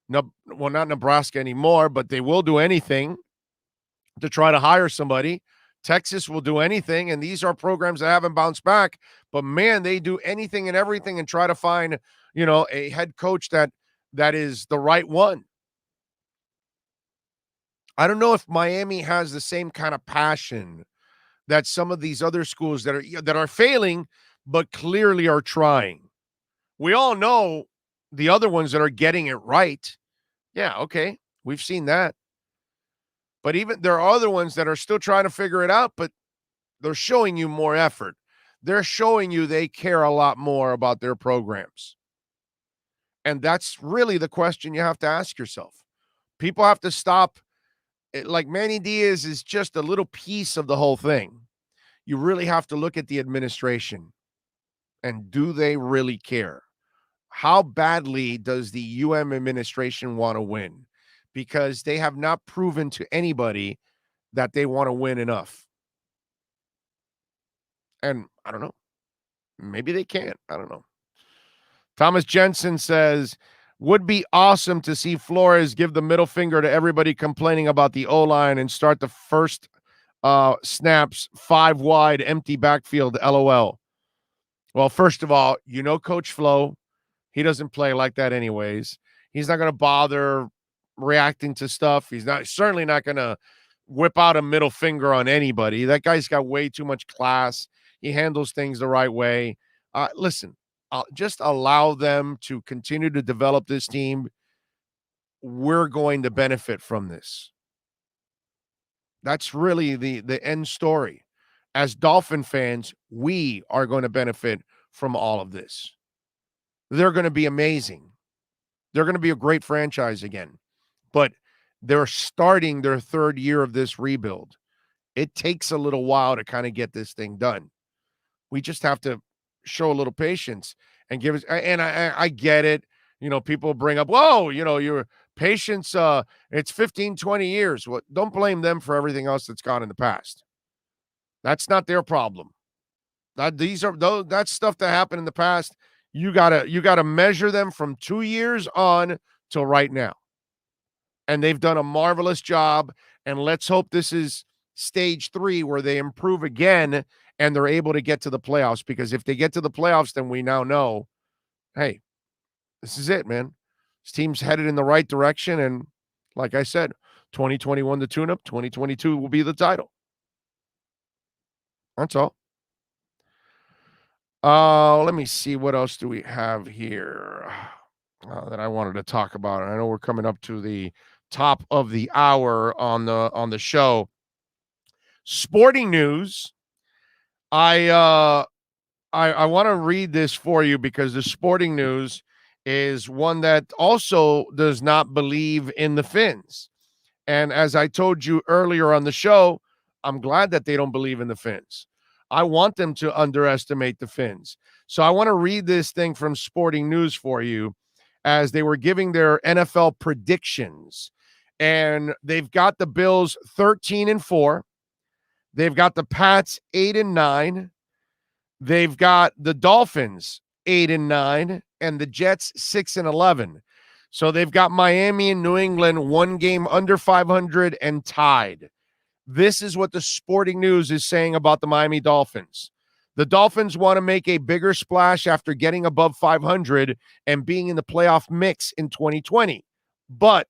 Speaker 2: No, well, not Nebraska anymore, but they will do anything to try to hire somebody. Texas will do anything, and these are programs that haven't bounced back. But, man, they do anything and everything and try to find, a head coach that is the right one. I don't know if Miami has the same kind of passion that some of these other schools that are failing but clearly are trying. We all know the other ones that are getting it right. Yeah, okay, we've seen that. But even there are other ones that are still trying to figure it out, but they're showing you more effort. They're showing you they care a lot more about their programs. And that's really the question you have to ask yourself. People have to stop. Like Manny Diaz is just a little piece of the whole thing. You really have to look at the administration. And do they really care? How badly does the administration want to win? Because they have not proven to anybody that they want to win enough. And I don't know. Maybe they can't. I don't know. Thomas Jensen says, would be awesome to see Flores give the middle finger to everybody complaining about the O-line and start the first snaps 5 wide, empty backfield, LOL. Well, first of all, Coach Flo, he doesn't play like that anyways. He's not going to bother reacting to stuff. He's certainly not going to whip out a middle finger on anybody. That guy's got way too much class. He handles things the right way. Listen, just allow them to continue to develop this team. We're going to benefit from this. That's really the end story. As Dolphin fans, we are going to benefit from all of this. They're going to be amazing. They're going to be a great franchise again. But they're starting their third year of this rebuild. It takes a little while to kind of get this thing done. We just have to show a little patience and give us. And I get it. People bring up, whoa, your patience, it's 15, 20 years. Well, don't blame them for everything else that's gone in the past. That's not their problem. That's stuff that happened in the past. You gotta measure them from 2 years on till right now. And they've done a marvelous job,
Speaker 5: And let's hope this is stage 3 where they improve again and they're able to get to the playoffs. Because if they get to the playoffs, then we now know, hey, this is it, man. This team's headed in the right direction. And like I said, 2021 the tune-up, 2022 will be the title. That's all. Let me see. What else do we have here that I wanted to talk about? I know we're coming up to the top of the hour on the show. Sporting news. I want to read this for you because the sporting news is one that also does not believe in the Finns. And as I told you earlier on the show, I'm glad that they don't believe in the Finns. I want them to underestimate the Finns. So I want to read this thing from Sporting News for you as they were giving their NFL predictions. And they've got the Bills 13-4. They've got the Pats 8-9. They've got the Dolphins 8-9 and the Jets 6-11. So they've got Miami and New England 1 game under 500 and tied. This is what the Sporting News is saying about the Miami Dolphins. The Dolphins want to make a bigger splash after getting above 500 and being in the playoff mix in 2020. But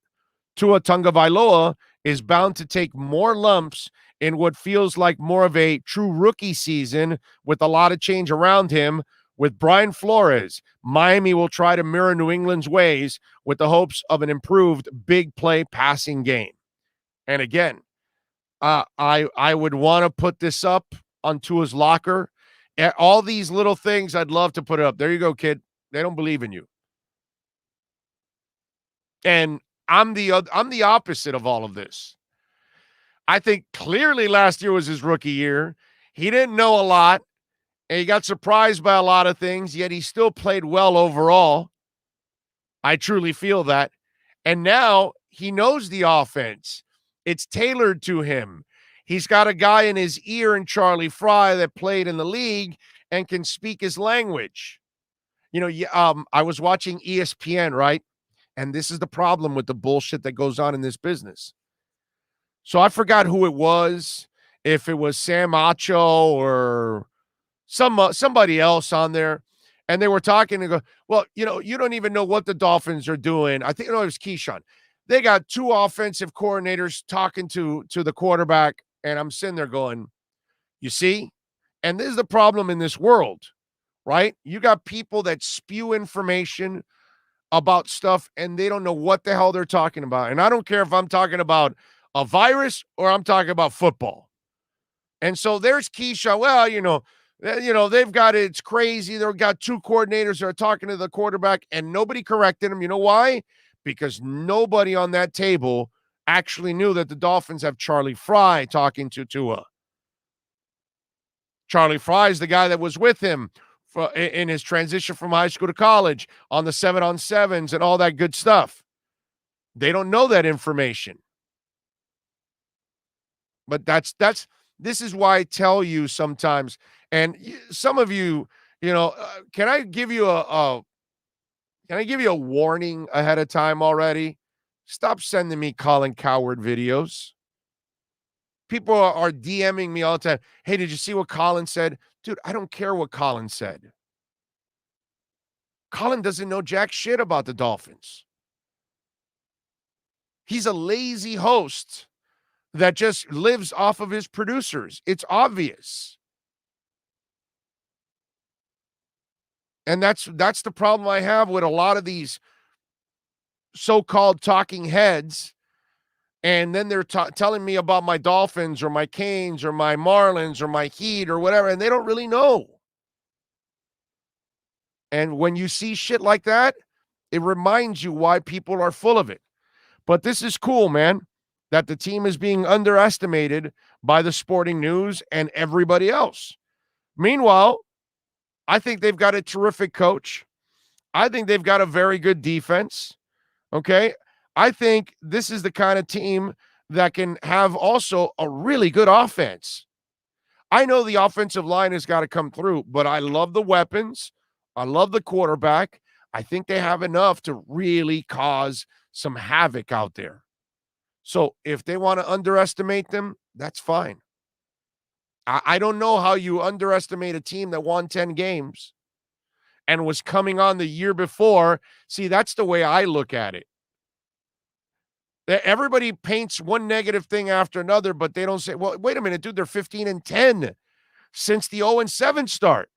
Speaker 5: Tua Tagovailoa is bound to take more lumps in what feels like more of a true rookie season with a lot of change around him. With Brian Flores, Miami will try to mirror New England's ways with the hopes of an improved big play passing game. And again, I would want to put this up on Tua's locker. All these little things, I'd love to put it up. There you go, kid. They don't believe in you. And I'm the opposite of all of this. I think clearly last year was his rookie year. He didn't know a lot, and he got surprised by a lot of things, yet he still played well overall. I truly feel that. And now he knows the offense. It's tailored to him. He's got a guy in his ear in Charlie Fry that played in the league and can speak his language. You know, I was watching ESPN, right? And this is the problem with the bullshit that goes on in this business. So I forgot who it was, if it was Sam Acho or somebody else on there. And they were talking and go, well, you know, you don't even know what the Dolphins are doing. I think it was Keyshawn. They got 2 offensive coordinators talking to the quarterback. And I'm sitting there going, you see? And this is the problem in this world, right? You got people that spew information about stuff and they don't know what the hell they're talking about. And I don't care if I'm talking about a virus or I'm talking about football. And so there's Keyshawn. Well, you know, they've got it. It's crazy. They've got 2 coordinators that are talking to the quarterback and nobody corrected him. You know why? Because nobody on that table actually knew that the Dolphins have Charlie Fry talking to Tua. Charlie Fry is the guy that was with him in his transition from high school to college on the 7-on-7s and all that good stuff. They don't know that information. But this is why I tell you sometimes, and some of you, can I give you a warning ahead of time already? Stop sending me Colin Cowherd videos. People are DMing me all the time. Hey, did you see what Colin said? Dude, I don't care what Colin said. Colin doesn't know jack shit about the Dolphins. He's a lazy host that just lives off of his producers. It's obvious. And that's the problem I have with a lot of these so-called talking heads. And then they're telling me about my Dolphins or my Canes or my Marlins or my Heat or whatever, and they don't really know. And when you see shit like that, it reminds you why people are full of it. But this is cool, man, that the team is being underestimated by the Sporting News and everybody else. Meanwhile, I think they've got a terrific coach. I think they've got a very good defense. Okay? I think this is the kind of team that can have also a really good offense. I know the offensive line has got to come through, but I love the weapons. I love the quarterback. I think they have enough to really cause some havoc out there.
Speaker 2: So if they want to underestimate them, that's fine. I don't know how you underestimate a team that won 10 games and was coming on the year before. See, that's the way I look at it. Everybody paints one negative thing after another, but they don't say, well, wait a minute, dude, they're 15-10 since the 0-7 start.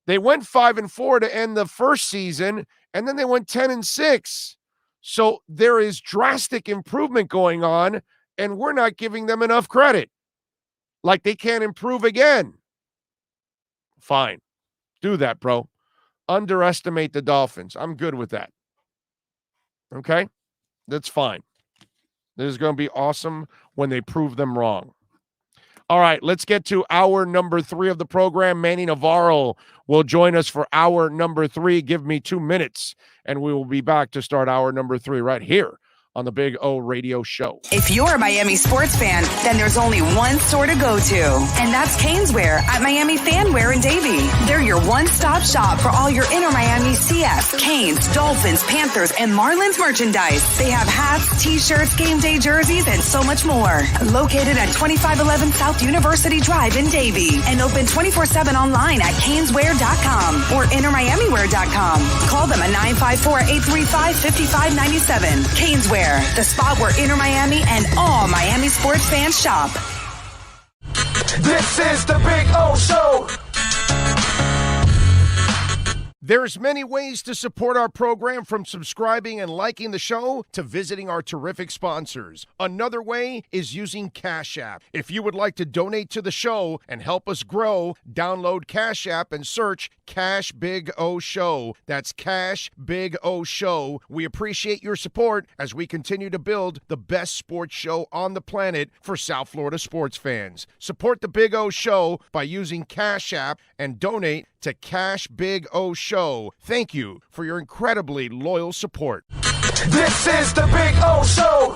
Speaker 2: They went 5-4 to end the first season, and then they went 10-6. So there is drastic improvement going on, and we're not giving them enough credit. Like they can't improve again. Fine. Do that, bro. Underestimate the Dolphins. I'm good with that. Okay? That's fine. This is going to be awesome when they prove them wrong. All right, let's get to hour number 3 of the program. Manny Navarro will join us for hour number 3. Give me 2 minutes, and we will be back to start hour number 3 right here on the Big O Radio Show.
Speaker 3: If you're a Miami sports fan, then there's only one store to go to, and that's Caneswear at Miami Fanwear in Davie. They're your one-stop shop for all your inner Miami CF, Canes, Dolphins, Panthers, and Marlins merchandise. They have hats, t-shirts, game day jerseys, and so much more. Located at 2511 South University Drive in Davie, and open 24/7 online at caneswear.com or innermiamiwear.com. Call them at 954-835-5597. Caneswear, the spot where Inter Miami and all Miami sports fans shop.
Speaker 1: This is the Big O Show.
Speaker 5: There's many ways to support our program, from subscribing and liking the show to visiting our terrific sponsors. Another way is using Cash App. If you would like to donate to the show and help us grow, download Cash App and search Cash Big O Show. That's Cash Big O Show. We appreciate your support as we continue to build the best sports show on the planet for South Florida sports fans. Support the Big O Show by using Cash App and donate to Cash Big O Show. Thank you for your incredibly loyal support.
Speaker 1: This is the Big O Show.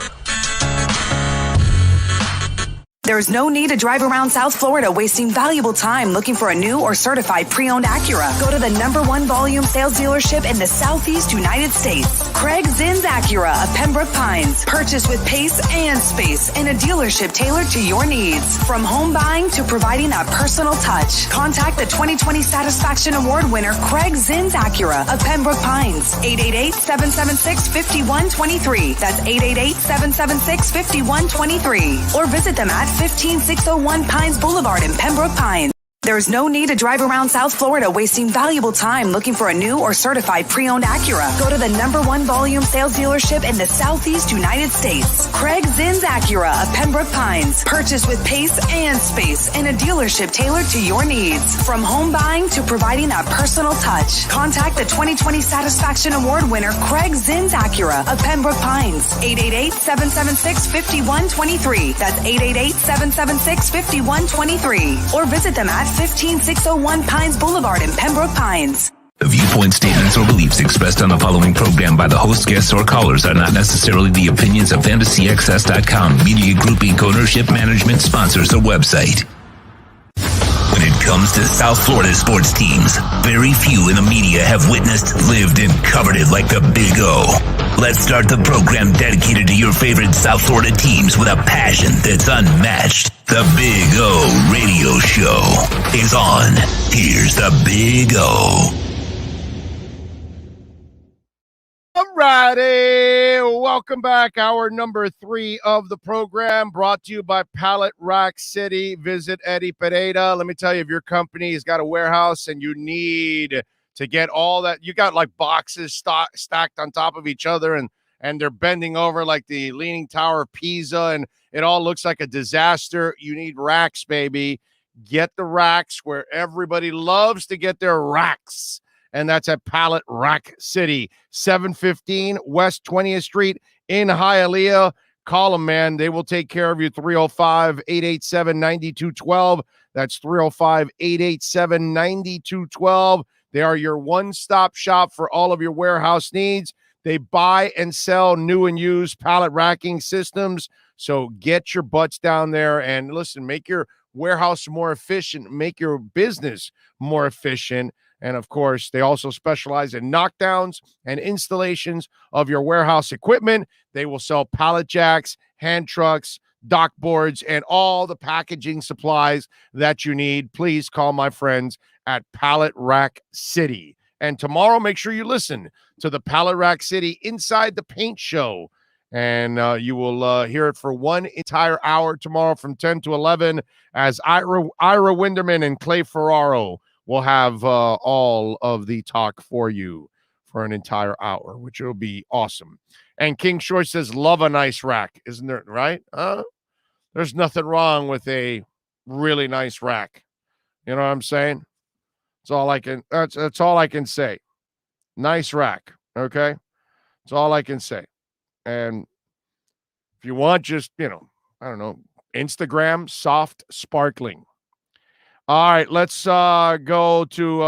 Speaker 3: There's no need to drive around South Florida wasting valuable time looking for a new or certified pre-owned Acura. Go to the #1 volume sales dealership in the Southeast United States. Craig Zinn's Acura of Pembroke Pines. Purchase with pace and space in a dealership tailored to your needs. From home buying to providing that personal touch. Contact the 2020 Satisfaction Award winner Craig Zinn's Acura of Pembroke Pines. 888-776-5123. That's 888-776-5123. Or visit them at 15601 Pines Boulevard in Pembroke Pines. There's no need to drive around South Florida wasting valuable time looking for a new or certified pre-owned Acura. Go to the #1 volume sales dealership in the Southeast United States. Craig Zinn's Acura of Pembroke Pines. Purchase with pace and space in a dealership tailored to your needs. From home buying to providing that personal touch. Contact the 2020 Satisfaction Award winner Craig Zinn's Acura of Pembroke Pines. 888-776-5123. That's 888-776-5123. Or visit them at 15601 Pines Boulevard in Pembroke Pines.
Speaker 4: The viewpoint, statements, or beliefs expressed on the following program by the host, guests, or callers are not necessarily the opinions of FantasyXS.com, Media Group, Inc., ownership, management, sponsors, or website. When it comes to South Florida sports teams, very few in the media have witnessed, lived, and covered it like the Big O. Let's start the program dedicated to your favorite South Florida teams with a passion that's unmatched. The Big O Radio Show is on. Here's the Big O.
Speaker 2: All righty. Welcome back. Hour number 3 of the program, brought to you by Pallet Rack City. Visit Eddie Pereira. Let me tell you, if your company has got a warehouse and you need to get all that, you got like boxes stacked on top of each other, and they're bending over like the Leaning Tower of Pisa, and it all looks like a disaster. You need racks, baby. Get the racks where everybody loves to get their racks. And that's at Pallet Rack City, 715 West 20th Street in Hialeah. Call them, man. They will take care of you. 305-887-9212. That's 305-887-9212. They are your one-stop shop for all of your warehouse needs. They buy and sell new and used pallet racking systems. So get your butts down there and listen, make your warehouse more efficient, make your business more efficient.
Speaker 5: And of course, they also specialize in knockdowns and installations of your warehouse equipment. They will sell pallet jacks, hand trucks, dock boards, and all the packaging supplies that you need. Please call my friends at Pallet Rack City. And tomorrow, make sure you listen to the Pallet Rack City Inside the Paint Show. And you will hear it for one entire hour tomorrow from 10 to 11 as Ira Winderman and Clay Ferraro will have all of the talk for you for an entire hour, which will be awesome. And King Short says, love a nice rack. Isn't there, right? There's nothing wrong with a really nice rack. You know what I'm saying? That's all I can say. Nice rack, okay? That's all I can say. And if you want, just, I don't know, Instagram, soft sparkling. All right, let's go to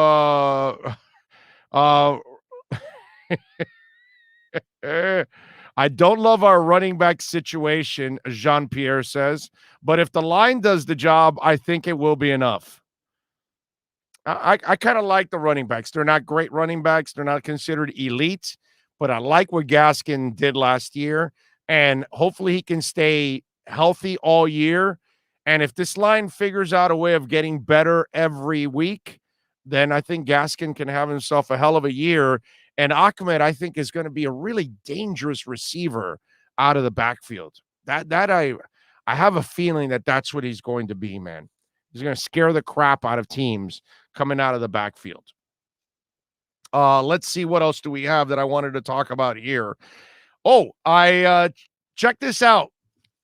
Speaker 5: I don't love our running back situation, Jean-Pierre says, but if the line does the job, I think it will be enough. I kind of like the running backs. They're not great running backs. They're not considered elite, but I like what Gaskin did last year, and hopefully he can stay healthy all year. And if this line figures out a way of getting better every week, then I think Gaskin can have himself a hell of a year. And Ahmed, I think, is going to be a really dangerous receiver out of the backfield. That I have a feeling that that's what he's going to be, man. He's going to scare the crap out of teams coming out of the backfield. Let's see, what else do we have that I wanted to talk about here? Oh, I check this out.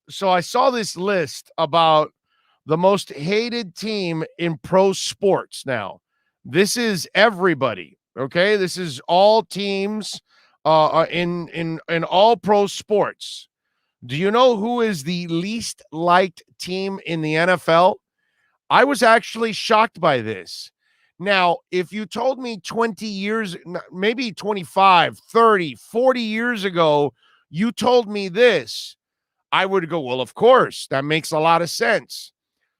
Speaker 5: So I saw this list about the most hated team in pro sports. Now, this is everybody, okay? This is all teams in all pro sports. Do you know who is the least liked team in the NFL? I was actually shocked by this. Now, if you told me 20 years, maybe 25, 30, 40 years ago, you told me this, I would go, well, of course, that makes a lot of sense.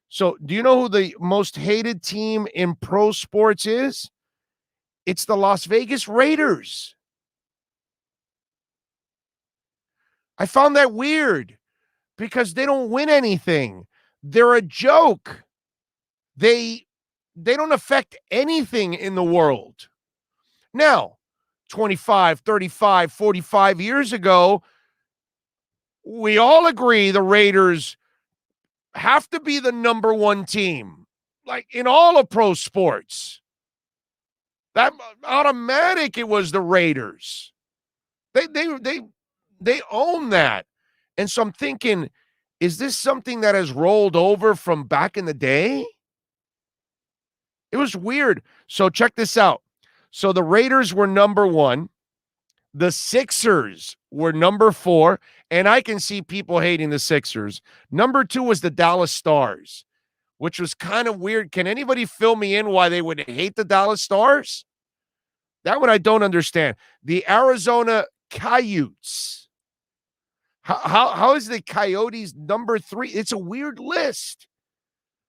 Speaker 5: So do you know who the most hated team in pro sports is? It's the Las Vegas Raiders. I found that weird because they don't win anything. They're a joke. They don't affect anything in the world. Now, 25, 35, 45 years ago, we all agree the Raiders have to be the number one team, like in all of pro sports. That automatic, it was the Raiders. They own that. And so I'm thinking, is this something that has rolled over from back in the day? It was weird. So check this out. So the Raiders were number one. The Sixers were number 4, and I can see people hating the Sixers. Number 2 was the Dallas Stars, which was kind of weird. Can anybody fill me in why they would hate the Dallas Stars? That one I don't understand. The Arizona Coyotes. How is the Coyotes number 3? It's a weird list.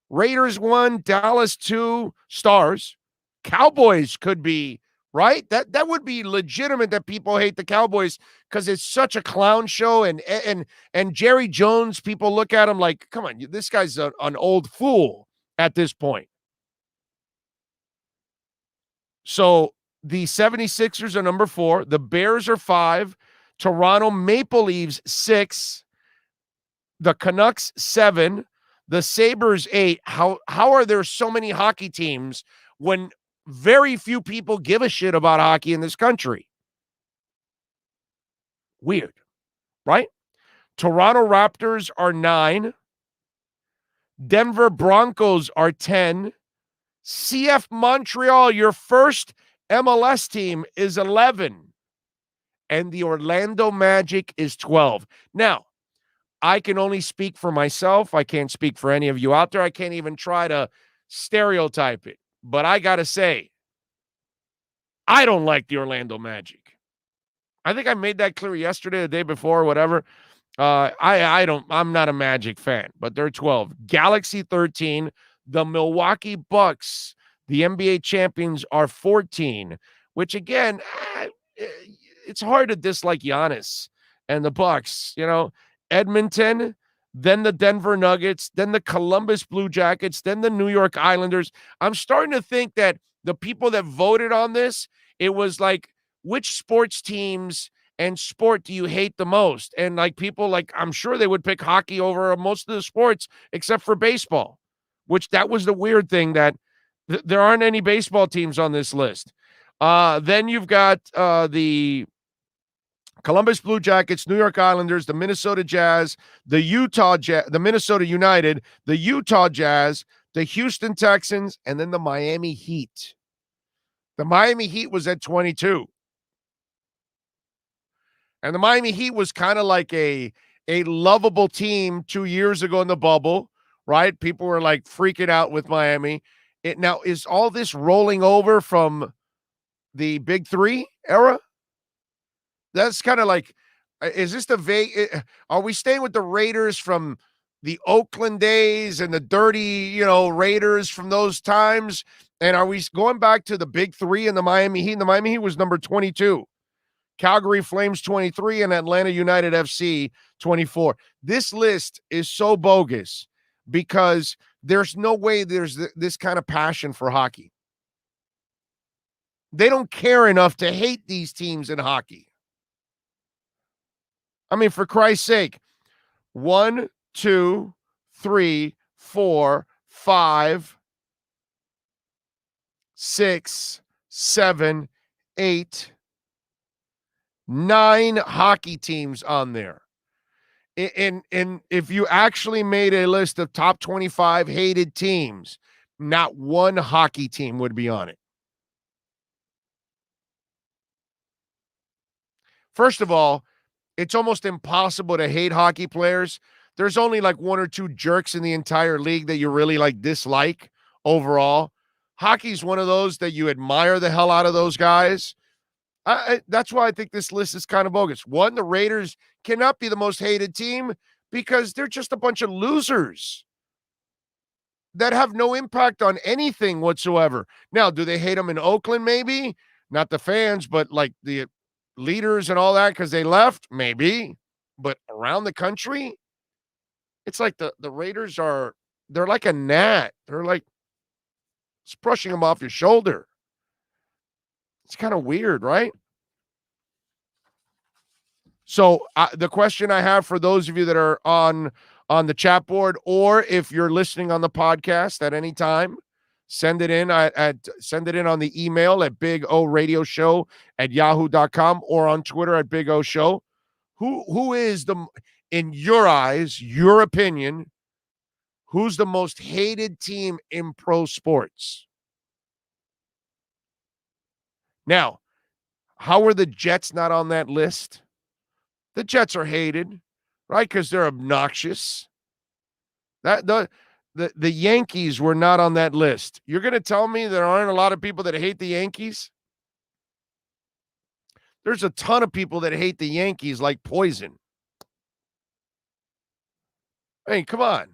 Speaker 5: Raiders 1, Dallas 2, Stars. Cowboys could be, right? That would be legitimate that people hate the Cowboys because it's such a clown show. And Jerry Jones, people look at him like, come on, this guy's an old fool at this point. So the 76ers are number 4. The Bears are 5. Toronto Maple Leafs 6. The Canucks 7. The Sabres 8. How are there so many hockey teams when very few people give a shit about hockey in this country? Weird, right? Toronto Raptors are 9. Denver Broncos are 10. CF Montreal, your first MLS team, is 11. And the Orlando Magic is 12. Now, I can only speak for myself. I can't speak for any of you out there. I can't even try to stereotype it. But I got to say, I don't like the Orlando Magic. I think I made that clear yesterday, the day before, whatever. I'm not a Magic fan, but they're 12. Galaxy 13. The Milwaukee Bucks, The NBA champions are 14, which again, it's hard to dislike Giannis and the Bucks. Edmonton, then the Denver Nuggets, then the Columbus Blue Jackets, then the New York Islanders. I'm starting to think that the people that voted on this, it was like, which sports teams and sport do you hate the most? And people, I'm sure they would pick hockey over most of the sports except for baseball, which that was the weird thing, that there aren't any baseball teams on this list. Then you've got the Columbus Blue Jackets, New York Islanders, the Minnesota Jazz, the Minnesota United, the Utah Jazz, the Houston Texans, and then the Miami Heat. The Miami Heat was at 22. And the Miami Heat was kind of like a lovable team 2 years ago in the bubble, right? People were freaking out with Miami. Now, is all this rolling over from the Big Three era? That's kind of is this are we staying with the Raiders from the Oakland days and the dirty, Raiders from those times? And are we going back to the Big Three and the Miami Heat? And the Miami Heat was number 22. Calgary Flames 23 and Atlanta United FC 24. This list is so bogus because there's no way there's this kind of passion for hockey. They don't care enough to hate these teams in hockey. I mean, for Christ's sake, 1, 2, 3, 4, 5, 6, 7, 8, 9 hockey teams on there. And if you actually made a list of top 25 hated teams, not one hockey team would be on it. First of all, it's almost impossible to hate hockey players. There's only 1 or 2 jerks in the entire league that you really dislike overall. Hockey's one of those that you admire the hell out of those guys. That's why I think this list is kind of bogus. One, the Raiders cannot be the most hated team because they're just a bunch of losers that have no impact on anything whatsoever. Now, do they hate them in Oakland? Maybe. Not the fans, but the leaders and all that because they left? Maybe. But around the country, it's the Raiders they're like a gnat. They're it's brushing them off your shoulder. It's kind of weird, right? So the question I have for those of you that are on the chat board, or if you're listening on the podcast at any time, send it in send it in on the email at bigoradioshow@yahoo.com or on Twitter at Big O Show. Who is in your eyes, your opinion, who's the most hated team in pro sports? Now, how are the Jets not on that list? The Jets are hated, right? Because they're obnoxious. The Yankees were not on that list. You're going to tell me there aren't a lot of people that hate the Yankees? There's a ton of people that hate the Yankees like poison. Hey, come on.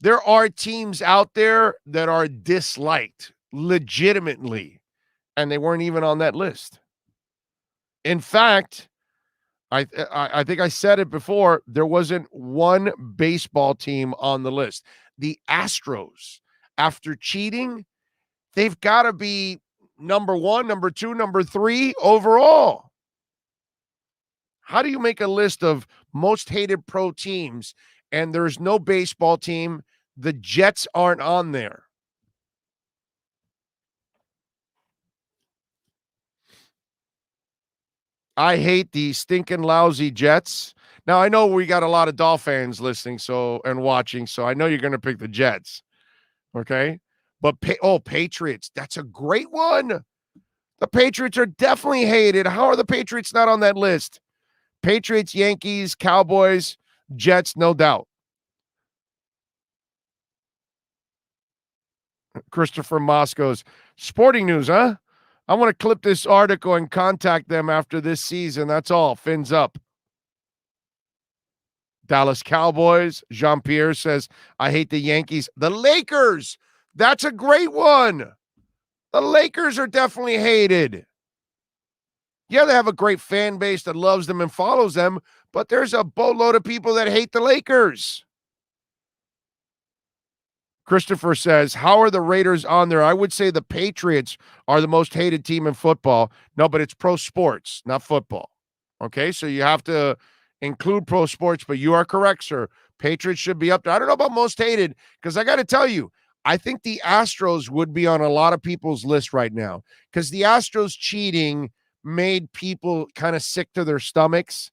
Speaker 5: There are teams out there that are disliked legitimately, and they weren't even on that list. In fact, I think I said it before, there wasn't one baseball team on the list. The Astros, after cheating, they've got to be number 1, number 2, number 3 overall. How do you make a list of most hated pro teams and there's no baseball team? The Jets aren't on there. I hate the stinking lousy Jets. Now, I know we got a lot of Dolphins listening and watching, so I know you're going to pick the Jets. Okay? But, Patriots. That's a great one. The Patriots are definitely hated. How are the Patriots not on that list? Patriots, Yankees, Cowboys, Jets, no doubt. Christopher Moss goes, sporting news, huh? I want to clip this article and contact them after this season. That's all. Fins up. Dallas Cowboys. Jean-Pierre says, I hate the Yankees. The Lakers. That's a great one. The Lakers are definitely hated. Yeah, they have a great fan base that loves them and follows them, but there's a boatload of people that hate the Lakers. Christopher says, how are the Raiders on there? I would say the Patriots are the most hated team in football. No, but it's pro sports, not football. Okay, so you have to include pro sports, but you are correct, sir. Patriots should be up there. I don't know about most hated, because I got to tell you, I think the Astros would be on a lot of people's list right now, because the Astros cheating made people kind of sick to their stomachs.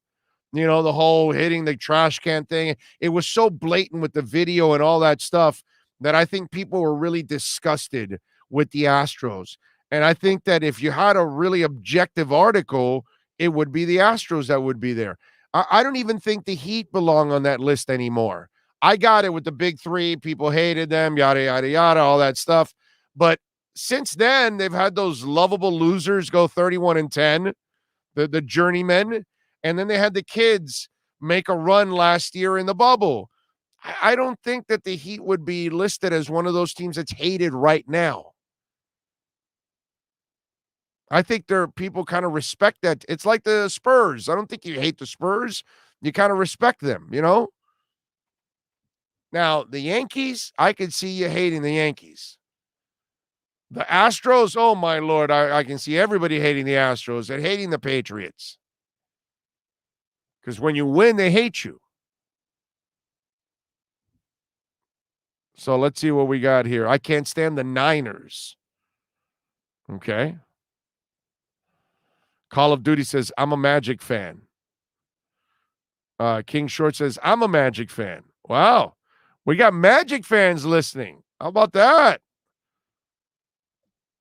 Speaker 5: You know, the whole hitting the trash can thing. It was so blatant with the video and all that stuff that I think people were really disgusted with the Astros. And I think that if you had a really objective article, it would be the Astros that would be there. I don't even think the Heat belong on that list anymore. I got it with the big three. People hated them, yada, yada, yada, all that stuff. But since then, they've had those lovable losers go 31-10, the journeymen. And then they had the kids make a run last year in the bubble. I don't think that the Heat would be listed as one of those teams that's hated right now. I think people kind of respect that. It's like the Spurs. I don't think you hate the Spurs. You kind of respect them, you know? Now, the Yankees, I could see you hating the Yankees. The Astros, oh my Lord, I can see everybody hating the Astros and hating the Patriots. Because when you win, they hate you. So let's see what we got here. I can't stand the Niners. Okay. Call of Duty says, I'm a Magic fan. King Short says, I'm a Magic fan. Wow. We got Magic fans listening. How about that?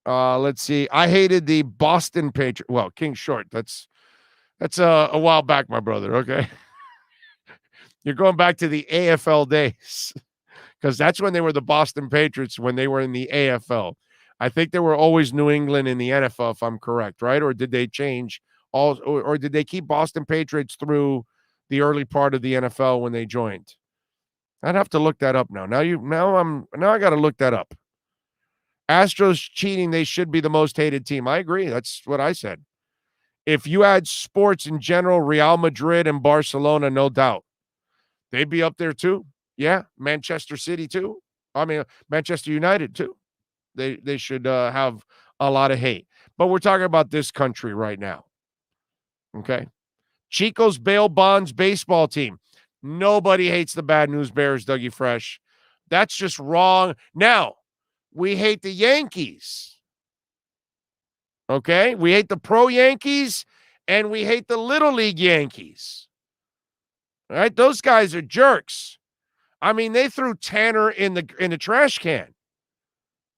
Speaker 5: Let's see. I hated the Boston Patriots. Well, King Short, that's a while back, my brother. Okay. You're going back to the AFL days. Because that's when they were the Boston Patriots, when they were in the AFL. I think they were always New England in the NFL, if I'm correct, right? Or did they change or did they keep Boston Patriots through the early part of the NFL when they joined? I'd have to look that up now. Now I got to look that up. Astros cheating, they should be the most hated team. I agree. That's what I said. If you add sports in general, Real Madrid and Barcelona, no doubt. They'd be up there too. Yeah, Manchester City too. I mean, Manchester United too. They should have a lot of hate. But we're talking about this country right now. Okay. Chico's Bail Bonds baseball team. Nobody hates the Bad News Bears, Dougie Fresh. That's just wrong. Now, we hate the Yankees. Okay? We hate the pro Yankees and we hate the Little League Yankees. All right? Those guys are jerks. I mean, they threw Tanner in the trash can.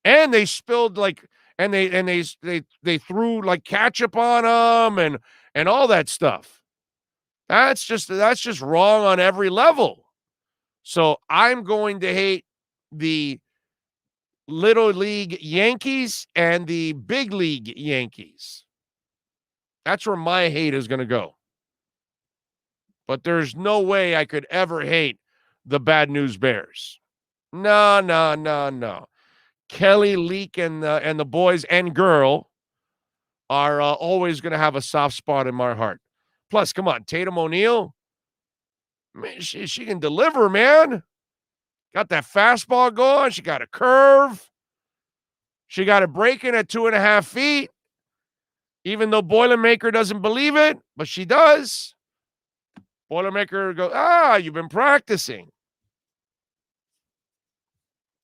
Speaker 5: And they spilled they threw like ketchup on them and all that stuff. That's just wrong on every level. So I'm going to hate the Little League Yankees and the Big League Yankees. That's where my hate is going to go. But there's no way I could ever hate the Bad News Bears. No. Kelly Leak and the boys and girl are always going to have a soft spot in my heart. Plus, come on, Tatum O'Neal, man, she can deliver, man. Got that fastball going. She got a curve. She got it breaking at 2.5 feet. Even though Boilermaker doesn't believe it, but she does. Boilermaker goes, you've been practicing.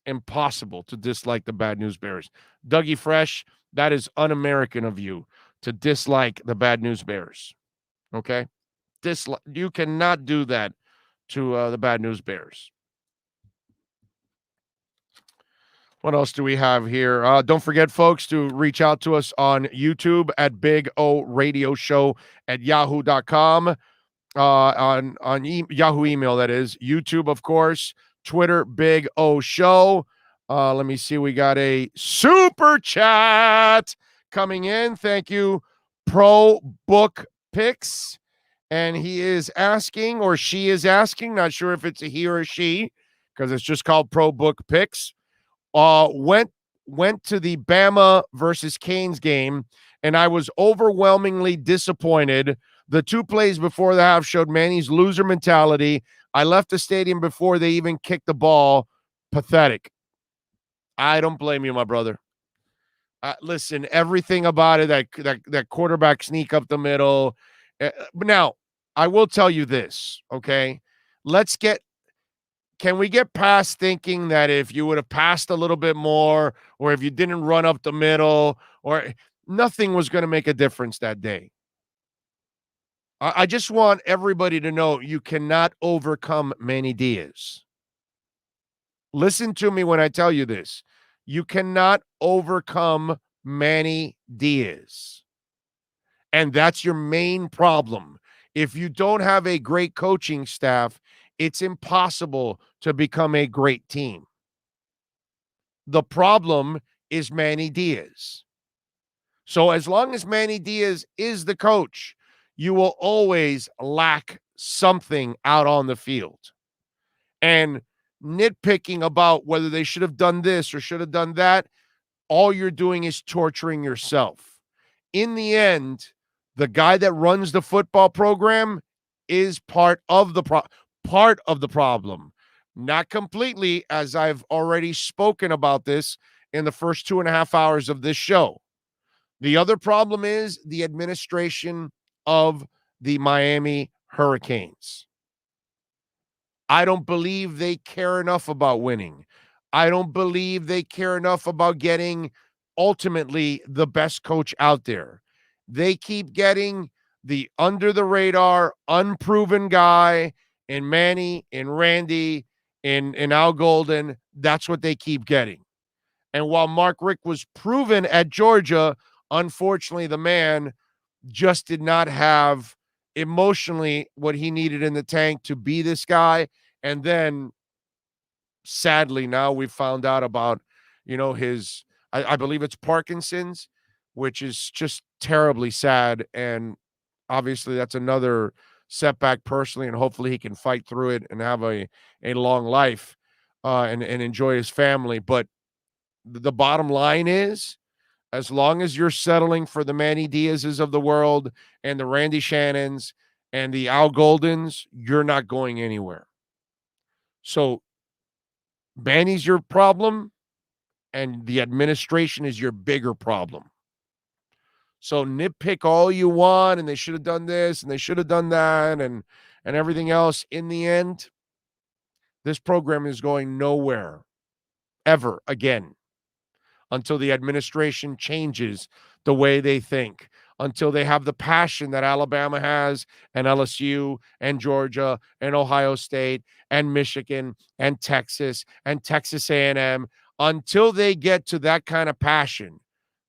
Speaker 5: Impossible to dislike the Bad News Bears. Dougie Fresh, that is un-American of you to dislike the Bad News Bears. Okay? You cannot do that to the Bad News Bears. What else do we have here? Don't forget, folks, to reach out to us on YouTube at Big O Radio Show at yahoo.com. On Yahoo email, that is. YouTube, of course. Twitter, Big O Show. Let me see. We got a super chat coming in. Thank you, Pro Book Picks. And he is asking, or she is asking, not sure if it's a he or a she, because it's just called Pro Book Picks. went to the Bama versus Canes game, and I was overwhelmingly disappointed. The 2 plays before the half showed Manny's loser mentality. I left the stadium before they even kicked the ball. Pathetic. I don't blame you, my brother. Listen, everything about it, that quarterback sneak up the middle. But now, I will tell you this, okay? Can we get past thinking that if you would have passed a little bit more, or if you didn't run up the middle, or nothing was going to make a difference that day? I just want everybody to know you cannot overcome Manny Diaz. Listen to me when I tell you this. You cannot overcome Manny Diaz. And that's your main problem. If you don't have a great coaching staff, it's impossible to become a great team. The problem is Manny Diaz. So as long as Manny Diaz is the coach, you will always lack something out on the field. And nitpicking about whether they should have done this or should have done that, all you're doing is torturing yourself. In the end, the guy that runs the football program is part of the problem. Not completely, as I've already spoken about this in the first 2.5 hours of this show. The other problem is the administration of the Miami Hurricanes. I don't believe they care enough about winning. I don't believe they care enough about getting ultimately the best coach out there. They keep getting the under-the-radar, unproven guy in Manny, in Randy, in Al Golden. That's what they keep getting. And while Mark Richt was proven at Georgia, unfortunately, the man just did not have emotionally what he needed in the tank to be this guy. And then sadly, now we've found out about, his, I believe it's Parkinson's, which is just terribly sad. And obviously that's another setback personally, and hopefully he can fight through it and have a long life and enjoy his family. But the bottom line is, as long as you're settling for the Manny Diaz's of the world and the Randy Shannons and the Al Goldens, you're not going anywhere. So Manny's your problem, and the administration is your bigger problem. So nitpick all you want, and they should have done this, and they should have done that, and everything else. In the end, this program is going nowhere ever again until the administration changes the way they think, until they have the passion that Alabama has, and LSU, and Georgia, and Ohio State, and Michigan, and Texas A&M, until they get to that kind of passion,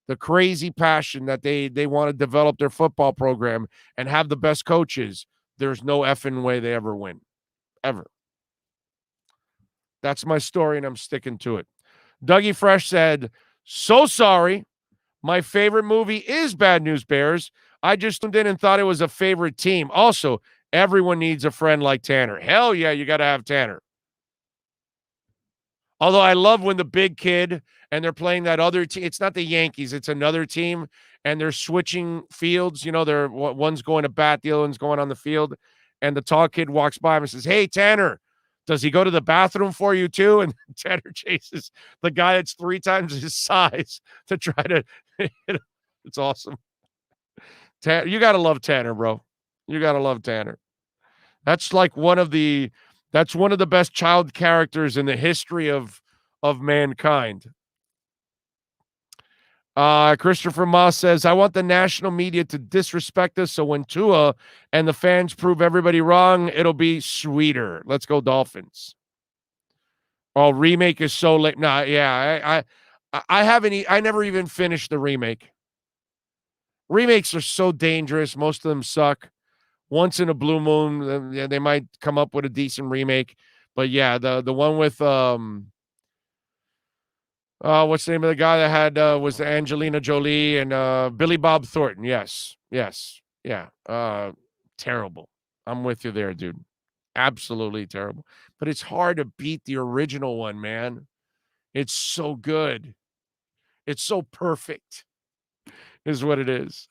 Speaker 5: the crazy passion that they want to develop their football program and have the best coaches, there's no effing way they ever win. Ever. That's my story, and I'm sticking to it. Dougie Fresh said, "So sorry. My favorite movie is Bad News Bears. I just tuned in and thought it was a favorite team. Also, everyone needs a friend like Tanner." Hell yeah, you got to have Tanner. Although I love when the big kid and they're playing that other team. It's not the Yankees. It's another team, and they're switching fields. They're one's going to bat, the other one's going on the field, and the tall kid walks by him and says, "Hey, Tanner, does he go to the bathroom for you too?" And Tanner chases the guy that's 3 times his size to try to it's awesome. You got to love Tanner, bro. You got to love Tanner. That's like one of the best child characters in the history of mankind. Christopher Moss says, "I want the national media to disrespect us, so when Tua and the fans prove everybody wrong, it'll be sweeter. Let's go Dolphins." Oh, remake is so late. Nah, yeah, I never even finished the remake. Remakes are so dangerous. Most of them suck. Once in a blue moon, they might come up with a decent remake. But yeah, the one with what's the name of the guy that had was Angelina Jolie and Billy Bob Thornton? Yes, yeah. Terrible. I'm with you there, dude. Absolutely terrible. But it's hard to beat the original one, man.
Speaker 2: It's so good. It's so perfect, is what it is.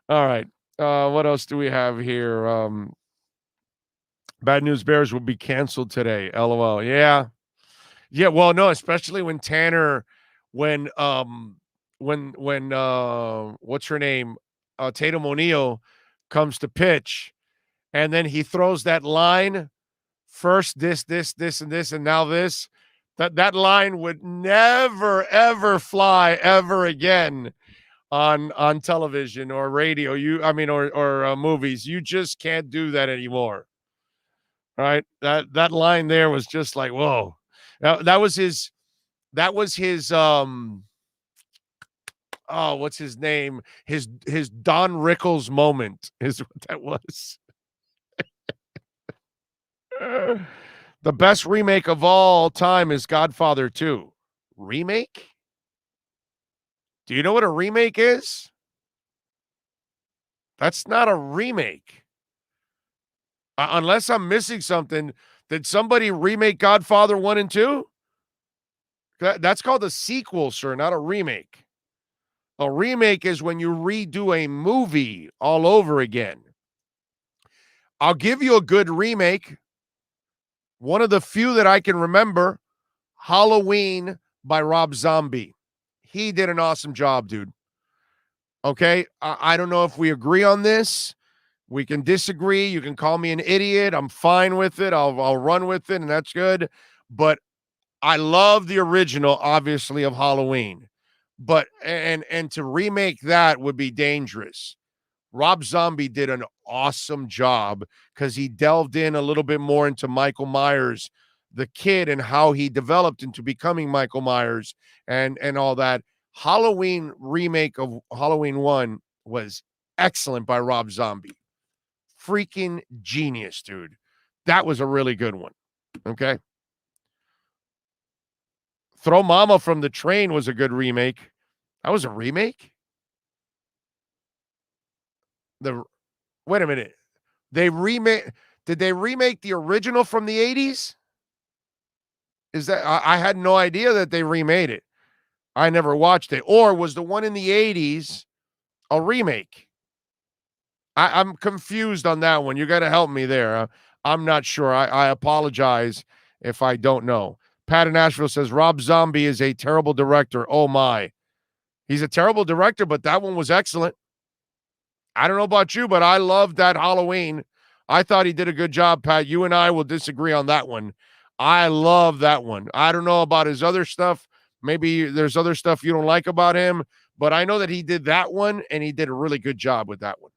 Speaker 2: All right. What else do we have here? Bad News Bears will be canceled today. LOL. Yeah. Yeah, well, no, especially when Tanner, when what's her name? Tatum O'Neal comes to pitch, and then he throws that line first, this, and this, and now this. That line would never, ever fly ever again on television or radio. Or movies. You just can't do that anymore. Right? That line there was just like, whoa. That was his what's his name? His Don Rickles moment is what that was. The best remake of all time is Godfather 2. Remake? Do you know what a remake is? That's not a remake. Unless I'm missing something, did somebody remake Godfather 1 and 2? That's called a sequel, sir, not a remake. A remake is when you redo a movie all over again. I'll give you a good remake. One of the few that I can remember, Halloween by Rob Zombie. He did an awesome job, dude. Okay? I don't know if we agree on this. We can disagree. You can call me an idiot. I'm fine with it. I'll run with it, and that's good. But I love the original, obviously, of Halloween. But and to remake that would be dangerous. Rob Zombie did an awesome job because he delved in a little bit more into Michael Myers, the kid, and how he developed into becoming Michael Myers and all that. Halloween remake of Halloween 1 was excellent by Rob Zombie. Freaking genius, dude. That was a really good one. Okay. Throw Mama from the Train was a good remake. That was a remake? Wait a minute. Did they remake the original from the 80s? Is that I had no idea that they remade it. I never watched it. Or was the one in the 80s a remake? I'm confused on that one. You got to help me there. I'm not sure. I apologize if I don't know. Pat in Nashville says Rob Zombie is a terrible director. Oh my. He's a terrible director, but that one was excellent. I don't know about you, but I loved that Halloween. I thought he did a good job, Pat. You and I will disagree on that one. I love that one. I don't know about his other stuff. Maybe there's other stuff you don't like about him, but I know that he did that one, and he did a really good job with that one.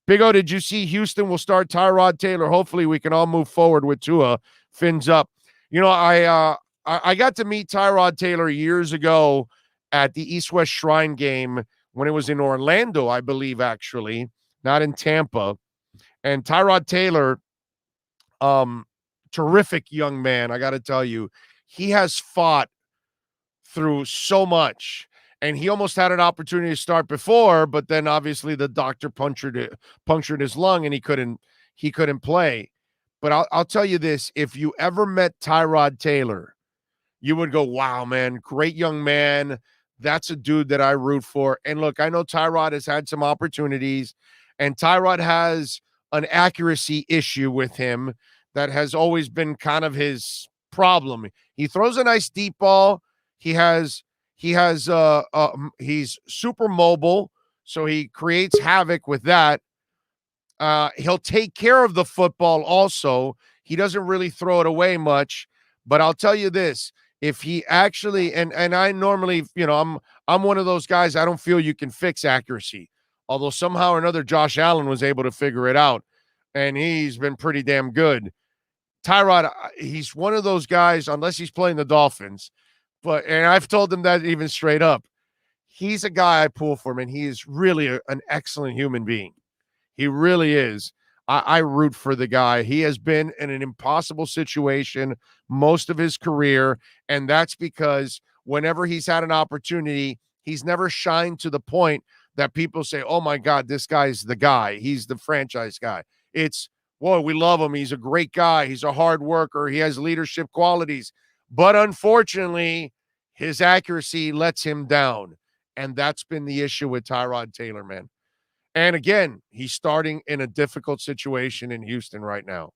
Speaker 2: Big O, did you see Houston will start Tyrod Taylor? Hopefully we can all move forward with Tua. Fins up. You know, I got to meet Tyrod Taylor years ago at the East-West Shrine game when it was in Orlando, I believe, actually, not in Tampa. And Tyrod Taylor, terrific young man, I got to tell you. He has fought through so much. And he almost had an opportunity to start before, but then obviously the doctor punctured his lung and he couldn't play. But I'll tell you this, if you ever met Tyrod Taylor, you would go, wow, man, great young man. That's a dude that I root for. And look, I know Tyrod has had some opportunities, and Tyrod has an accuracy issue with him that has always been kind of his problem. He throws a nice deep ball. He's super mobile, so he creates havoc with that. He'll take care of the football also. He doesn't really throw it away much, but I'll tell you this, if he actually, and I normally, I'm one of those guys, I don't feel you can fix accuracy, although somehow or another Josh Allen was able to figure it out, and he's been pretty damn good. Tyrod, he's one of those guys, unless he's playing the Dolphins, and I've told him that even straight up, he's a guy I pull for him, and he is really an excellent human being. He really is. I root for the guy. He has been in an impossible situation most of his career, and that's because whenever he's had an opportunity, he's never shined to the point that people say, oh, my God, this guy's the guy. He's the franchise guy. It's, whoa, we love him. He's a great guy. He's a hard worker. He has leadership qualities. But unfortunately, his accuracy lets him down. And that's been the issue with Tyrod Taylor, man. And again, he's starting in a difficult situation in Houston right now.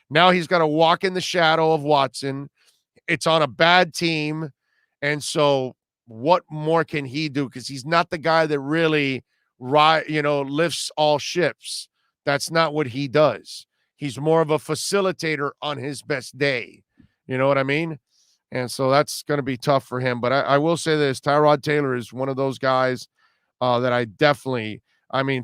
Speaker 2: Now he's got to walk in the shadow of Watson. It's on a bad team. And so what more can he do? Because he's not the guy that really, lifts all ships. That's not what he does. He's more of a facilitator on his best day. You know what I mean? And so that's going to be tough for him. But I will say this, Tyrod Taylor is one of those guys that I definitely,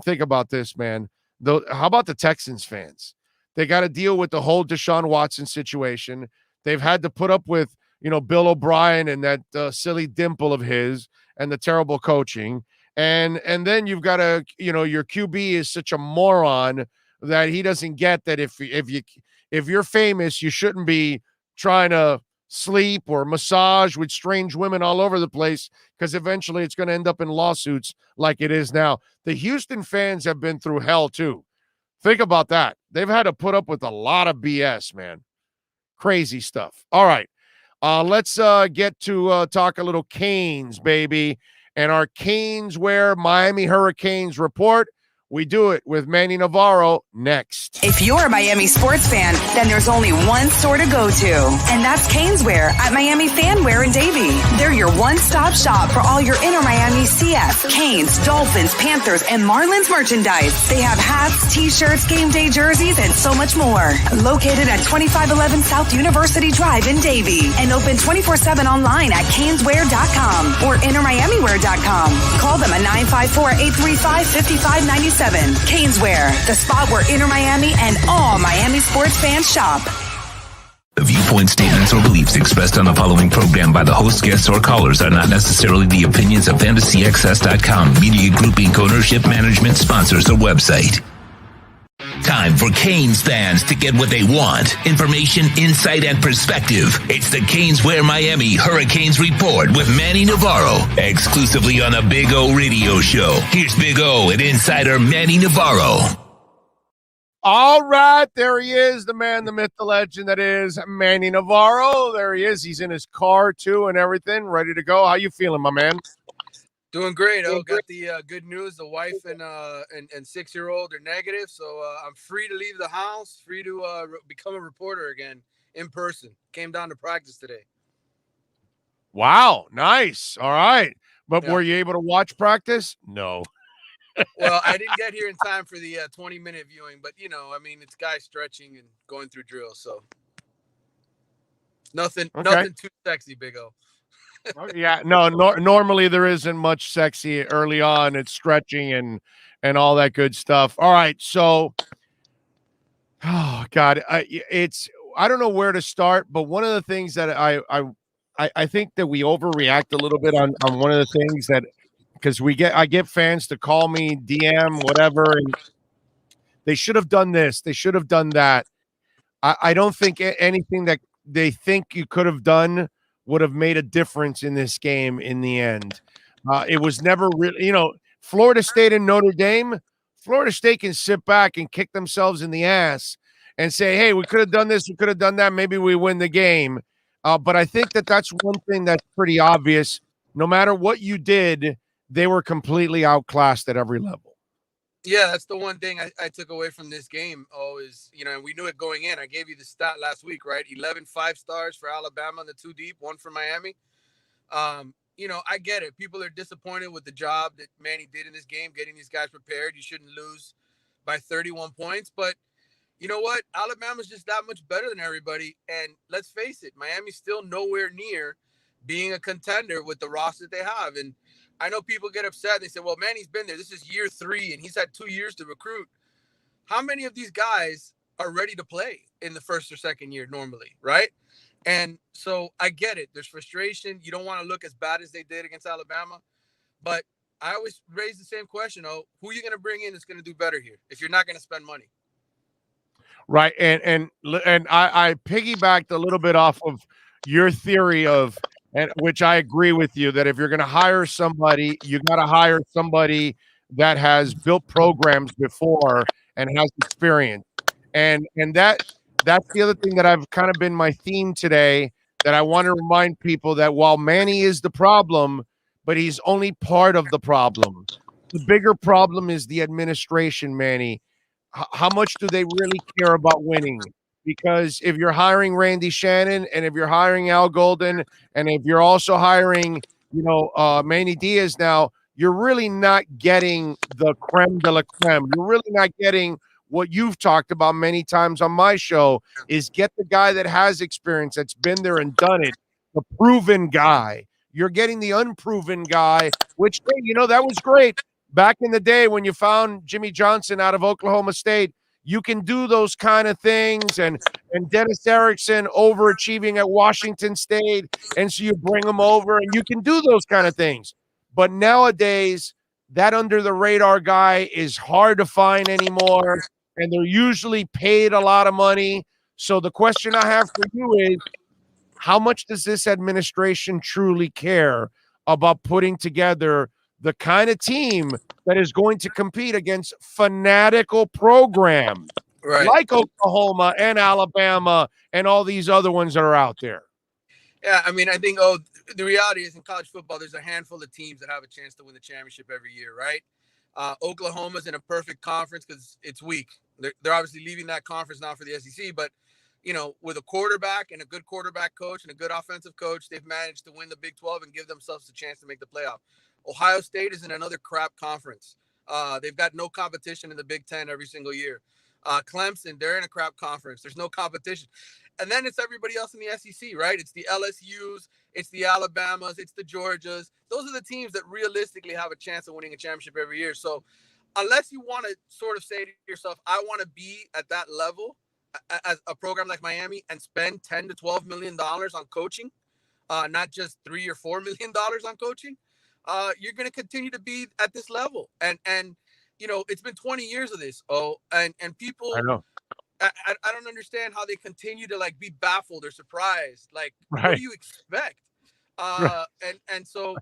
Speaker 2: think about this, man. How about the Texans fans? They got to deal with the whole Deshaun Watson situation. They've had to put up with, Bill O'Brien and that silly dimple of his and the terrible coaching. And then you've got your QB is such a moron that he doesn't get that if you're famous, you shouldn't be trying to sleep or massage with strange women all over the place, because eventually it's going to end up in lawsuits like it is now. The Houston fans have been through hell too. Think about that. They've had to put up with a lot of BS, man. Crazy stuff. All right. Let's get to talk a little Canes, baby. And our Caneswear Miami Hurricanes report. We do it with Manny Navarro next.
Speaker 3: If you're a Miami sports fan, then there's only one store to go to, and that's Caneswear at Miami Fanwear in Davie. They're your one-stop shop for all your inner Miami CF, Canes, Dolphins, Panthers, and Marlins merchandise. They have hats, t-shirts, game day jerseys, and so much more. Located at 2511 South University Drive in Davie, and open 24/7 online at caneswear.com or innermiamiwear.com. Call them at 954-835-5597. Caneswear, the spot where Inner Miami and all Miami sports fans shop.
Speaker 4: The viewpoint, statements, or beliefs expressed on the following program by the host, guests, or callers are not necessarily the opinions of FantasyXS.com, Media Group Inc. ownership, management, sponsors, or website. Time for Canes fans to get what they want. Information, insight, and perspective. It's the Caneswear Miami Hurricanes Report with Manny Navarro, exclusively on the Big O Radio Show. Here's Big O and insider Manny Navarro.
Speaker 2: All right, there he is, the man, the myth, the legend that is Manny Navarro. There he is. He's in his car, too, and everything, ready to go. How you feeling, my man?
Speaker 7: Doing great. Got the good news. The wife and 6-year-old are negative, so I'm free to leave the house, free to become a reporter again in person. Came down to practice today.
Speaker 2: Wow, nice. All right. But
Speaker 7: Yeah.
Speaker 2: Were you able to watch practice? No.
Speaker 7: Well, I didn't get here in time for the 20-minute viewing, but, it's guys stretching and going through drills, so nothing too sexy, Big O.
Speaker 2: Yeah, normally there isn't much sexy early on. It's stretching and all that good stuff. All right, so oh God, I don't know where to start, but one of the things that I think that we overreact a little bit on one of the things that, because I get fans to call me, DM, whatever, and they should have done this, they should have done that. I don't think anything that they think you could have done would have made a difference in this game in the end. It was never really, Florida State and Notre Dame, Florida State can sit back and kick themselves in the ass and say, hey, we could have done this, we could have done that, maybe we win the game. But I think that's one thing that's pretty obvious. No matter what you did, they were completely outclassed at every level.
Speaker 7: Yeah, that's the one thing I took away from this game. Is, and we knew it going in. I gave you the stat last week, right? 11 5-stars for Alabama on the 2 deep, 1 for Miami. I get it. People are disappointed with the job that Manny did in this game, getting these guys prepared. You shouldn't lose by 31 points. But you know what? Alabama's just that much better than everybody. And let's face it, Miami's still nowhere near being a contender with the roster that they have. And I know people get upset. They say, well, Manny's been there. This is year 3, and he's had 2 years to recruit. How many of these guys are ready to play in the first or second year normally, right? And so I get it. There's frustration. You don't want to look as bad as they did against Alabama. But I always raise the same question, who are you going to bring in that's going to do better here if you're not going to spend money?
Speaker 2: Right. And I piggybacked a little bit off of your theory of, and which I agree with you, that if you're going to hire somebody, you got to hire somebody that has built programs before and has experience. And that's the other thing that I've kind of been my theme today, that I want to remind people that while Manny is the problem, but he's only part of the problem. The bigger problem is the administration, Manny. How much do they really care about winning? Because if you're hiring Randy Shannon and if you're hiring Al Golden and if you're also hiring, Manny Diaz now, you're really not getting the creme de la creme. You're really not getting what you've talked about many times on my show is get the guy that has experience, that's been there and done it, the proven guy. You're getting the unproven guy, which, that was great. Back in the day when you found Jimmy Johnson out of Oklahoma State, you can do those kind of things. And Dennis Erickson overachieving at Washington State. And so you bring him over and you can do those kind of things. But nowadays, that under the radar guy is hard to find anymore. And they're usually paid a lot of money. So the question I have for you is, how much does this administration truly care about putting together the kind of team that is going to compete against fanatical programs like Oklahoma and Alabama and all these other ones that are out there?
Speaker 7: Yeah, I mean, I think, the reality is in college football, there's a handful of teams that have a chance to win the championship every year, right? Oklahoma's in a perfect conference because it's weak. They're obviously leaving that conference now for the SEC, but with a quarterback and a good quarterback coach and a good offensive coach, they've managed to win the Big 12 and give themselves a chance to make the playoff. Ohio State is in another crap conference. They've got no competition in the Big 10 every single year. Clemson, they're in a crap conference. There's no competition. And then it's everybody else in the SEC, right? It's the LSUs, it's the Alabamas, it's the Georgias. Those are the teams that realistically have a chance of winning a championship every year. So unless you want to sort of say to yourself, I want to be at that level as a program like Miami and spend $10 to $12 million on coaching, not just $3 or $4 million on coaching, you're going to continue to be at this level. And it's been 20 years of this. And people,
Speaker 2: I know.
Speaker 7: I don't understand how they continue to be baffled or surprised. What do you expect? And so,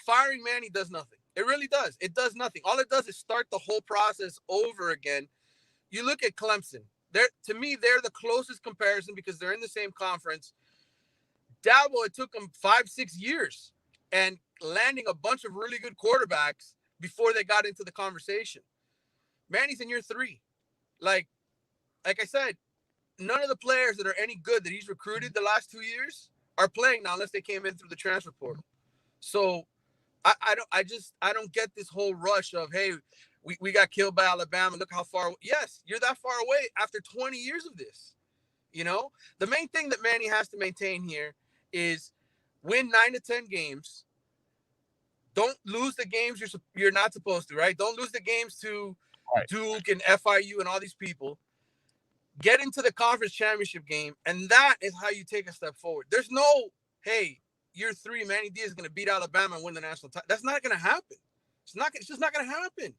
Speaker 7: firing Manny does nothing. It really does. It does nothing. All it does is start the whole process over again. You look at Clemson. To me, they're the closest comparison because they're in the same conference. Dabo, it took them 5-6 years and landing a bunch of really good quarterbacks before they got into the conversation. Manny's in year 3. Like I said, none of the players that are any good that he's recruited the last 2 years are playing now unless they came in through the transfer portal. So I don't get this whole rush of, hey, we got killed by Alabama. Look how far. Yes, you're that far away after 20 years of this. The main thing that Manny has to maintain here is win 9 to 10 games. Don't lose the games you're not supposed to, right? Don't lose the games to Duke and FIU and all these people. Get into the conference championship game, and that is how you take a step forward. There's no, hey, year 3, Manny Diaz is going to beat Alabama and win the national title. That's not going to happen. It's just not going to happen.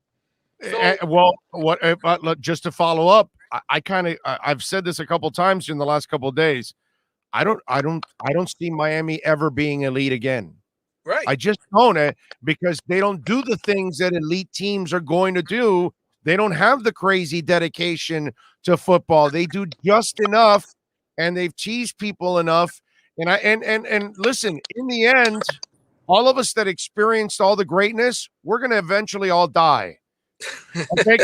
Speaker 7: So,
Speaker 2: Just to follow up, I've said this a couple times in the last couple of days. I don't see Miami ever being elite again.
Speaker 7: Right.
Speaker 2: I just don't, because they don't do the things that elite teams are going to do. They don't have the crazy dedication to football. They do just enough, and they've teased people enough. And listen, in the end, all of us that experienced all the greatness, we're going to eventually all die. Okay.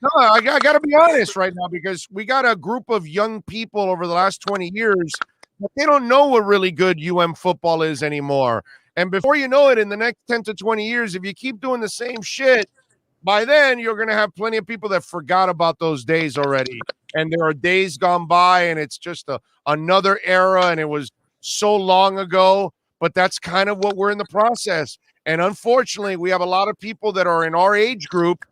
Speaker 2: No, I got to be honest right now, because we got a group of young people over the last 20 years, but they don't know what really good football is anymore. And before you know it, in the next 10 to 20 years, if you keep doing the same shit, by then you're going to have plenty of people that forgot about those days already. And there are days gone by, and it's just another era, and it was so long ago. But that's kind of what we're in the process. And unfortunately, we have a lot of people that are in our age group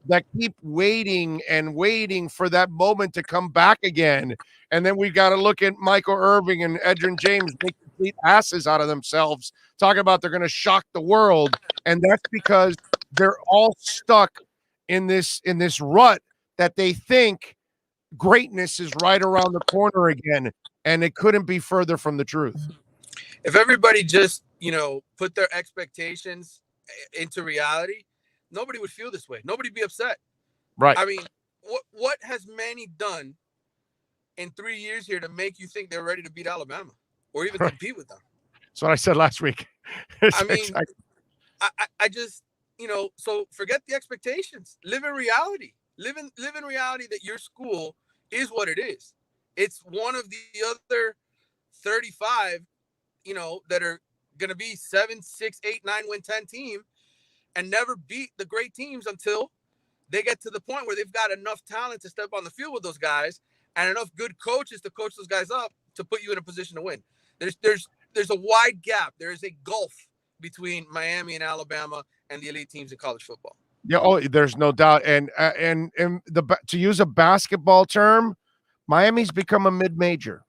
Speaker 2: that keep waiting and waiting for that moment to come back again. And then we got to look at Michael Irving and Edgerrin James make complete asses out of themselves, talking about they're going to shock the world. And that's because they're all stuck in this rut that they think greatness is right around the corner again. And it couldn't be further from the truth.
Speaker 7: If everybody just, put their expectations into reality, nobody would feel this way. Nobody would be upset.
Speaker 2: Right.
Speaker 7: I mean, what has Manny done in 3 years here to make you think they're ready to beat Alabama or even
Speaker 2: Right.
Speaker 7: compete with them.
Speaker 2: That's what I said last week.
Speaker 7: I mean, I just, so forget the expectations. Live in reality. Live in reality that your school is what it is. It's one of the other 35, that are going to be 7, 6, 8, 9 win 10 team and never beat the great teams until they get to the point where they've got enough talent to step on the field with those guys and enough good coaches to coach those guys up to put you in a position to win. There's a wide gap. There is a gulf between Miami and Alabama and the elite teams in college football.
Speaker 2: Yeah, there's no doubt. And to use a basketball term, Miami's become a mid-major.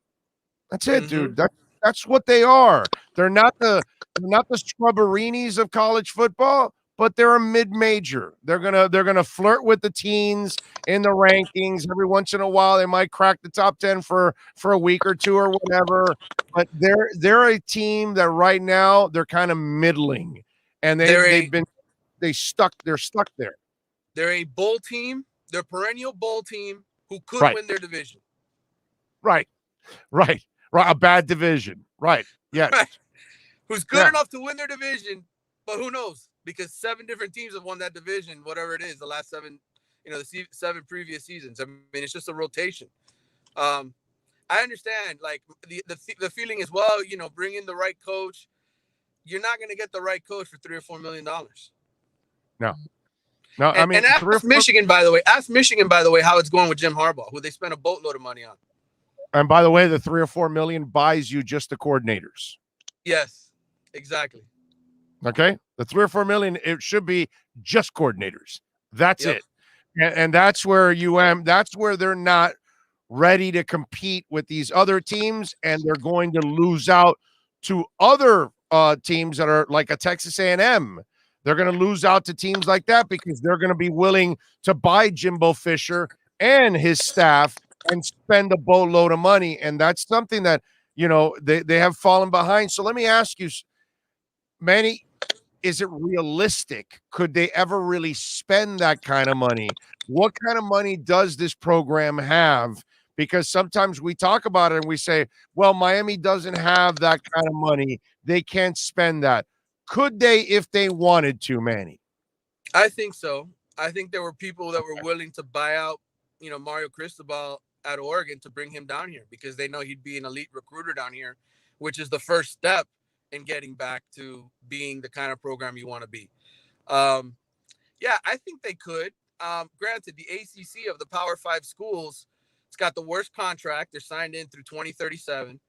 Speaker 2: That's it, dude. That's what they are. They're not the scrubberinis of college football, but they're a mid-major. They're gonna flirt with the teens in the rankings. Every once in a while, they might crack the top 10 for a week or two or whatever. But they're a team that right now they're kind of middling, and they're stuck there.
Speaker 7: They're a bowl team. They're a perennial bowl team who could win their division.
Speaker 2: Right. A bad division. Right. Yes.
Speaker 7: Right. Who's good enough to win their division, but who knows? Because 7 different teams have won that division, whatever it is, the last 7, the 7 previous seasons. I mean, it's just a rotation. I understand, like the feeling is, well, bring in the right coach. You're not going to get the right coach for $3 or $4 million.
Speaker 2: No.
Speaker 7: I mean, and ask Michigan, by the way. Ask Michigan, by the way, how it's going with Jim Harbaugh, who they spent a boatload of money on.
Speaker 2: And by the way, the $3 or $4 million buys you just the coordinators.
Speaker 7: Yes, exactly.
Speaker 2: Okay, the $3 or $4 million, it should be just coordinators. That's it, and that's where that's where they're not ready to compete with these other teams, and they're going to lose out to other teams that are like a Texas A&M. They're going to lose out to teams like that because they're going to be willing to buy Jimbo Fisher and his staff and spend a boatload of money. And that's something that, they have fallen behind. So let me ask you, Manny, is it realistic? Could they ever really spend that kind of money? What kind of money does this program have? Because sometimes we talk about it and we say, well, Miami doesn't have that kind of money. They can't spend that. Could they if they wanted to, Manny?
Speaker 7: I think so. I think there were people that were willing to buy out, Mario Cristobal at Oregon to bring him down here because they know he'd be an elite recruiter down here, which is the first step in getting back to being the kind of program you want to be. I think they could. Granted, the ACC of the Power 5 schools, it's got the worst contract. They're signed in through 2037.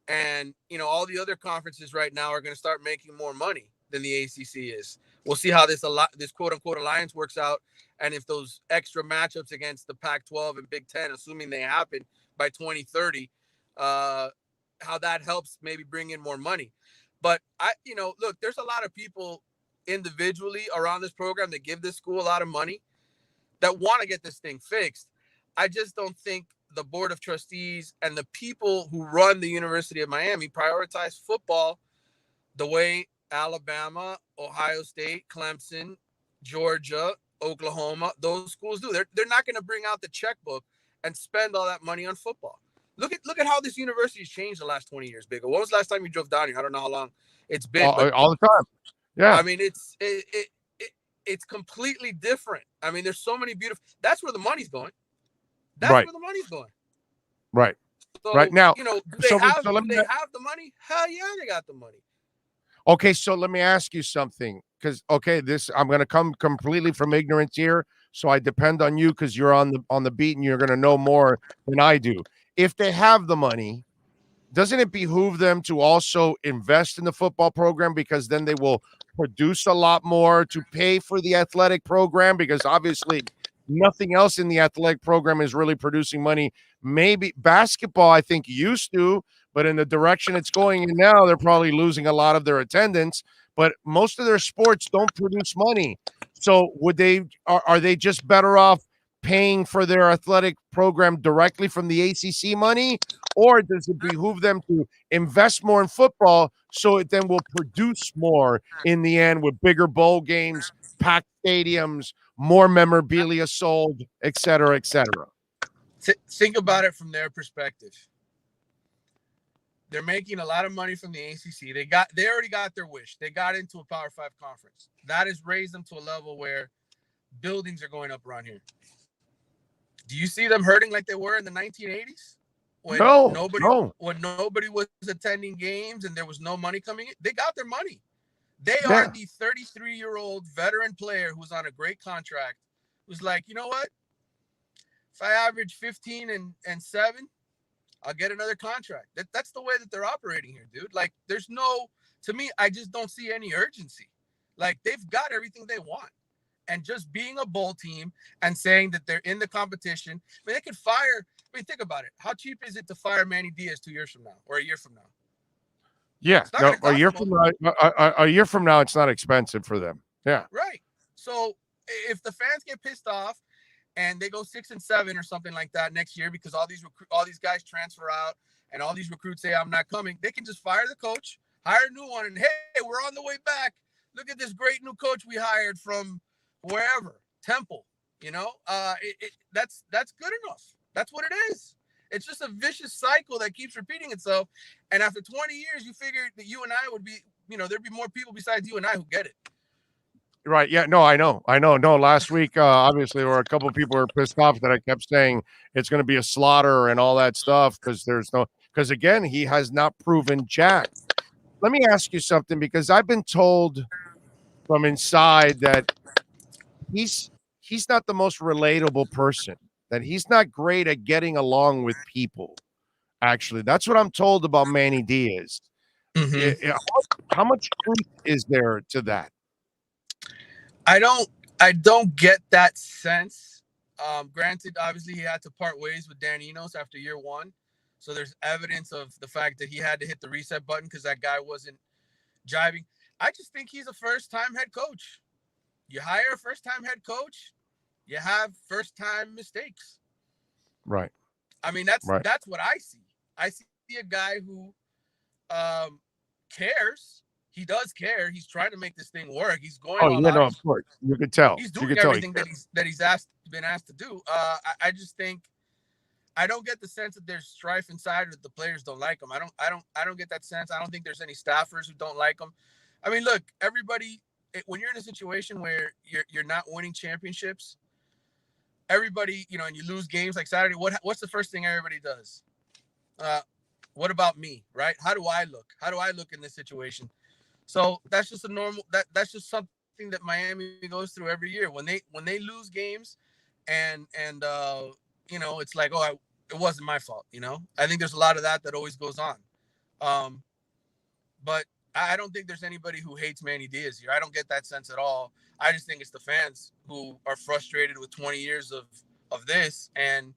Speaker 7: And, all the other conferences right now are going to start making more money than the ACC is. We'll see how this quote-unquote alliance works out. And if those extra matchups against the Pac-12 and Big Ten, assuming they happen by 2030, how that helps maybe bring in more money. But, look, there's a lot of people individually around this program that give this school a lot of money that want to get this thing fixed. I just don't think the board of trustees and the people who run the University of Miami prioritize football the way Alabama, Ohio State, Clemson, Georgia, Oklahoma, those schools do. They're not going to bring out the checkbook and spend all that money on football. Look at how this university has changed the last 20 years, Bigger. When was the last time you drove down here? I don't know how long it's been.
Speaker 2: All the time. Yeah.
Speaker 7: I mean, it's completely different. I mean, there's so many beautiful. That's where the money's going. That's where the money's going.
Speaker 2: Right.
Speaker 7: So,
Speaker 2: right now,
Speaker 7: do they have the money? Hell yeah, they got the money.
Speaker 2: Okay, so let me ask you something, because I'm going to come completely from ignorance here, so I depend on you because you're on the beat and you're going to know more than I do. If they have the money, doesn't it behoove them to also invest in the football program, because then they will produce a lot more to pay for the athletic program, because obviously nothing else in the athletic program is really producing money. Maybe basketball, I think, used to, but in the direction it's going in now, they're probably losing a lot of their attendance. But most of their sports don't produce money. So are they just better off paying for their athletic program directly from the ACC money? Or does it behoove them to invest more in football so it then will produce more in the end with bigger bowl games, packed stadiums, more memorabilia sold, et cetera, et cetera?
Speaker 7: Think about it from their perspective. They're making a lot of money from the ACC. They already got their wish. They got into a Power 5 conference. That has raised them to a level where buildings are going up around here. Do you see them hurting like they were in the 1980s? When nobody was attending games and there was no money coming in? They got their money. They are the 33-year-old veteran player who's on a great contract, who's like, you know what? If I average 15 and 7, I'll get another contract. That's the way that they're operating here, dude. Like, to me, I just don't see any urgency. Like, they've got everything they want. And just being a bowl team and saying that they're in the competition, I mean, they could fire. I mean, think about it. How cheap is it to fire Manny Diaz 2 years from now or a year from now?
Speaker 5: Yeah, no, a year from now, it's not expensive for them. Yeah,
Speaker 7: right. So if the fans get pissed off and they go 6 and 7 or something like that next year because all these guys transfer out and all these recruits say I'm not coming, they can just fire the coach, hire a new one, and hey, we're on the way back. Look at this great new coach we hired from wherever, Temple. You know, that's good enough. That's what it is. It's just a vicious cycle that keeps repeating itself. And after 20 years, you figure that you and I would be, there'd be more people besides you and I who get it.
Speaker 5: Right. Yeah. No, I know. No, last week, obviously, there were a couple of people who were pissed off that I kept saying it's going to be a slaughter and all that stuff because again, he has not proven jack. Let me ask you something, because I've been told from inside that he's not the most relatable person, that he's not great at getting along with people. Actually, that's what I'm told about Manny Diaz. Mm-hmm. How much truth is there to that?
Speaker 7: I don't get that sense. Granted, obviously, he had to part ways with Dan Enos after year 1. So there's evidence of the fact that he had to hit the reset button because that guy wasn't jiving. I just think he's a first-time head coach. You hire a first-time head coach, you have first-time mistakes.
Speaker 5: Right.
Speaker 7: I mean, that's what I see. I see a guy who cares. He does care. He's trying to make this thing work. He's going.
Speaker 5: Oh, yeah, no, of course. You could tell.
Speaker 7: He's doing everything that he's been asked to do. I just think I don't get the sense that there's strife inside or that the players don't like him. I don't get that sense. I don't think there's any staffers who don't like him. I mean, look, everybody. When you're in a situation where you're not winning championships, everybody, and you lose games like Saturday, what's the first thing everybody does? What about me, right? How do I look? How do I look in this situation? So that's just that's just something that Miami goes through every year. When they lose games and it's like, it wasn't my fault, I think there's a lot of that always goes on. But I don't think there's anybody who hates Manny Diaz here. I don't get that sense at all. I just think it's the fans who are frustrated with 20 years of this and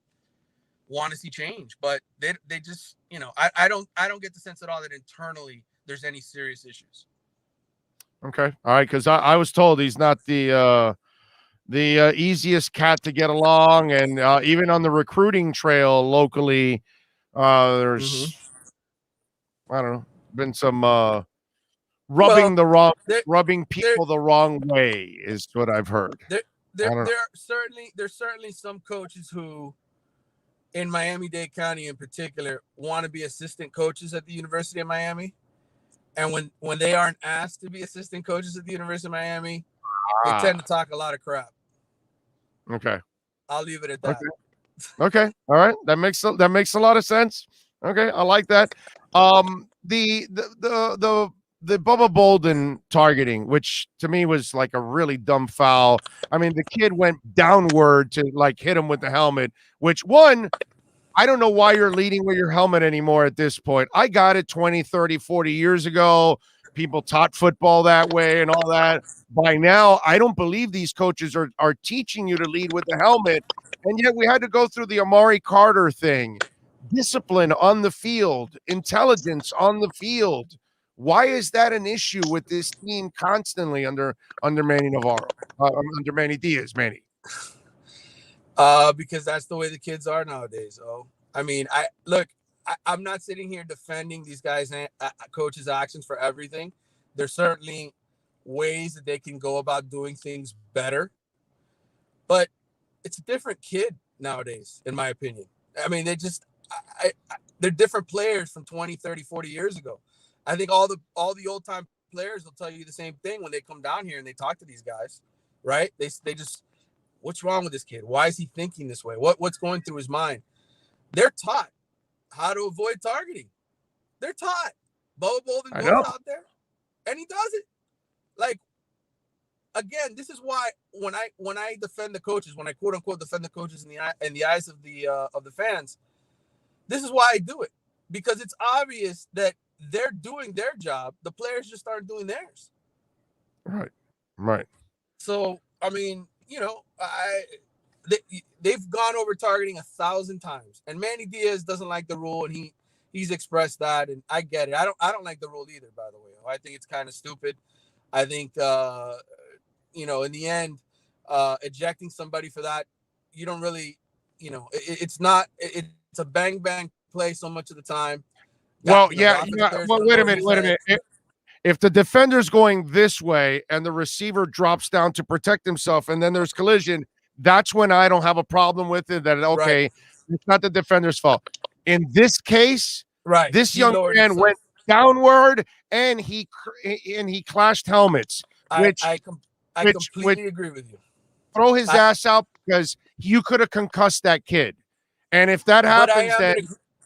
Speaker 7: want to see change. But they just, I don't get the sense at all that internally there's any serious issues.
Speaker 5: Okay. All right. Because I was told he's not the easiest cat to get along. And even on the recruiting trail locally, there's, I don't know, been some rubbing people the wrong way is what I've heard.
Speaker 7: There's certainly some coaches who, in Miami-Dade County in particular, want to be assistant coaches at the University of Miami. And when they aren't asked to be assistant coaches at the University of Miami, they tend to talk a lot of crap.
Speaker 5: Okay.
Speaker 7: I'll leave it at that.
Speaker 5: Okay. All right. That makes a lot of sense. Okay. I like that. The Bubba Bolden targeting, which to me was like a really dumb foul. I mean, the kid went downward to like hit him with the helmet, which I don't know why you're leading with your helmet anymore at this point. I got it 20, 30, 40 years ago. People taught football that way and all that. By now, I don't believe these coaches are teaching you to lead with the helmet. And yet we had to go through the Amari Carter thing. Discipline on the field, intelligence on the field. Why is that an issue with this team constantly under Manny Navarro, under Manny Diaz, Manny?
Speaker 7: Because that's the way the kids are nowadays. Oh, I mean, I'm not sitting here defending these guys' coaches' actions for everything. There's certainly ways that they can go about doing things better, but it's a different kid nowadays, in my opinion. I mean, They're different players from 20, 30, 40 years ago. I think all the old time players will tell you the same thing when they come down here and they talk to these guys, right? They just, what's wrong with this kid? Why is he thinking this way? What's going through his mind? They're taught how to avoid targeting. They're taught. Bubba Bolden goes out there and he does it. Like, again, this is why when I defend the coaches, when I quote unquote defend the coaches in the eyes of the fans, this is why I do it, because it's obvious that they're doing their job. The players just aren't doing theirs.
Speaker 5: Right.
Speaker 7: So, I mean, they've gone over targeting 1,000 times, and Manny Diaz doesn't like the rule, and he's expressed that, and I get it. I don't like the rule either, by the way. I think it's kind of stupid. I think, in the end, ejecting somebody for that, you don't really, it's a bang play so much of the time.
Speaker 2: Well, wait a minute. If the defender's going this way and the receiver drops down to protect himself and then there's collision, that's when I don't have a problem with it. It's not the defender's fault. In this case, this young man went downward and he clashed helmets.
Speaker 7: I completely agree with you.
Speaker 2: Throw his ass out, because you could have concussed that kid. And if that happens, then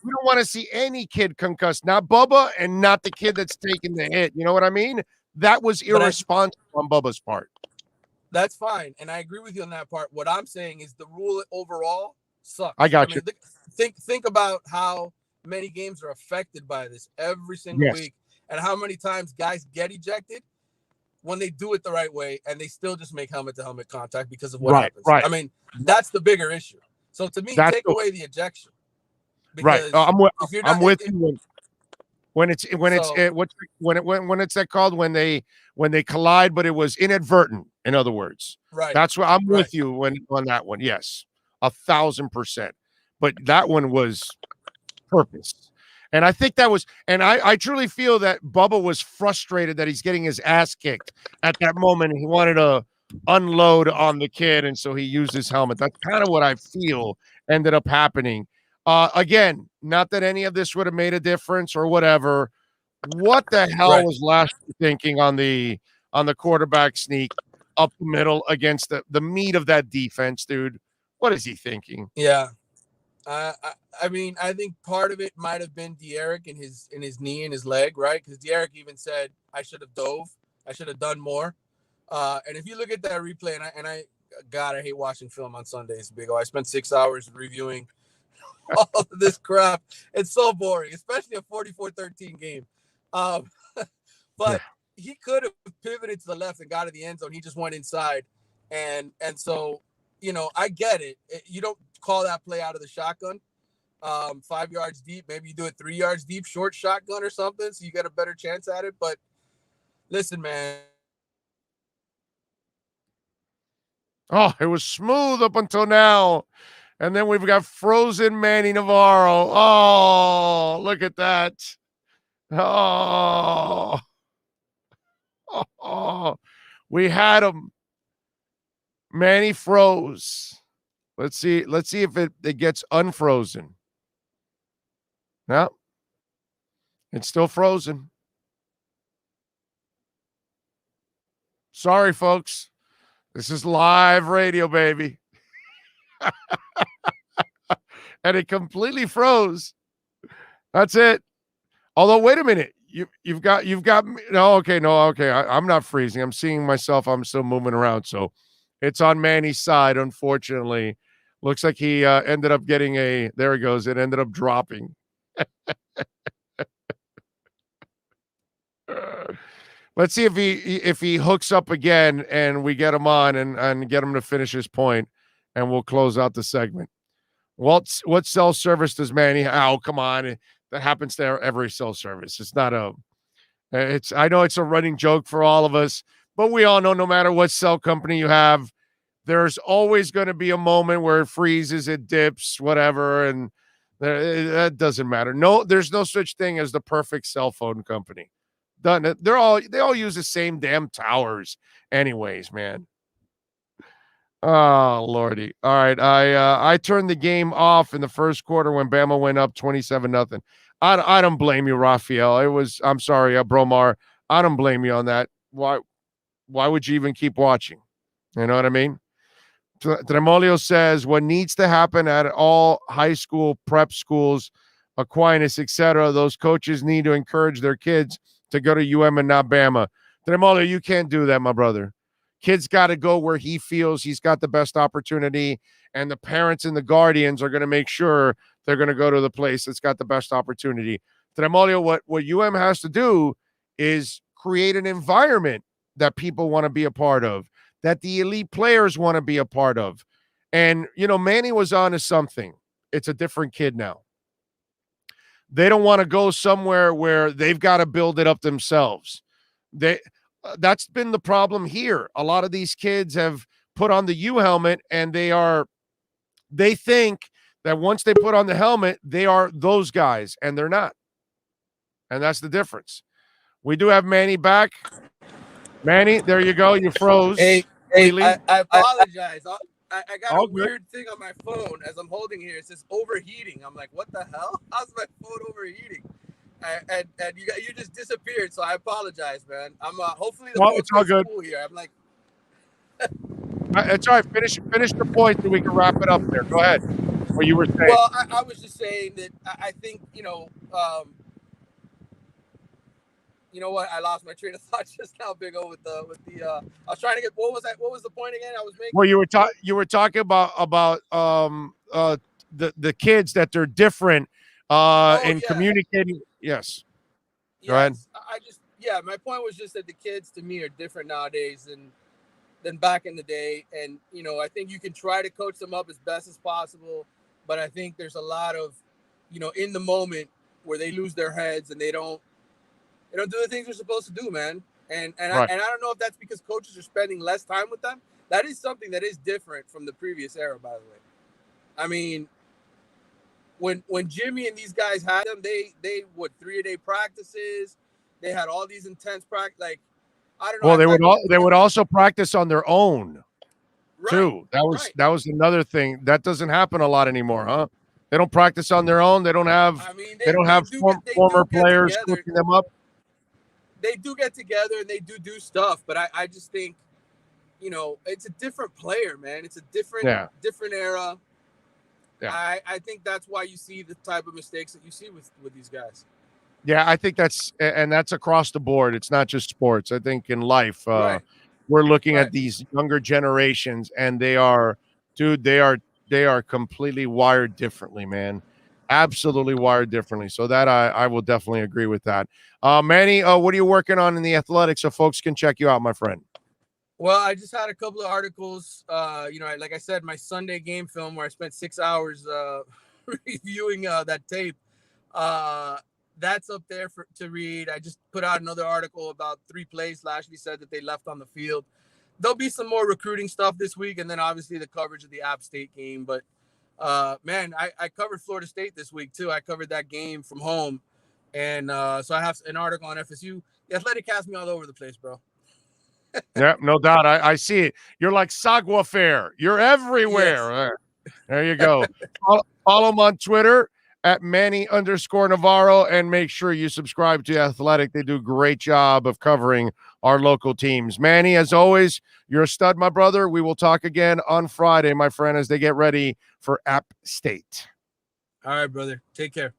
Speaker 2: we don't want to see any kid concussed, not Bubba and not the kid that's taking the hit. You know what I mean? That was irresponsible on Bubba's part.
Speaker 7: That's fine, and I agree with you on that part. What I'm saying is the rule overall sucks.
Speaker 2: I got you.
Speaker 7: Think about how many games are affected by this every single week, and how many times guys get ejected when they do it the right way, and they still just make helmet-to-helmet contact because of what happens. Right. I mean, that's the bigger issue. So to me, take away the ejection.
Speaker 2: Right. I'm with you. When it's that called when they collide, but it was inadvertent. In other words,
Speaker 7: right.
Speaker 2: That's what I'm with you on that one. Yes, 1,000%. But that one was purpose, and I think that was. And I truly feel that Bubba was frustrated that he's getting his ass kicked at that moment, and he wanted to unload on the kid, and so he used his helmet. That's kind of what I feel ended up happening. Again, not that any of this would have made a difference or whatever. What the hell was Lashley thinking on the quarterback sneak up the middle against the meat of that defense, dude? What is he thinking?
Speaker 7: Yeah. I mean, I think part of it might have been De'Eric in his knee and his leg, right? Because De'Eric even said, I should have dove. I should have done more. And if you look at that replay, I hate watching film on Sundays, Big O. I spent 6 hours reviewing all of this crap. It's so boring, especially a 44-13 game. But he could have pivoted to the left and got to the end zone. He just went inside. And so, I get it. You don't call that play out of the shotgun 5 yards deep. Maybe you do it 3 yards deep, short shotgun or something, so you get a better chance at it. But listen, man.
Speaker 2: Oh, it was smooth up until now. And then we've got frozen Manny Navarro. Oh, look at that. Oh. We had him. Manny froze. Let's see if it gets unfrozen. No. It's still frozen. Sorry, folks. This is live radio, baby. And it completely froze. That's it. Although, wait a minute. You've got okay. I'm not freezing. I'm seeing myself. I'm still moving around. So it's on Manny's side, unfortunately. Looks like he ended up getting there he goes. It ended up dropping. Let's see if he hooks up again and we get him on and get him to finish his point, and we'll close out the segment. What cell service does Manny? Oh, come on. That happens to every cell service. It's not I know it's a running joke for all of us, but we all know no matter what cell company you have, there's always going to be a moment where it freezes, it dips, whatever. And that doesn't matter. No, there's no such thing as the perfect cell phone company. They all use the same damn towers anyways, man. Oh, Lordy. All right. I turned the game off in the first quarter when Bama went up 27-0. I don't blame you, Raphael. I'm sorry, Bromar. I don't blame you on that. Why would you even keep watching? You know what I mean? Tremolio says what needs to happen at all high school, prep schools, Aquinas, etc. Those coaches need to encourage their kids to go to UM and not Bama. Tremolio, you can't do that, my brother. Kid's got to go where he feels he's got the best opportunity, and the parents and the guardians are going to make sure they're going to go to the place that's got the best opportunity. Tremolio, what UM has to do is create an environment that people want to be a part of, that the elite players want to be a part of. And, Manny was on to something. It's a different kid now. They don't want to go somewhere where they've got to build it up themselves. That's been the problem here. A lot of these kids have put on the U helmet, and they think that once they put on the helmet, they are those guys, and they're not. And that's the difference. We do have Manny back. Manny, there you go. You froze.
Speaker 7: Hey, I apologize. I got a weird thing on my phone as I'm holding here. It says overheating. I'm like, what the hell? How's my phone overheating? And you just disappeared, so I apologize, man. I'm hopefully the
Speaker 2: it's all good
Speaker 7: here. I'm like,
Speaker 2: it's all right. Finish the point so we can wrap it up there. Go ahead. What you were saying?
Speaker 7: Well, I was just saying that I think you know what? I lost my train of thought just now, Big O, with the. I was trying to get. What was the point again? I was making.
Speaker 2: Well, you were talking about the kids that they're different in communicating. Yes. Go ahead.
Speaker 7: My point was just that the kids to me are different nowadays than back in the day. And, I think you can try to coach them up as best as possible. But I think there's a lot of, in the moment where they lose their heads and they don't do the things they're supposed to do, man. And right. I don't know if that's because coaches are spending less time with them. That is something that is different from the previous era, by the way. I mean, when Jimmy and these guys had them, they 3-a-day practices. They had all these intense practice. Like, I don't know.
Speaker 2: Well, they would also practice on their own, too. That was another thing that doesn't happen a lot anymore, huh? They don't practice on their own. They don't have. They don't have former players cooking them up.
Speaker 7: They do get together and they do stuff, but I just think, it's a different player, man. It's a different era. Yeah. I think that's why you see the type of mistakes that you see with these guys.
Speaker 2: Yeah, I think that's across the board. It's not just sports. I think in life, we're looking at these younger generations, and they are completely wired differently, man. Absolutely wired differently. So that I will definitely agree with that. Manny, what are you working on in the Athletics so folks can check you out, my friend?
Speaker 7: Well, I just had a couple of articles. Like I said, my Sunday game film where I spent 6 hours reviewing that tape. That's up there to read. I just put out another article about 3 plays Lashley said that they left on the field. There'll be some more recruiting stuff this week, and then obviously the coverage of the App State game. But, man, I covered Florida State this week, too. I covered that game from home. And so I have an article on FSU. The Athletic has me all over the place, bro.
Speaker 2: Yeah, no doubt. I see it. You're like Sagua Fair. You're everywhere. Yes. There you go. Follow him on Twitter at Manny_Navarro, and make sure you subscribe to Athletic. They do a great job of covering our local teams. Manny, as always, you're a stud, my brother. We will talk again on Friday, my friend, as they get ready for App State.
Speaker 7: All right, brother. Take care.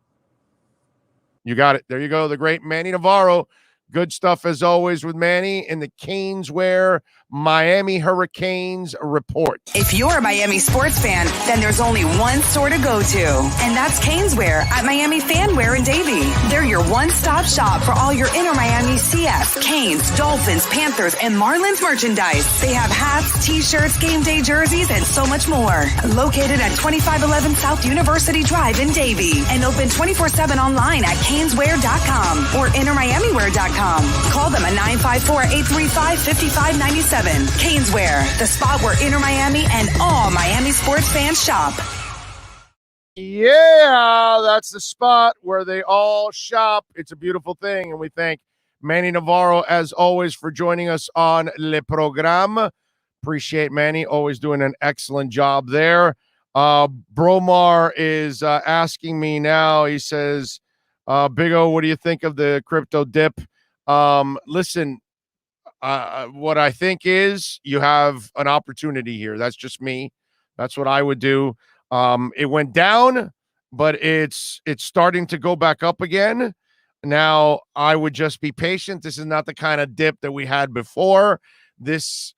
Speaker 2: You got it. There you go. The great Manny Navarro. Good stuff as always with Manny in the Caneswear Miami Hurricanes report.
Speaker 3: If you're a Miami sports fan, then there's only one store to go to, and that's Caneswear at Miami Fanwear in Davie. They're your one-stop shop for all your inner Miami CF, Canes, Dolphins, Panthers, and Marlins merchandise. They have hats, t-shirts, game day jerseys, and so much more. Located at 2511 South University Drive in Davie, and open 24/7 online at Caneswear.com or InnerMiamiWear.com. Call them at 954-835-5597. Caneswear, the spot where Inner Miami and all Miami sports fans shop.
Speaker 2: Yeah, that's the spot where they all shop. It's a beautiful thing, and we thank Manny Navarro, as always, for joining us on Le Programme. Appreciate Manny. Always doing an excellent job there. Bromar is asking me now. He says, Big O, what do you think of the crypto dip? Listen, what I think is you have an opportunity here. That's just me. That's what I would do. It went down, but it's starting to go back up again. Now, I would just be patient. This is not the kind of dip that we had before.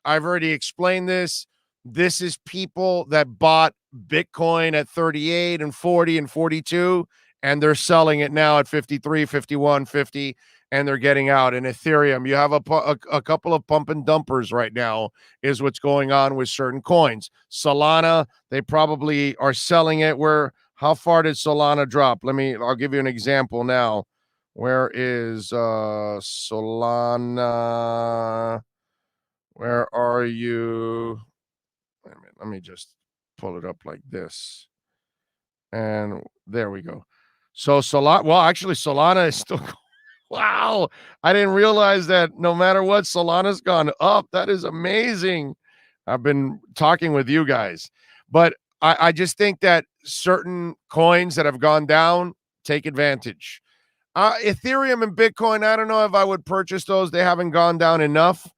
Speaker 2: I've already explained this. This is people that bought Bitcoin at 38 and 40 and 42, and they're selling it now at 53, 51, 50, and they're getting out. In Ethereum, you have a couple of pump and dumpers right now is what's going on with certain coins. Solana, they probably are selling it. How far did Solana drop? I'll give you an example now. Where is Solana? Where are you? Wait a minute. Let me just pull it up like this. And there we go. So Solana is still going. Wow. I didn't realize that no matter what, Solana's gone up. That is amazing. I've been talking with you guys. But I just think that certain coins that have gone down, take advantage. Ethereum and Bitcoin, I don't know if I would purchase those. They haven't gone down enough.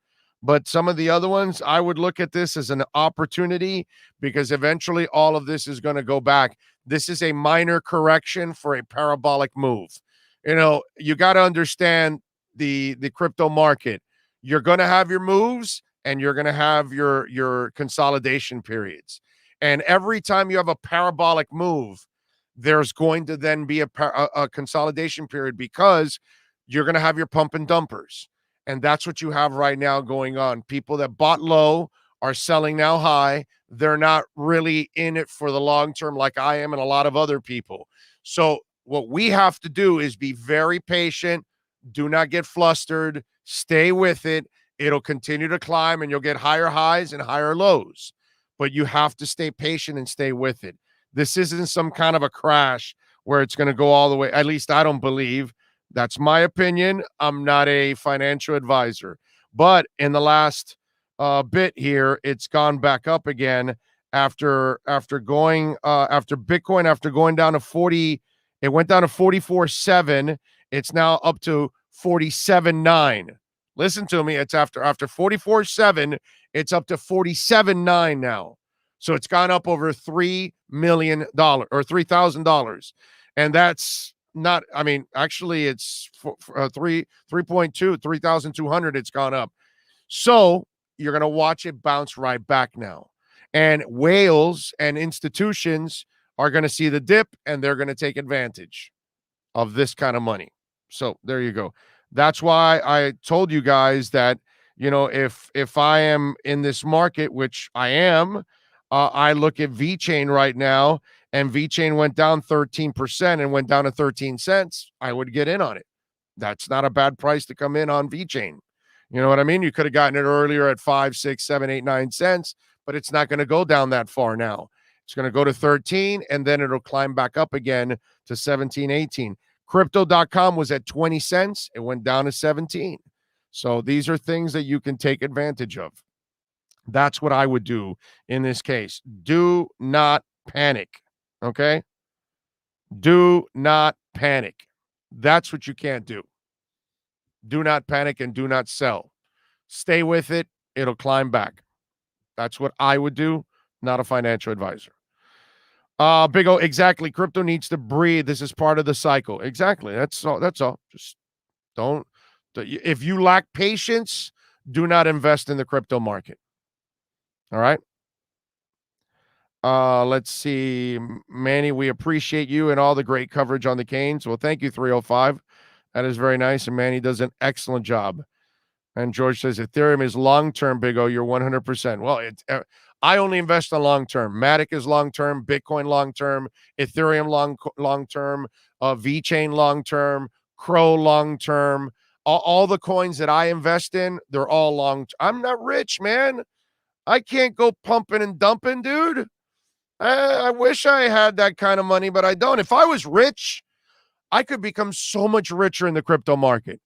Speaker 2: But some of the other ones, I would look at this as an opportunity because eventually all of this is going to go back. This is a minor correction for a parabolic move. You got to understand the crypto market. You're going to have your moves and you're going to have your consolidation periods. And every time you have a parabolic move, there's going to then be a consolidation period because you're going to have your pump and dumpers. And that's what you have right now going on. People that bought low are selling now high. They're not really in it for the long term like I am and a lot of other people. So what we have to do is be very patient. Do not get flustered. Stay with it. It'll continue to climb and you'll get higher highs and higher lows. But you have to stay patient and stay with it. This isn't some kind of a crash where it's going to go all the way. At least I don't believe. That's my opinion. I'm not a financial advisor. But in the last bit here, it's gone back up again after Bitcoin, after going down to 40. It went down to 44.7. It's now up to 47.9. Listen to me. It's after 44.7. It's up to 47.9 now. So it's gone up over $3 million or $3,000. And that's not, actually it's 3.2, it's gone up. So you're going to watch it bounce right back now. And whales and institutions are going to see the dip and they're going to take advantage of this kind of money. So there you go. That's why I told you guys that, if I am in this market, which I am, I look at VeChain right now, and VeChain went down 13% and went down to 13 cents, I would get in on it. That's not a bad price to come in on VeChain. You know what I mean? You could have gotten it earlier at 5, 6, 7, 8, 9 cents, but it's not going to go down that far now. It's going to go to 13, and then it'll climb back up again to 17, 18. Crypto.com was at 20 cents. It went down to 17. So these are things that you can take advantage of. That's what I would do in this case. Do not panic. Okay? Do not panic. That's what you can't do. Do not panic and do not sell. Stay with it. It'll climb back. That's what I would do, not a financial advisor. Big O, exactly. Crypto needs to breathe. This is part of the cycle. Exactly. That's all. Just don't. If you lack patience, do not invest in the crypto market. All right. Let's see. Manny, we appreciate you and all the great coverage on the Canes. Well, thank you, 305. That is very nice. And Manny does an excellent job. And George says Ethereum is long-term, Big O. You're 100%. Well, I only invest on long-term. Matic is long-term. Bitcoin long-term. Ethereum long-term. VeChain long-term. Crow long-term. All the coins that I invest in, they're all long. I'm not rich, man. I can't go pumping and dumping, dude. I wish I had that kind of money, but I don't. If I was rich, I could become so much richer in the crypto market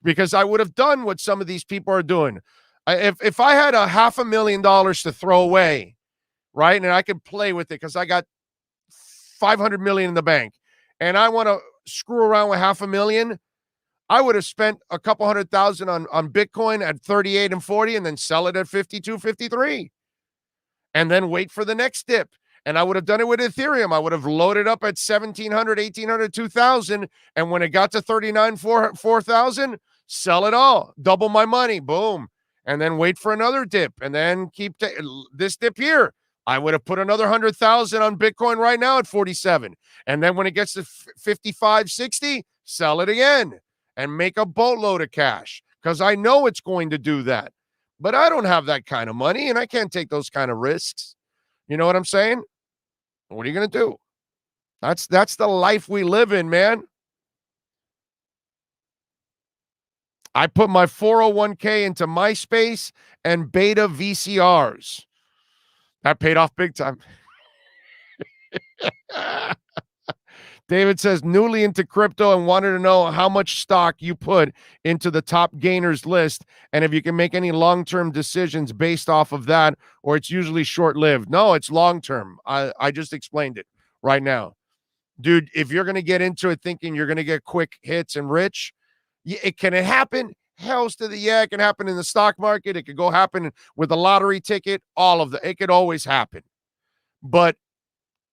Speaker 2: because I would have done what some of these people are doing. If I had $500,000 to throw away, right, and I could play with it because I got $500 million in the bank, and I want to screw around with $500,000, I would have spent a couple $100,000 on Bitcoin at 38 and 40, and then sell it at 52, 53, and then wait for the next dip. And I would have done it with Ethereum. I would have loaded up at 1,700, 1,800, 2,000. And when it got to 39, 4,000, sell it all. Double my money. Boom. And then wait for another dip. And then keep this dip here. I would have put another 100,000 on Bitcoin right now at 47. And then when it gets to 55, 60, sell it again and make a boatload of cash because I know it's going to do that. But I don't have that kind of money and I can't take those kind of risks. You know what I'm saying? What are you going to do? That's the life we live in, man. I put my 401k into MySpace and beta VCRs. That paid off big time. David says, newly into crypto and wanted to know how much stock you put into the top gainers list and if you can make any long-term decisions based off of that, or it's usually short-lived. No, it's long-term. I just explained it right now. Dude, if you're going to get into it thinking you're going to get quick hits and rich, can it happen? Hells to the yeah, it can happen in the stock market. It could go happen with a lottery ticket, all of it could always happen. But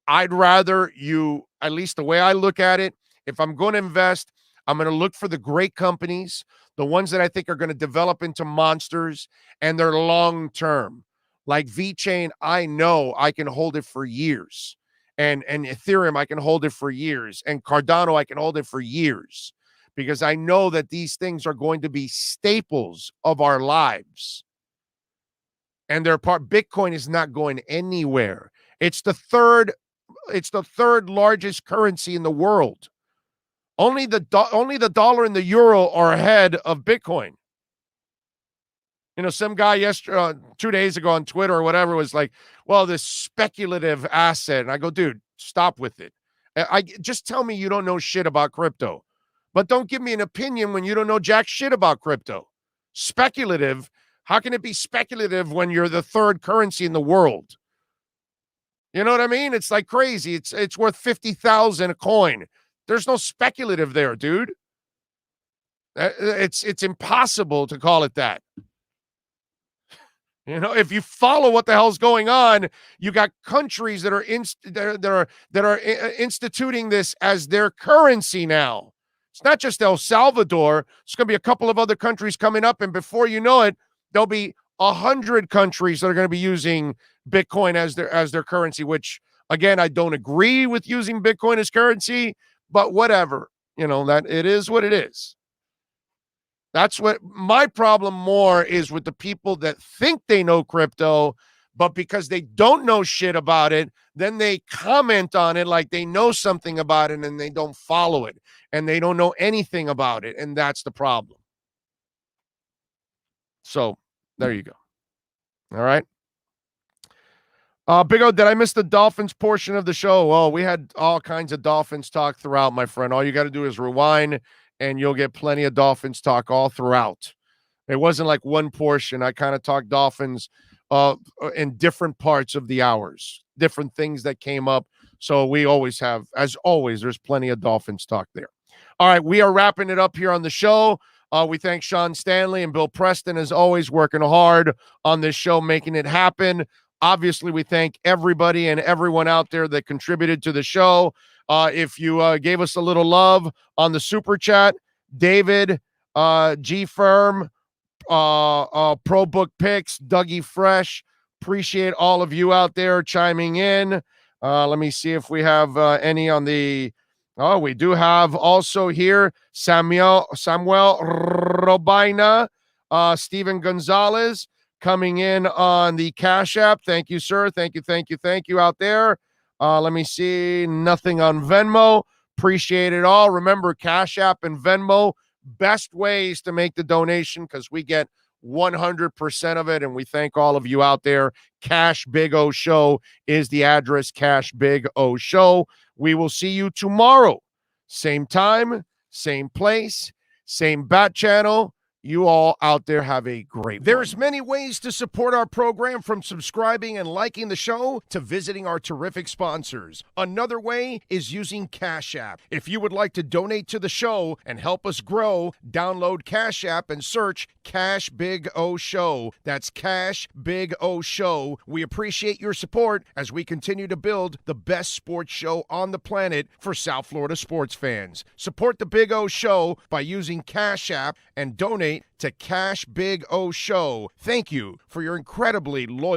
Speaker 2: I'd rather you, at least the way I look at it, if I'm going to invest, I'm going to look for the great companies, the ones that I think are going to develop into monsters, and they're long-term. Like VeChain, I know I can hold it for years. And Ethereum, I can hold it for years. And Cardano, I can hold it for years. Because I know that these things are going to be staples of our lives. And they're Bitcoin is not going anywhere. It's the third largest currency in the world. Only the dollar and the euro are ahead of Bitcoin. You know, some guy 2 days ago on Twitter or whatever was like, well, this speculative asset. And I go, dude, stop with it. Just tell me you don't know shit about crypto. But don't give me an opinion when you don't know jack shit about crypto. Speculative. How can it be speculative when you're the third currency in the world? You know what I mean? It's like crazy. It's worth 50,000 a coin. There's no speculative there, dude. It's impossible to call it that. You know, if you follow what the hell's going on, you got countries that are instituting this as their currency now. It's not just El Salvador. It's going to be a couple of other countries coming up, and before you know it, there'll be 100 countries that are going to be using Bitcoin as their currency, which, again, I don't agree with using Bitcoin as currency, but whatever. You know, that it is what it is. That's what my problem more is with the people that think they know crypto, but because they don't know shit about it, then they comment on it like they know something about it and they don't follow it and they don't know anything about it. And that's the problem. So there you go. All right. Big O, did I miss the Dolphins portion of the show? Well, we had all kinds of Dolphins talk throughout, my friend. All you got to do is rewind and you'll get plenty of Dolphins talk all throughout. It wasn't like one portion. I kind of talked Dolphins in different parts of the hours, different things that came up. So we always have, as always, there's plenty of Dolphins talk there. All right, we are wrapping it up here on the show. We thank Sean Stanley and Bill Preston, as always, working hard on this show, making it happen. Obviously, we thank everybody and everyone out there that contributed to the show. If you gave us a little love on the Super Chat, David, G Firm, Pro Book Picks, Dougie Fresh, appreciate all of you out there chiming in. Let me see if we have any on the... Oh, we do have also here Samuel Robina, Steven Gonzalez coming in on the Cash App. Thank you, sir. Thank you out there. Let me see. Nothing on Venmo. Appreciate it all. Remember, Cash App and Venmo, best ways to make the donation because we get 100% of it, and we thank all of you out there. Cash Big O Show is the address, Cash Big O Show. We will see you tomorrow. Same time, same place, same bat channel. You all out there have a great one.
Speaker 5: There's many ways to support our program, from subscribing and liking the show to visiting our terrific sponsors. Another way is using Cash App. If you would like to donate to the show and help us grow, download Cash App and search Cash Big O Show. That's Cash Big O Show. We appreciate your support as we continue to build the best sports show on the planet for South Florida sports fans. Support the Big O Show by using Cash App and donate to Cash Big O Show. Thank you for your incredibly loyal